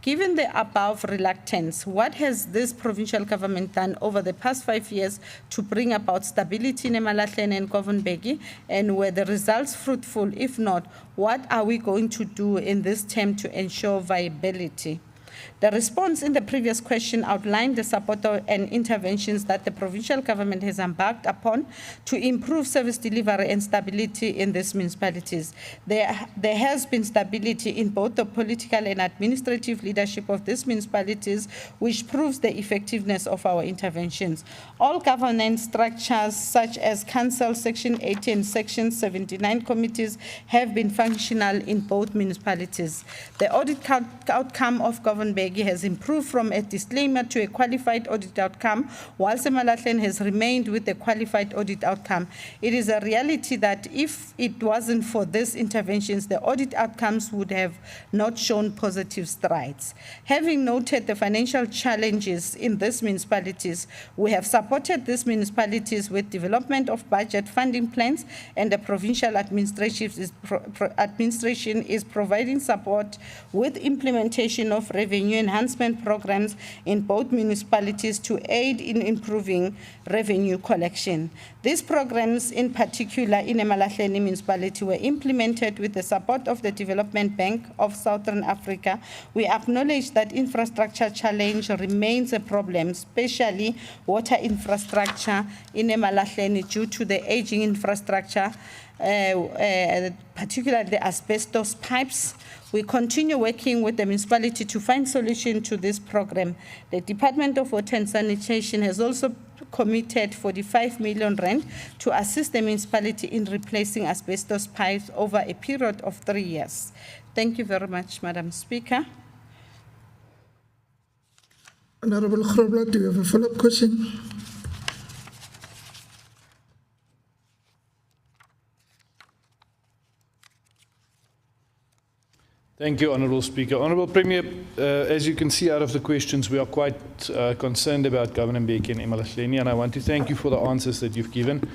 Given the above reluctance, what has this provincial government done over the past 5 years to bring about stability in Emalahleni and Governbegi, and were the results fruitful? If not, what are we going to do in this term to ensure viability? The response in the previous question outlined the support and interventions that the provincial government has embarked upon to improve service delivery and stability in these municipalities. There has been stability in both the political and administrative leadership of these municipalities, which proves the effectiveness of our interventions. All governance structures, such as Council, Section 80 and Section 79 committees, have been functional in both municipalities. The audit outcome of Governbegi has improved from a disclaimer to a qualified audit outcome, whilst Emalahleni has remained with a qualified audit outcome. It is a reality that if it wasn't for these interventions, the audit outcomes would have not shown positive strides. Having noted the financial challenges in these municipalities, we have supported these municipalities with development of budget funding plans, and the provincial administration is providing support with implementation of revenue enhancement programs in both municipalities to aid in improving revenue collection. These programs, in particular in Emalahleni municipality, were implemented with the support of the Development Bank of Southern Africa. We acknowledge that infrastructure challenge remains a problem, especially water infrastructure in Emalahleni due to the aging infrastructure, particularly the asbestos pipes. We continue working with the municipality to find solution to this program. The Department of Water and Sanitation has also committed 45 million rand to assist the municipality in replacing asbestos pipes over a period of 3 years. Thank you very much, Madam Speaker. Honorable Grobler, do you have a follow-up question? Thank you, Honourable Speaker. Honourable Premier, as you can see out of the questions, we are quite concerned about Governor Mbeki and Emalahleni, and I want to thank you for the answers that you've given.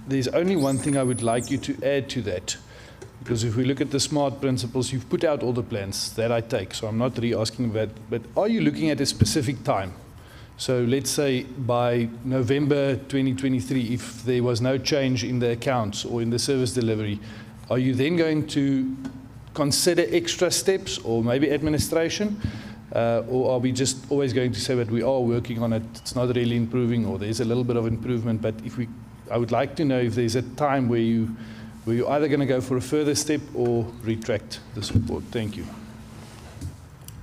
There's only one thing I would like you to add to that, because if we look at the SMART principles, you've put out all the plans that I take, so I'm not really asking about, but are you looking at a specific time? So let's say by November 2023, if there was no change in the accounts or in the service delivery, are you then going to consider extra steps or maybe administration? Or are we just always going to say that we are working on it, it's not really improving, or there's a little bit of improvement, but I would like to know if there's a time where you're either going to go for a further step or retract the support. Thank you.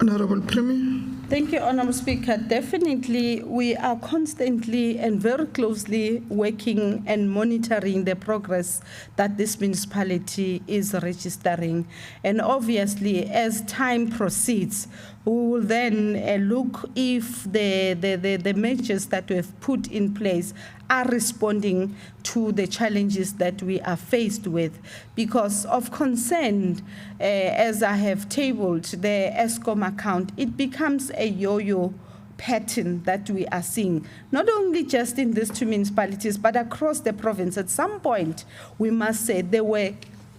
Honorable Premier. Thank you, Honourable Speaker. Definitely, we are constantly and very closely working and monitoring the progress that this municipality is registering. And obviously, as time proceeds, we will then look if the measures that we have put in place are responding to the challenges that we are faced with. Because of concern, as I have tabled the ESCOM account, it becomes a yo-yo pattern that we are seeing, not only just in these two municipalities, but across the province. At some point, we must say there were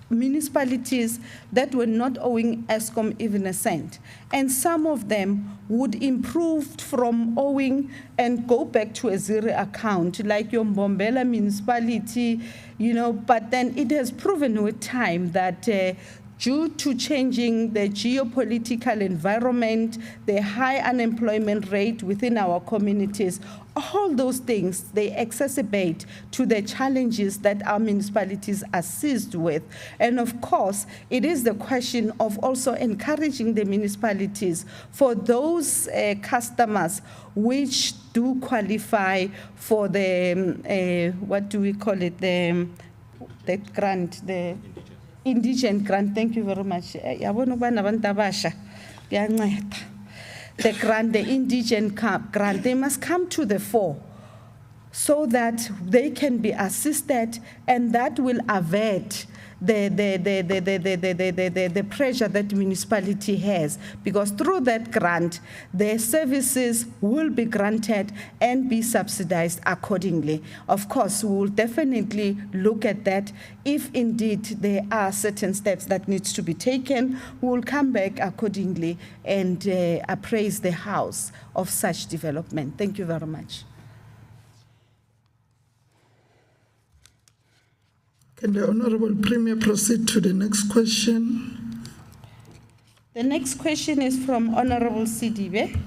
municipalities that were not owing ESCOM even a cent. And some of them would improve from owing and go back to a zero account, like your Mbombela municipality, but then it has proven with time that due to changing the geopolitical environment, the high unemployment rate within our communities, all those things, they exacerbate to the challenges that our municipalities are seized with. And of course, it is the question of also encouraging the municipalities for those customers which do qualify for the, what do we call it, the grant, the indigent grant. Thank you very much. The grant, the indigent grant, they must come to the fore so that they can be assisted, and that will avert the pressure that the municipality has, because through that grant, the services will be granted and be subsidized accordingly. Of course, we will definitely look at that. If indeed there are certain steps that needs to be taken, we will come back accordingly and appraise the House of such development. Thank you very much. Can the Honorable Premier proceed to the next question? The next question is from Honorable Sidibe.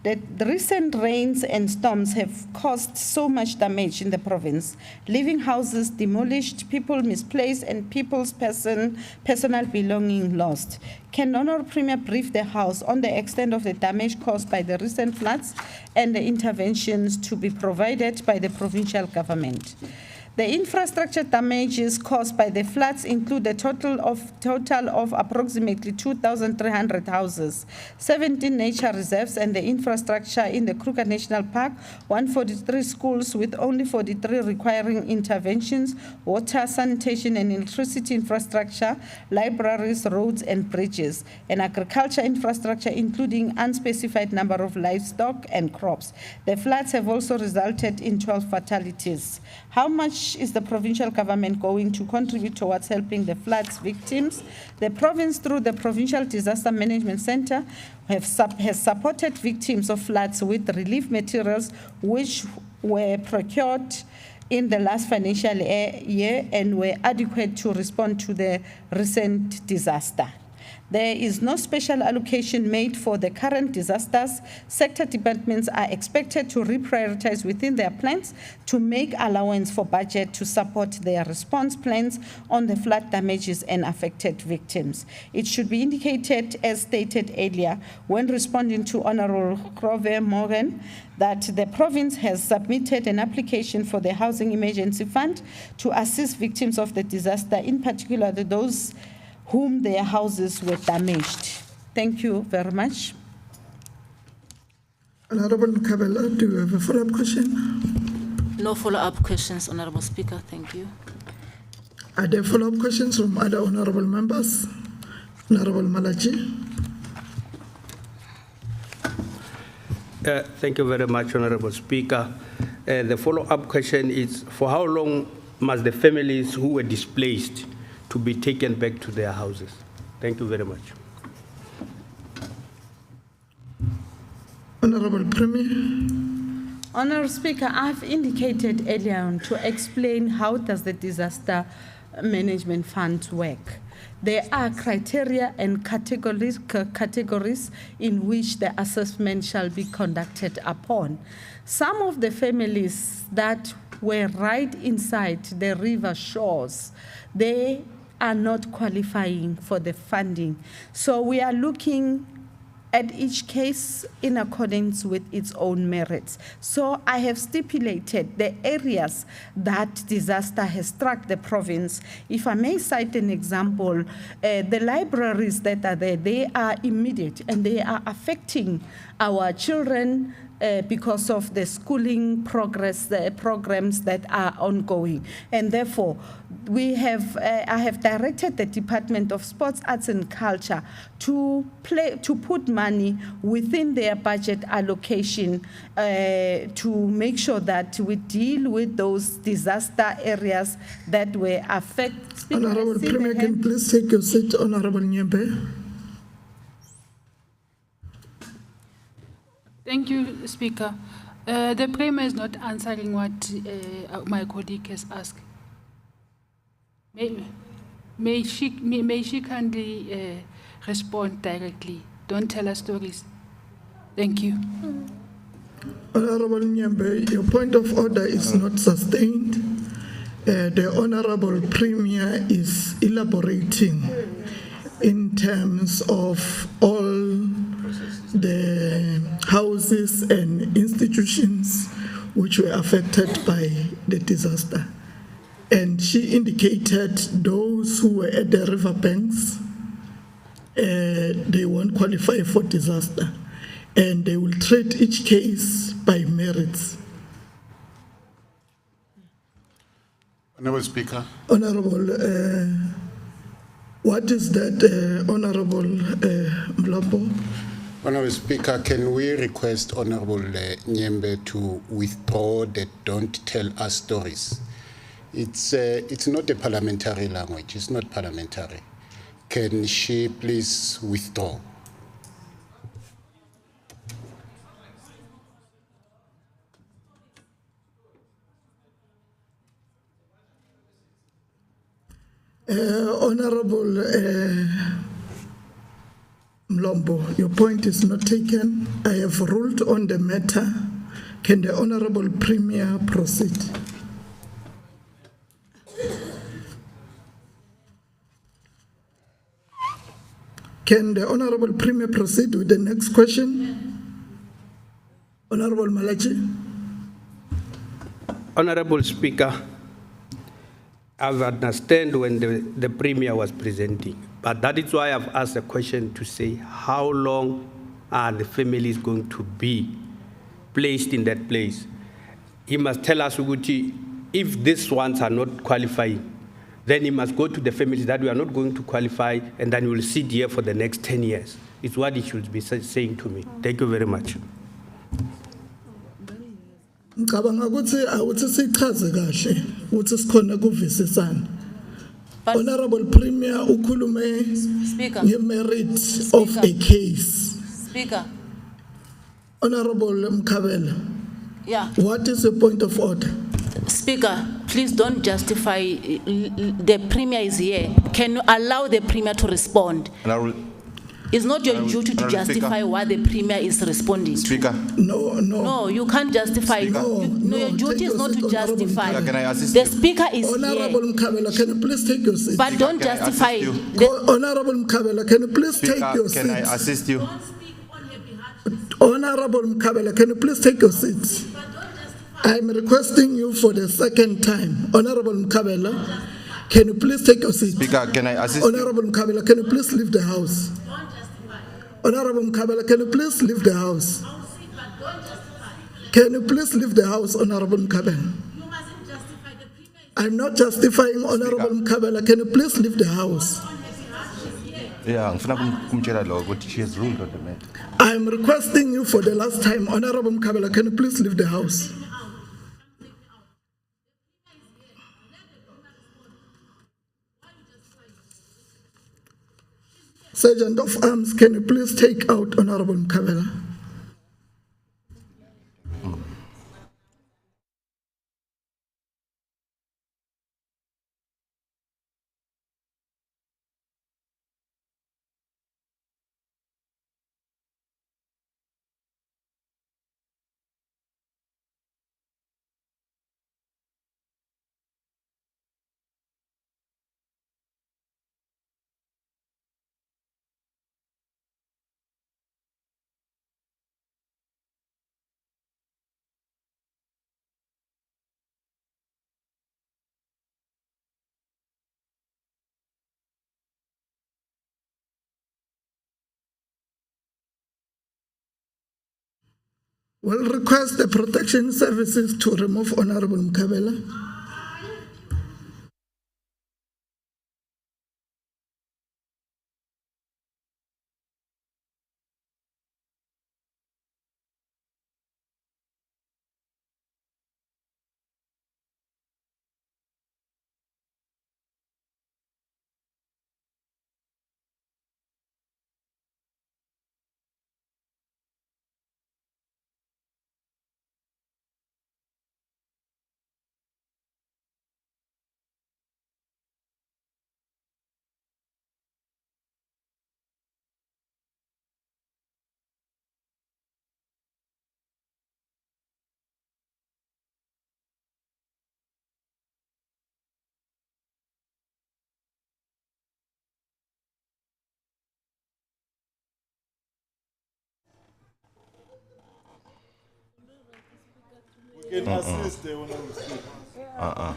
That the recent rains and storms have caused so much damage in the province, leaving houses demolished, people misplaced, and people's personal belonging lost. Can Honorable Premier brief the House on the extent of the damage caused by the recent floods and the interventions to be provided by the provincial government? The infrastructure damages caused by the floods include a total of approximately 2,300 houses, 17 nature reserves, and the infrastructure in the Kruger National Park, 143 schools with only 43 requiring interventions, water, sanitation, and electricity infrastructure, libraries, roads, and bridges, and agriculture infrastructure, including unspecified number of livestock and crops. The floods have also resulted in 12 fatalities. How much is the provincial government going to contribute towards helping the floods victims? The province, through the Provincial Disaster Management Center, has supported victims of floods with relief materials which were procured in the last financial year and were adequate to respond to the recent disaster. There is no special allocation made for the current disasters. Sector departments are expected to reprioritize within their plans to make allowance for budget to support their response plans on the flood damages and affected victims. It should be indicated, as stated earlier, when responding to Honorable Grover Morgan, that the province has submitted an application for the Housing Emergency Fund to assist victims of the disaster, in particular those whom their houses were damaged. Thank you very much. Honorable Mkabela, do you have a follow-up question? No follow-up questions, Honorable Speaker. Thank you. Are there follow-up questions from other honorable members? Honorable Malachi. Thank you very much, Honorable Speaker. The follow-up question is, for how long must the families who were displaced to be taken back to their houses? Thank you very much. Honorable Premier. Honorable Speaker, I've indicated earlier on to explain how does the disaster management funds work. There are criteria and categories in which the assessment shall be conducted upon. Some of the families that were right inside the river shores, they are not qualifying for the funding. So we are looking at each case in accordance with its own merits. So I have stipulated the areas that disaster has struck the province. If I may cite an example, the libraries that are there, they are immediate and they are affecting our children because of the schooling progress, the programs that are ongoing. And therefore, I have directed the Department of Sports, Arts and Culture to put money within their budget allocation to make sure that we deal with those disaster areas that were affected. Honorable Premier, can you please take your seat, Honorable Nyembe? Thank you, Speaker. The Premier is not answering what my colleague has asked. May she kindly respond directly? Don't tell us stories. Thank you. Honorable Nyembe, your point of order is not sustained. The Honorable Premier is elaborating in terms of all the houses and institutions which were affected by the disaster. And she indicated those who were at the riverbanks, they won't qualify for disaster. And they will treat each case by merits. Honorable Speaker. Honorable, what is that, Honorable Mlambo? Honorable Speaker, can we request Honorable Nyembe to withdraw the "don't tell us stories"? It's not a parliamentary language. It's not parliamentary. Can she please withdraw? Honorable Mlombo, your point is not taken. I have ruled on the matter. Can the Honorable Premier proceed? Can the Honorable Premier proceed with the next question? Honorable Malachi. Honorable Speaker, I understand when the Premier was presenting, but that is why I've asked a question to say, how long are the families going to be placed in that place? He must tell us, Uguchi, if these ones are not qualifying, then he must go to the families that we are not going to qualify, and then we will sit here for the next 10 years. It's what he should be saying to me. Thank you very much. Ngicabanga ukuthi awuthi sichaze kahle ukuthi sikhona kuvisisana. Honorable Premier ukhulume ngemerit of a case. Speaker. Honorable Mkabela. Yeah. What is the point of order? Speaker, please don't justify, the Premier is here. Can you allow the Premier to respond? It's not your duty to Honorable Speaker. justify what the Premier is responding to. Speaker. No, you can't justify. No, your duty is not to justify. Speaker, can I assist The you? Speaker is Honorable here, Mkabela, can you please take your seat? but don't Can I assist justify. you? Honorable Mkabela, can you please take Speaker, your can I seat? assist you? Honorable Mkabela, can you please take your seat? I'm requesting you for the second time. Honorable Mkabela, can you please take your seat? Speaker, can I assist you? Honorable Mkabela, can you please leave the house? Honorable Mkabela, can you please leave the house? Can you please leave the house, Honorable Mkabela? I'm not justifying Honorable Mkabela. Can you please leave the house? Yeah, ngifuna kumtshela lo ukuthi she has ruled on the matter. I'm requesting you for the last time, Honorable Mkabela, can you please leave the house? Sergeant of Arms, can you please take out Honorable Mkabela? Will request the protection services to remove Honorable Mkabela. We can assist the Honorable Speaker.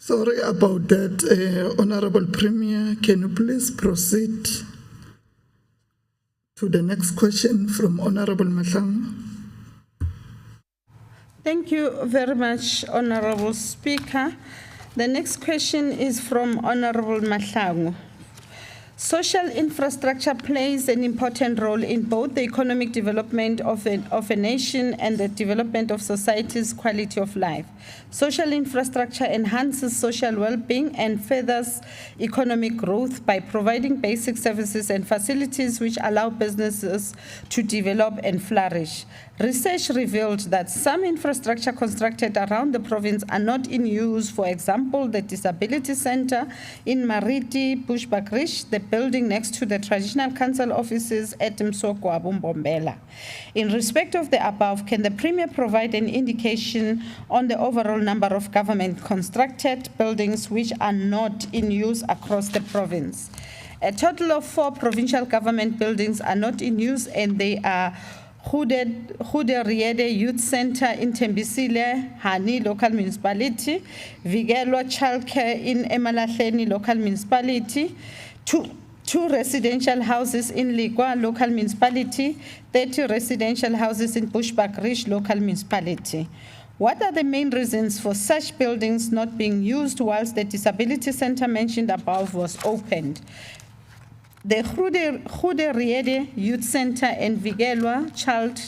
Sorry about that, Honorable Premier. Can you please proceed to the next question from Honorable Mahlangu? Thank you very much, Honorable Speaker. The next question is from Honorable Mahlangu. Social infrastructure plays an important role in both the economic development of a nation and the development of society's quality of life. Social infrastructure enhances social well-being and furthers economic growth by providing basic services and facilities which allow businesses to develop and flourish. Research revealed that some infrastructure constructed around the province are not in use. For example, the Disability Center in Mariti, Bushbuckridge, the building next to the Traditional Council offices at Msoko, Mbombela. In respect of the above, can the Premier provide an indication on the overall number of government constructed buildings which are not in use across the province? A total of 4 provincial government buildings are not in use, and they are Hude Riede Youth Center in Tembisile, Hani Local Municipality, Vigelwa Childcare in Emalahleni Local Municipality, two residential houses in Ligwa Local Municipality, 30 residential houses in Bushbuckridge Local Municipality. What are the main reasons for such buildings not being used whilst the Disability Center mentioned above was opened? The Hude Riede Youth Center and Vigelwa Child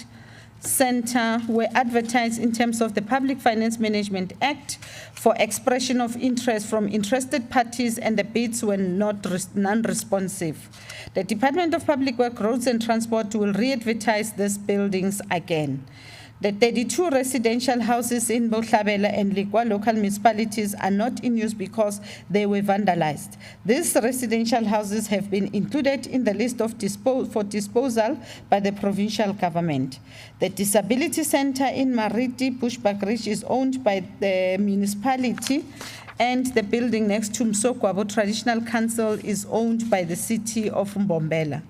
Center were advertised in terms of the Public Finance Management Act for expression of interest from interested parties, and the bids were non-responsive. The Department of Public Works, Roads and Transport will re-advertise these buildings again. The 32 residential houses in Botlhabela and Ligwa local municipalities are not in use because they were vandalized. These residential houses have been included in the list of for disposal by the provincial government. The Disability Center in Mariti, Bushbuckridge is owned by the municipality, and the building next to Msokwabo Traditional Council is owned by the city of Mbombela.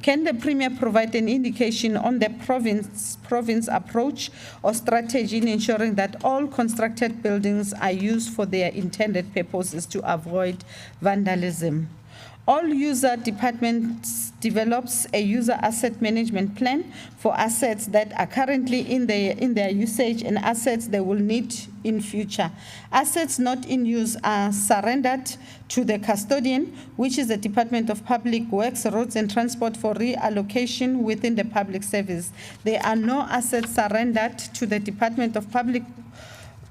Can the Premier provide an indication on the province approach or strategy in ensuring that all constructed buildings are used for their intended purposes to avoid vandalism? All user departments develops a user asset management plan for assets that are currently in their usage and assets they will need in future. Assets not in use are surrendered to the custodian, which is the Department of Public Works, Roads and Transport, for reallocation within the public service. There are no assets surrendered to the Department of Public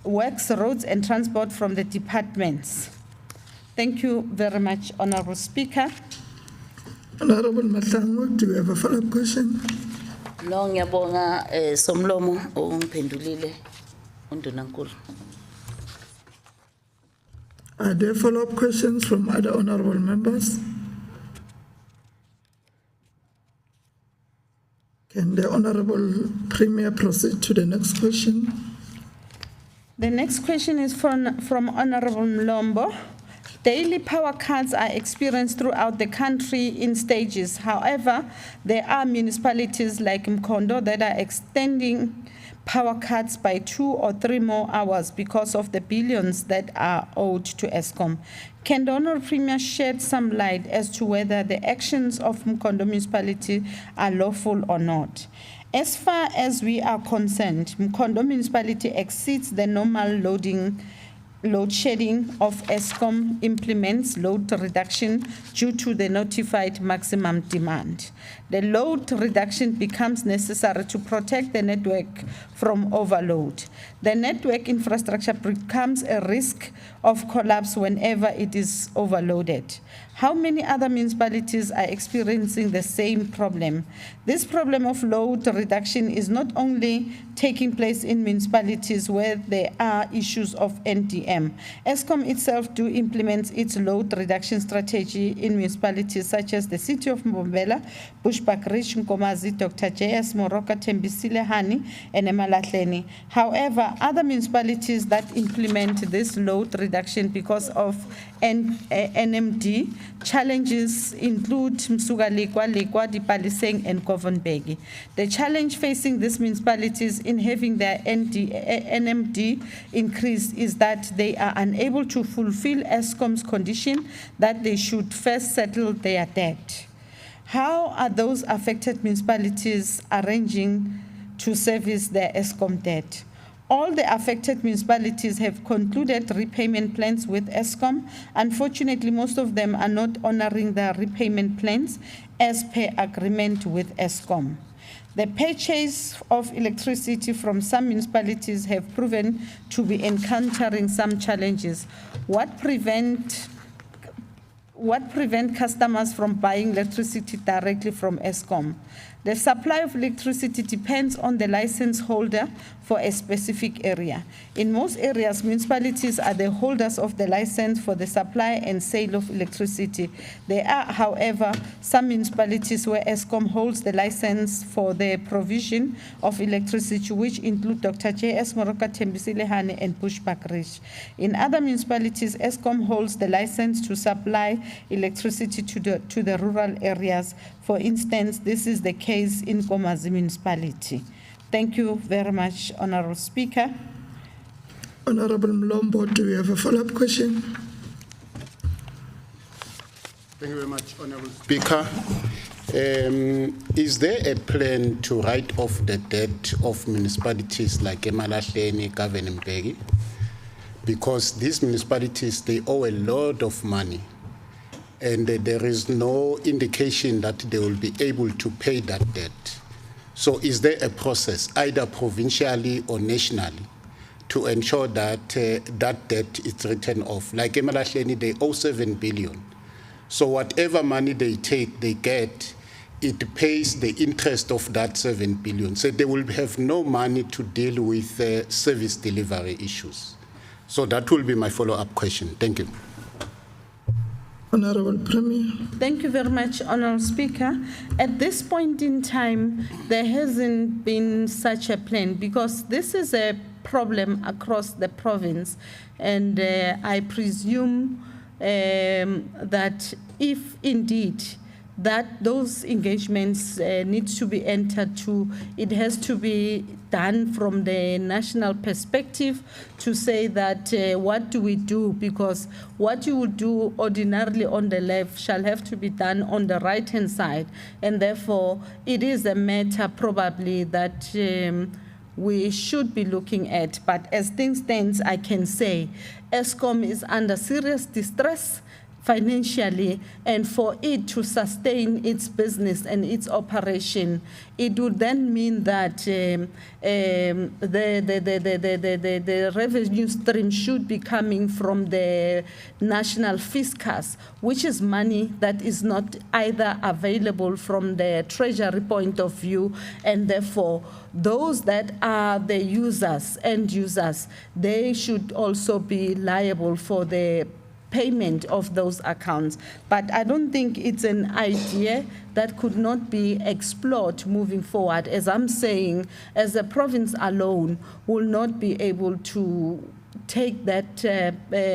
Works, Roads and Transport from the departments. Thank you very much, Honorable Speaker. Honorable Mahlangu, do you have a follow-up question? No, ngiyabonga Somlomo ungiphendulile undunankulu. Are there follow-up questions from other honorable members? Can the Honorable Premier proceed to the next question? The next question is from Honorable Mlombo. Daily power cuts are experienced throughout the country in stages. However, there are municipalities like Mkondo that are extending power cuts by 2 or 3 more hours because of the billions that are owed to Eskom. Can the Honorable Premier shed some light as to whether the actions of Mkondo municipality are lawful or not? As far as we are concerned, Mkondo municipality exceeds the normal load shedding of Eskom, implements load reduction due to the notified maximum demand. The load reduction becomes necessary to protect the network from overload. The network infrastructure becomes a risk of collapse whenever it is overloaded. How many other municipalities are experiencing the same problem? This problem of load reduction is not only taking place in municipalities where there are issues of NDM. Eskom itself do implement its load reduction strategy in municipalities such as the city of Mbombela, Bushbuckridge, Nkomazi, Dr. J.S. Moroka, Tembisile, Hani, and Emalahleni. However, other municipalities that implement this load reduction because of NMD challenges include Msuga Ligwa, Dipaliseng, and Govonbegi. The challenge facing these municipalities in having their NMD increase is that they are unable to fulfill Eskom's condition that they should first settle their debt. How are those affected municipalities arranging to service their Eskom debt? All the affected municipalities have concluded repayment plans with Eskom. Unfortunately, most of them are not honoring their repayment plans as per agreement with Eskom. The purchase of electricity from some municipalities have proven to be encountering some challenges. What prevent customers from buying electricity directly from Eskom? The supply of electricity depends on the license holder for a specific area. In most areas, municipalities are the holders of the license for the supply and sale of electricity. There are, however, some municipalities where Eskom holds the license for the provision of electricity, which include Dr. J.S. Moroka, Tembisi Lehane, and Bushbuck Ridge. In other municipalities, Eskom holds the license to supply electricity to the rural areas. For instance, this is the case in Komazi municipality. Thank you very much, Honorable Speaker. Honorable Mlombo, do you have a follow-up question? Thank you very much, Honorable Speaker. Is there a plan to write off the debt of municipalities like Emalahleni, Govan, and Mbeki? Because these municipalities, they owe a lot of money, and there is no indication that they will be able to pay that debt. So is there a process, either provincially or nationally, to ensure that that debt is written off? Like Emalahleni, they owe 7 billion. So whatever money they get, it pays the interest of that 7 billion. So they will have no money to deal with service delivery issues. So that will be my follow-up question. Thank you. Honorable Premier. Thank you very much, Honorable Speaker. At this point in time, there hasn't been such a plan because this is a problem across the province, and I presume that if indeed that those engagements need to be entered to, it has to be done from the national perspective to say that what do we do, because what you would do ordinarily on the left shall have to be done on the right-hand side, and therefore it is a matter probably that we should be looking at. But as things stand, I can say Eskom is under serious distress financially, and for it to sustain its business and its operation, it would then mean that the revenue stream should be coming from the national fiscus, which is money that is not either available from the treasury point of view, and therefore those that are the end users, they should also be liable for the payment of those accounts. But I don't think it's an idea that could not be explored moving forward. As I'm saying, as a province alone will not be able to take that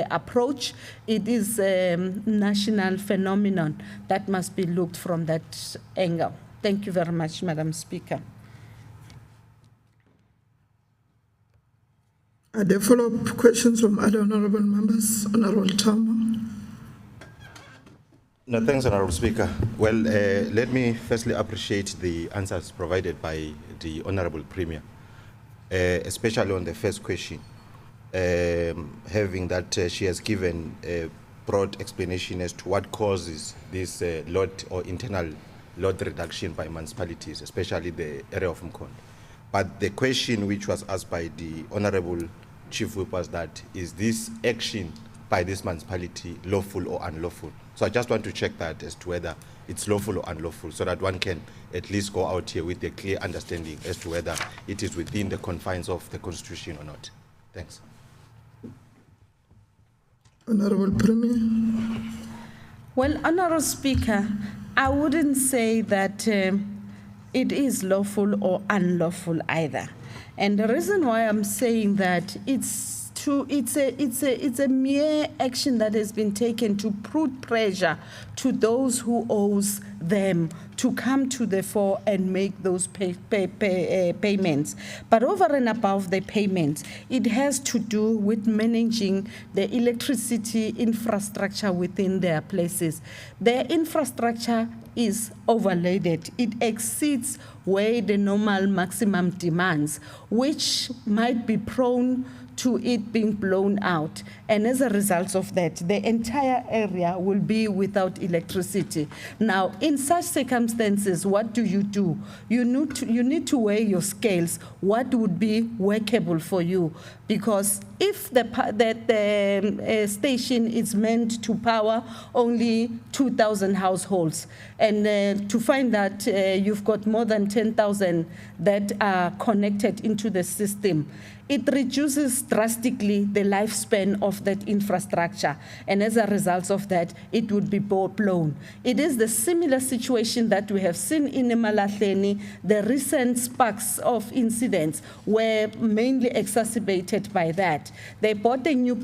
approach. It is a national phenomenon that must be looked from that angle. Thank you very much, Madam Speaker. Are there follow-up questions from other honorable members? Honorable Tama. No, thanks, Honorable Speaker. Well, let me firstly appreciate the answers provided by the Honorable Premier, especially on the first question, having that she has given a broad explanation as to what causes this load or internal load reduction by municipalities, especially the area of Mkhonto. But the question which was asked by the Honorable Chief Whip was that, is this action by this municipality lawful or unlawful? So I just want to check that as to whether it's lawful or unlawful, so that one can at least go out here with a clear understanding as to whether it is within the confines of the Constitution or not. Thanks. Honorable Premier. Well, Honorable Speaker, I wouldn't say that it is lawful or unlawful either. And the reason why I'm saying that it's a mere action that has been taken to put pressure to those who owes them to come to the fore and make those payments. But over and above the payments, it has to do with managing the electricity infrastructure within their places. Their infrastructure is overloaded. It exceeds way the normal maximum demands, which might be prone to it being blown out. And as a result of that, the entire area will be without electricity. Now, in such circumstances, what do? You need to weigh your scales. What would be workable for you? Because if the station is meant to power only 2,000 households, and to find that you've got more than 10,000 that are connected into the system, it reduces drastically the lifespan of that infrastructure. And as a result of that, it would be blown. It is the similar situation that we have seen in Malahleni. The recent sparks of incidents were mainly exacerbated by that. They bought a new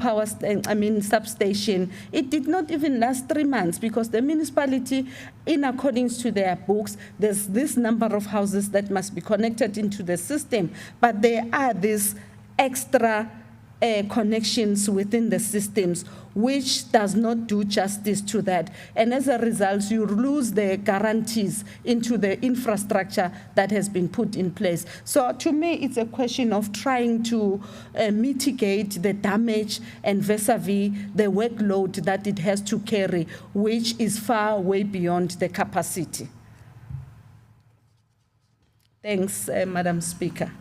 substation. It did not even last 3 months because the municipality, in accordance to their books, there's this number of houses that must be connected into the system, but there are these extra connections within the systems, which does not do justice to that. And as a result, you lose the guarantees into the infrastructure that has been put in place. So to me, it's a question of trying to mitigate the damage and vis-a-vis the workload that it has to carry, which is far way beyond the capacity. Thanks, Madam Speaker.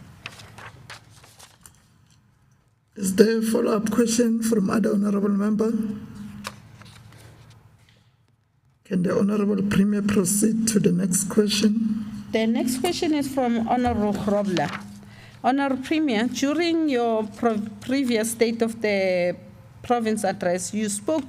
Is there a follow-up question from other honorable member? Can the Honorable Premier proceed to the next question? The next question is from Honorable Grobler. Honorable Premier, during your previous State of the Province address, you spoke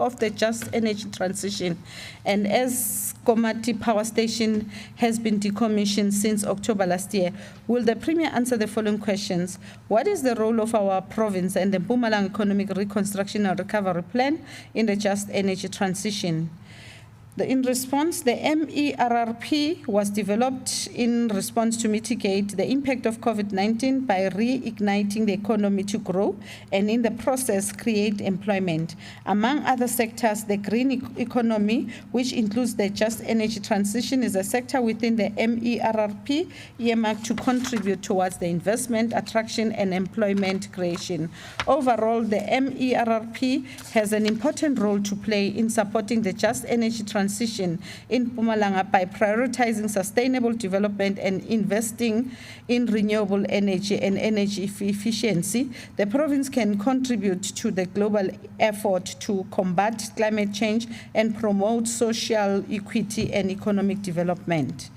of the just energy transition, and as Komati Power Station has been decommissioned since October last year, will the Premier answer the following questions? What is the role of our province and the Mpumalanga Economic Reconstruction and Recovery Plan in the just energy transition? In response, the MERRP was developed in response to mitigate the impact of COVID-19 by reigniting the economy to grow and in the process create employment. Among other sectors, the green economy, which includes the just energy transition, is a sector within the MERRP earmarked to contribute towards the investment, attraction, and employment creation. Overall, the MERRP has an important role to play in supporting the just energy transition in Mpumalanga by prioritizing sustainable development and investing in renewable energy and energy efficiency. The province can contribute to the global effort to combat climate change and promote social equity and economic development.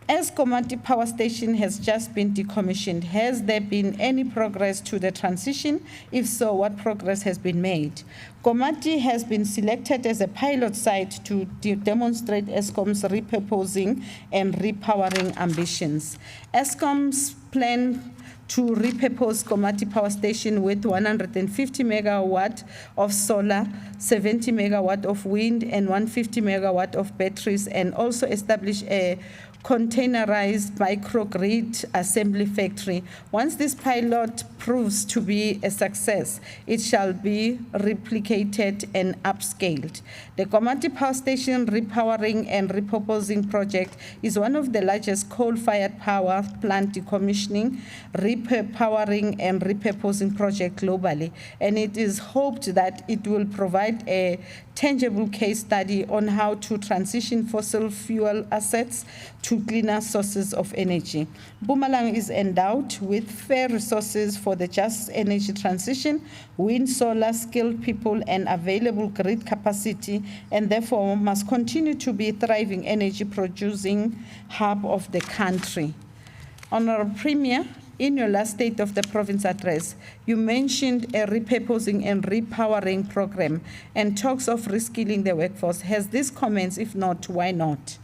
As Komati Power Station has just been decommissioned, has there been any progress to the transition? If so, what progress has been made? Komati has been selected as a pilot site to demonstrate Eskom's repurposing and repowering ambitions. Eskom's plan to repurpose Komati Power Station with 150 megawatt of solar, 70 megawatt of wind, and 150 megawatt of batteries, and also establish a containerized microgrid assembly factory. Once this pilot proves to be a success, it shall be replicated and upscaled. The Komati Power Station repowering and repurposing project is one of the largest coal-fired power plant decommissioning, repowering, and repurposing project globally, and it is hoped that it will provide a tangible case study on how to transition fossil fuel assets to cleaner sources of energy. Mpumalanga is endowed with fair resources for the just energy transition, wind, solar, skilled people, and available grid capacity, and therefore must continue to be a thriving energy producing hub of the country. Honorable Premier, in your last State of the Province address, you mentioned a repurposing and repowering program and talks of reskilling the workforce. Has this commenced? If not, why not?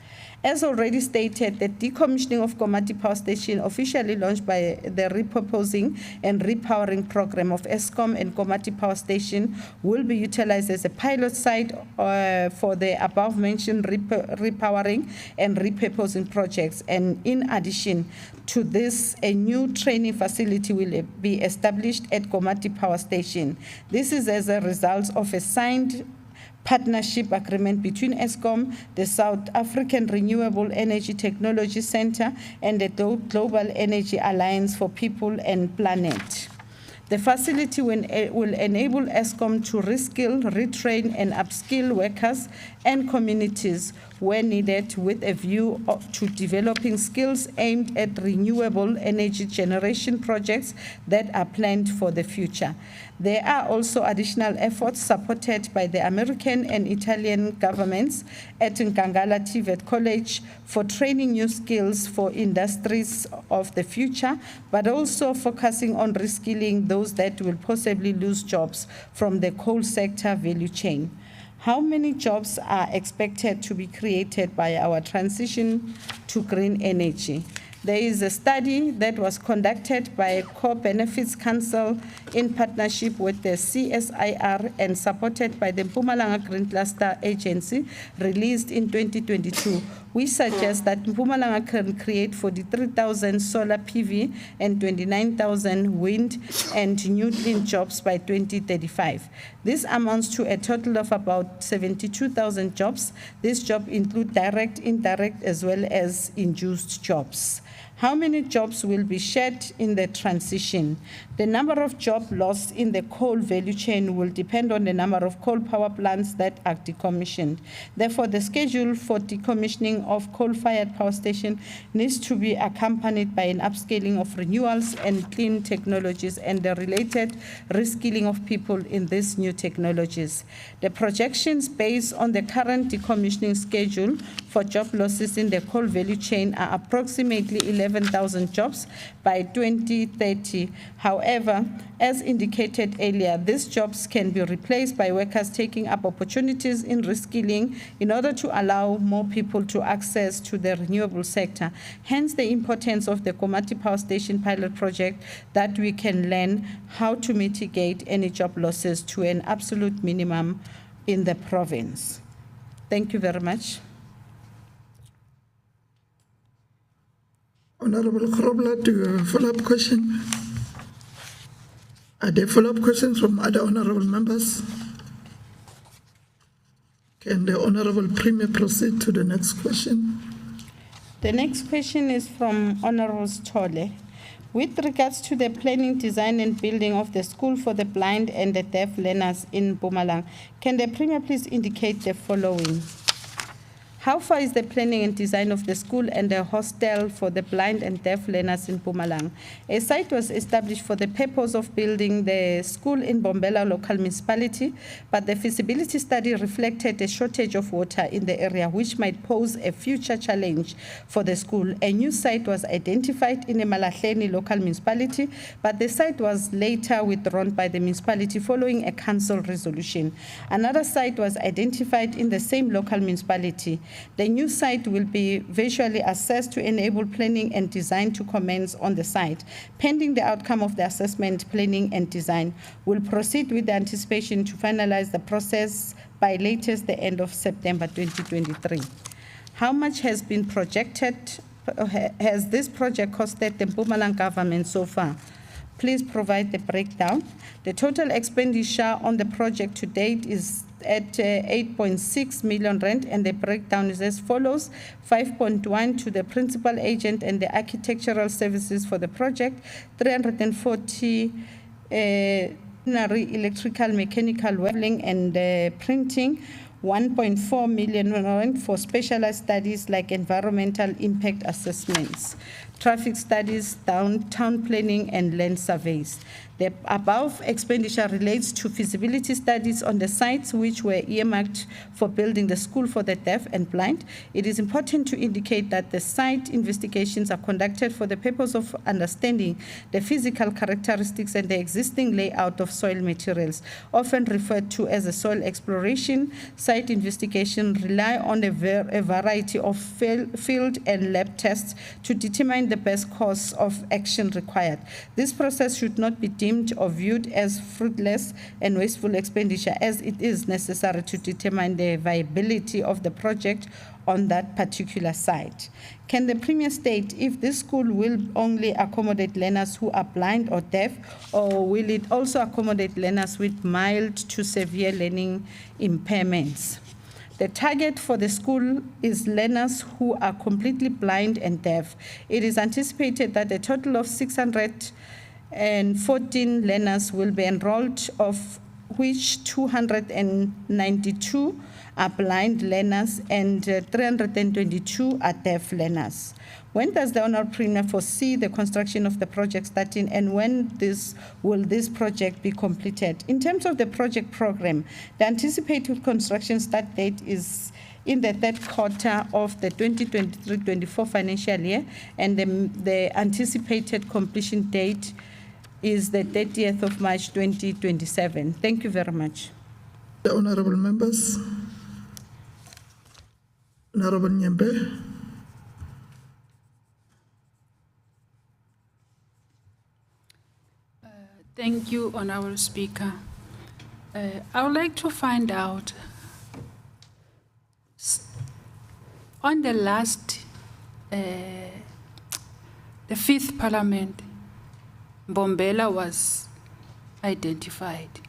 As already stated, the decommissioning of Komati Power Station, officially launched by the repurposing and repowering program of Eskom and Komati Power Station, will be utilized as a pilot site for the above-mentioned repowering and repurposing projects. And in addition to this, a new training facility will be established at Komati Power Station. This is as a result of a signed partnership agreement between ESCOM, the South African Renewable Energy Technology Center, and the Global Energy Alliance for People and Planet. The facility will enable ESCOM to reskill, retrain, and upskill workers and communities where needed, with a view to developing skills aimed at renewable energy generation projects that are planned for the future. There are also additional efforts supported by the American and Italian governments at Nkangala TVET College for training new skills for industries of the future, but also focusing on reskilling those that will possibly lose jobs from the coal sector value chain. How many jobs are expected to be created by our transition to green energy? There is a study that was conducted by Core Benefits Council in partnership with the CSIR and supported by the Mpumalanga Green Cluster Agency, released in 2022. We suggest that Mpumalanga can create 43,000 solar PV and 29,000 wind and new clean jobs by 2035. This amounts to a total of about 72,000 jobs. These jobs include direct, indirect, as well as induced jobs. How many jobs will be shed in the transition? The number of jobs lost in the coal value chain will depend on the number of coal power plants that are decommissioned. Therefore, the schedule for decommissioning of coal-fired power station needs to be accompanied by an upscaling of renewals and clean technologies and the related reskilling of people in these new technologies. The projections based on the current decommissioning schedule for job losses in the coal value chain are approximately 11,000 jobs by 2030. However, as indicated earlier, these jobs can be replaced by workers taking up opportunities in reskilling in order to allow more people to access to the renewable sector. Hence the importance of the Komati Power Station pilot project, that we can learn how to mitigate any job losses to an absolute minimum in the province. Thank you very much. Honorable Grobler, do you have a follow-up question? Are there follow-up questions from other honorable members? Can the Honorable Premier proceed to the next question? The next question is from Honorable Stole. With regards to the planning, design, and building of the school for the blind and the deaf learners in Mpumalanga, can the Premier please indicate the following? How far is the planning and design of the school and the hostel for the blind and deaf learners in Mpumalanga? A site was established for the purpose of building the school in Bombela local municipality, but the feasibility study reflected a shortage of water in the area, which might pose a future challenge for the school. A new site was identified in the Malahleni local municipality, but the site was later withdrawn by the municipality following a council resolution. Another site was identified in the same local municipality. The new site will be visually assessed to enable planning and design to commence on the site. Pending the outcome of the assessment, planning and design will proceed with the anticipation to finalize the process by latest the end of September 2023. How much has been projected, has this project costed the Mpumalanga government so far? Please provide the breakdown. The total expenditure on the project to date is at 8.6 million rand, and the breakdown is as follows: 5.1 to the principal agent and the architectural services for the project, 340 electrical, mechanical, welding, and printing, 1.4 million rand for specialized studies like environmental impact assessments, traffic studies, town planning, and land surveys. The above expenditure relates to feasibility studies on the sites which were earmarked for building the school for the deaf and blind. It is important to indicate that the site investigations are conducted for the purpose of understanding the physical characteristics and the existing layout of soil materials, often referred to as a soil exploration. Site investigation rely on a variety of field and lab tests to determine determine the best course of action required. This process should not be deemed or viewed as fruitless and wasteful expenditure, as it is necessary to determine the viability of the project on that particular site. Can the Premier state if this school will only accommodate learners who are blind or deaf, or will it also accommodate learners with mild to severe learning impairments? The target for the school is learners who are completely blind and deaf. It is anticipated that a total of 614 learners will be enrolled, of which 292 are blind learners and 322 are deaf learners. When does the Honourable Premier foresee the construction of the project starting, and when will this project be completed? In terms of the project program, the anticipated construction start date is in the third quarter of the 2023-24 financial year, and the anticipated completion date is the 30th of March 2027. Thank you very much. The honourable members. Honourable Nyembe. Thank you, Honourable Speaker. I would like to find out, on the last, the 5th Parliament, Mbombela was identified.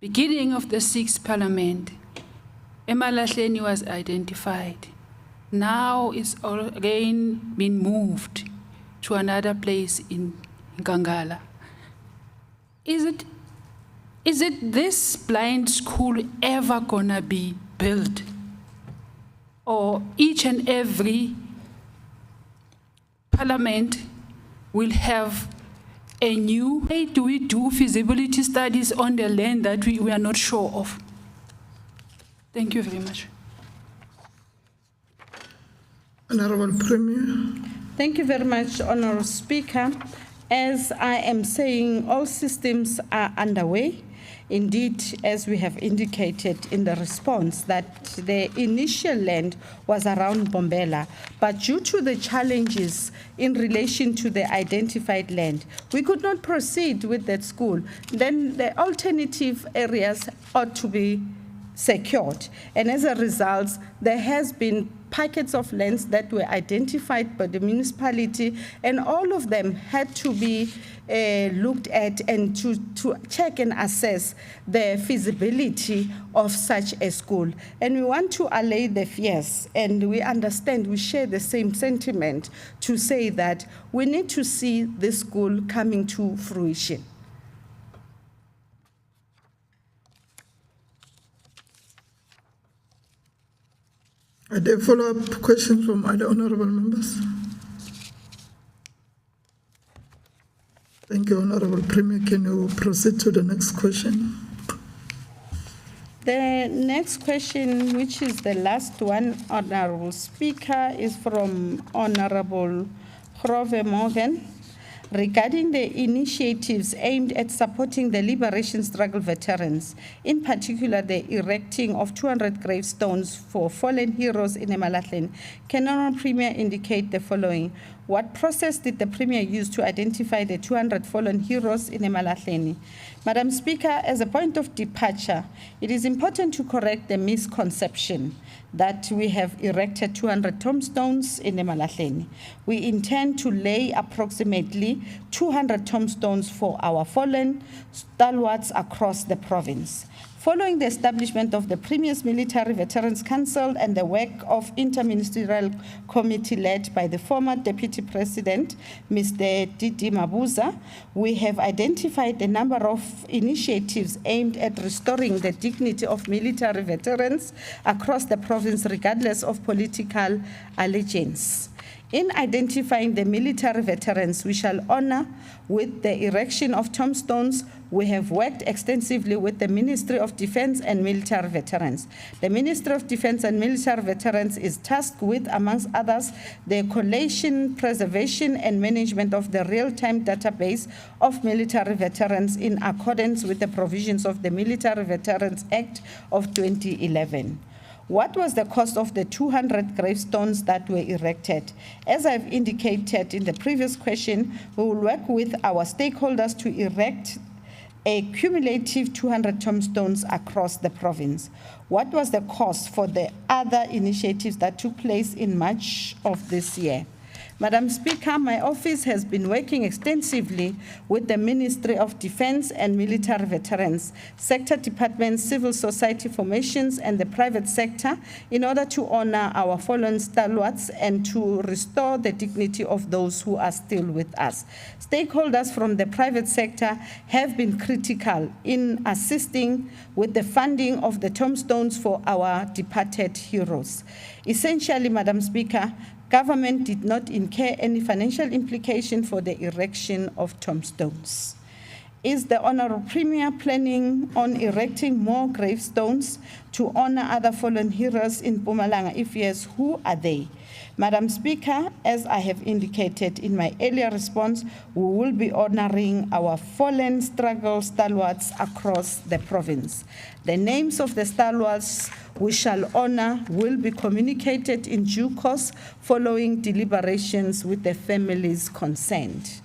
Beginning of the 6th Parliament, Emalahleni was identified. Now it's again been moved to another place in Nkangala. Is it this blind school ever gonna be built? Or each and every parliament will have a new, way do we do feasibility studies on the land that we are not sure of? Thank you very much. Honourable Premier. Thank you very much, Honourable Speaker. As I am saying, all systems are underway. Indeed, as we have indicated in the response, that the initial land was around Mbombela, but due to the challenges in relation to the identified land, we could not proceed with that school. Then the alternative areas ought to be secured. And as a result, there has been packets of lands that were identified by the municipality, and all of them had to be looked at and to check and assess the feasibility of such a school. And we want to allay the fears, and we understand, we share the same sentiment to say that we need to see this school coming to fruition. Are there follow-up questions from other honourable members? Thank you, Honourable Premier. Can you proceed to the next question? The next question, which is the last one, Honourable Speaker, is from Honourable Grove Morgan, regarding the initiatives aimed at supporting the liberation struggle veterans, in particular the erecting of 200 gravestones for fallen heroes in Emalahleni. Can Honourable Premier indicate the following? What process did the Premier use to identify the 200 fallen heroes in Emalahleni? Madam Speaker, as a point of departure, it is important to correct the misconception that we have erected 200 tombstones in Emalahleni. We intend to lay approximately 200 tombstones for our fallen stalwarts across the province. Following the establishment of the Premier's Military Veterans Council and the work of interministerial committee led by the former Deputy President, Mr. Didi Mabuza, we have identified a number of initiatives aimed at restoring the dignity of military veterans across the province, regardless of political allegiance. In identifying the military veterans we shall honor with the erection of tombstones, we have worked extensively with the Ministry of Defence and Military Veterans. The Ministry of Defence and Military Veterans is tasked with, amongst others, the collation, preservation and management of the real-time database of military veterans in accordance with the provisions of the Military Veterans Act of 2011. What was the cost of the 200 gravestones that were erected? As I've indicated in the previous question, we will work with our stakeholders to erect a cumulative 200 tombstones across the province. What was the cost for the other initiatives that took place in March of this year? Madam Speaker, my office has been working extensively with the Ministry of Defense and Military Veterans, sector departments, civil society formations, and the private sector in order to honor our fallen stalwarts and to restore the dignity of those who are still with us. Stakeholders from the private sector have been critical in assisting with the funding of the tombstones for our departed heroes. Essentially, Madam Speaker, government did not incur any financial implication for the erection of tombstones. Is the Honorable Premier planning on erecting more gravestones to honor other fallen heroes in Mpumalanga? If yes, who are they? Madam Speaker, as I have indicated in my earlier response, we will be honoring our fallen struggle stalwarts across the province. The names of the stalwarts we shall honor will be communicated in due course following deliberations with the families concerned.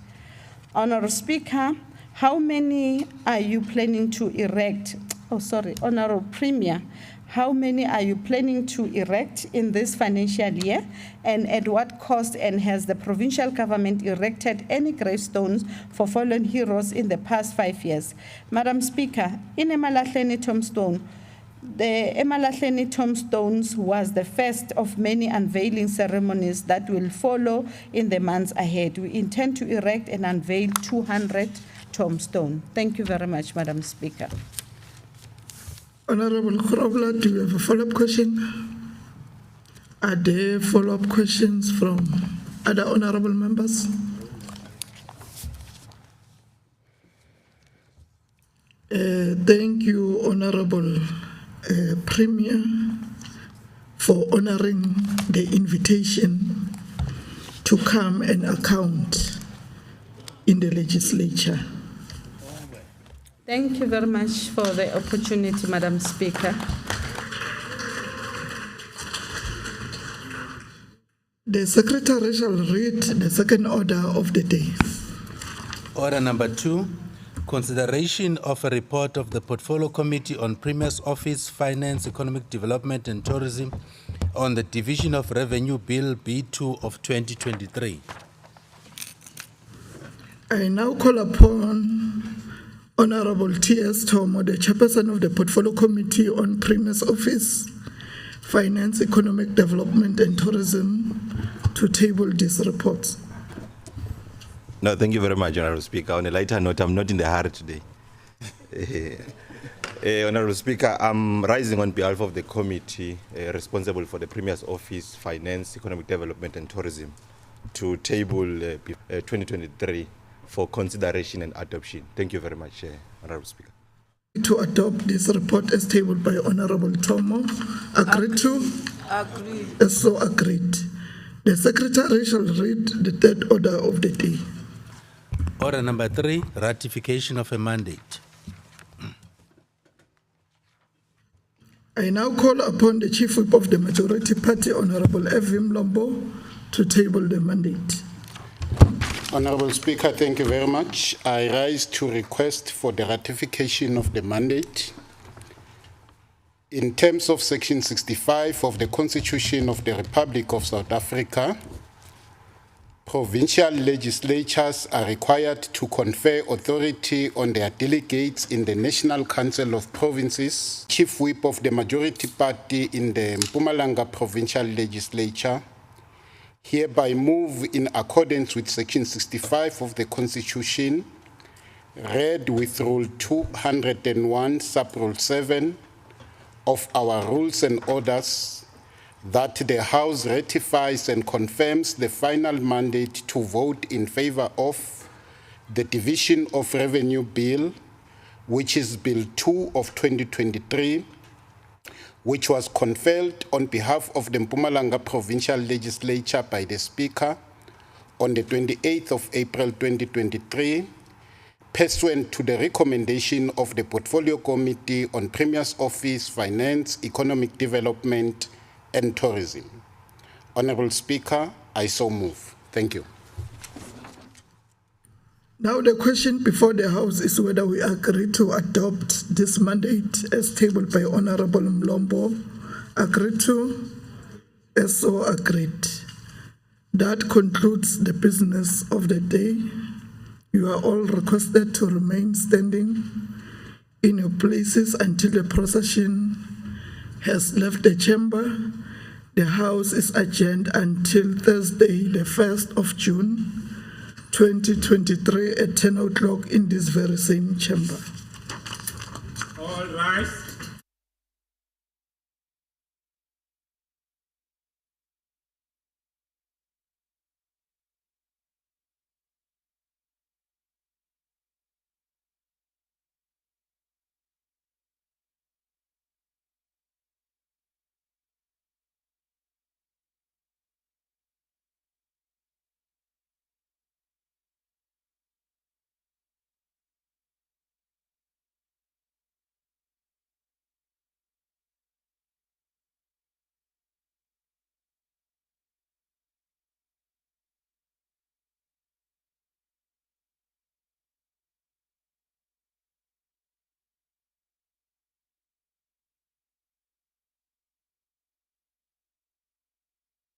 Honorable Speaker, how many are you planning to erect? Honorable Premier, how many are you planning to erect in this financial year, and at what cost, and has the provincial government erected any gravestones for fallen heroes in the past 5 years? Madam Speaker, in Emalahleni tombstone, the Emalahleni tombstones was the first of many unveiling ceremonies that will follow in the months ahead. We intend to erect and unveil 200 tombstones. Thank you very much, Madam Speaker. Honorable Grobler, do you have a follow-up question? Are there follow-up questions from other honorable members? Thank you, Honorable Premier, for honoring the invitation to come and account in the legislature. Thank you very much for the opportunity, Madam Speaker. The Secretary shall read the second order of the day. Order number 2, consideration of a report of the Portfolio Committee on Premier's Office, Finance, Economic Development and Tourism on the Division of Revenue Bill B2 of 2023. I now call upon Honorable T.S. Tomo, the Chairperson of the Portfolio Committee on Premier's Office, Finance, Economic Development and Tourism, to table this report. No, thank you very much, Honorable Speaker. On a lighter note, I'm not in the hurry today. Honorable Speaker, I'm rising on behalf of the committee responsible for the Premier's Office, Finance, Economic Development and Tourism to table 2023 for consideration and adoption. Thank you very much, Honorable Speaker. To adopt this report as tabled by Honorable Tomo. Agreed to? Agreed. So agreed. The Secretary shall read the third order of the day. Order number 3, ratification of a mandate. I now call upon the Chief Whip of the Majority Party, Honorable F.M. Lombo, to table the mandate. Honorable Speaker, thank you very much. I rise to request for the ratification of the mandate. In terms of Section 65 of the Constitution of the Republic of South Africa, provincial legislatures are required to confer authority on their delegates in the National Council of Provinces. Chief Whip of the Majority Party in the Mpumalanga Provincial Legislature hereby move in accordance with Section 65 of the Constitution, read with Rule 201, Sub-Rule 7 of our Rules and Orders, that the House ratifies and confirms the final mandate to vote in favor of the Division of Revenue Bill, which is Bill 2 of 2023, which was conferred on behalf of the Mpumalanga Provincial Legislature by the Speaker on the 28th of April 2023, pursuant to the recommendation of the Portfolio Committee on Premier's Office, Finance, Economic Development and Tourism. Honorable Speaker, I so move. Thank you. Now the question before the House is whether we agree to adopt this mandate as tabled by Honorable Mlombo. Agreed to? As so agreed. That concludes the business of the day. You are all requested to remain standing in your places until the procession has left the chamber. The House is adjourned until Thursday, the 1st of June, 2023 at 10 o'clock in this very same chamber. All rise.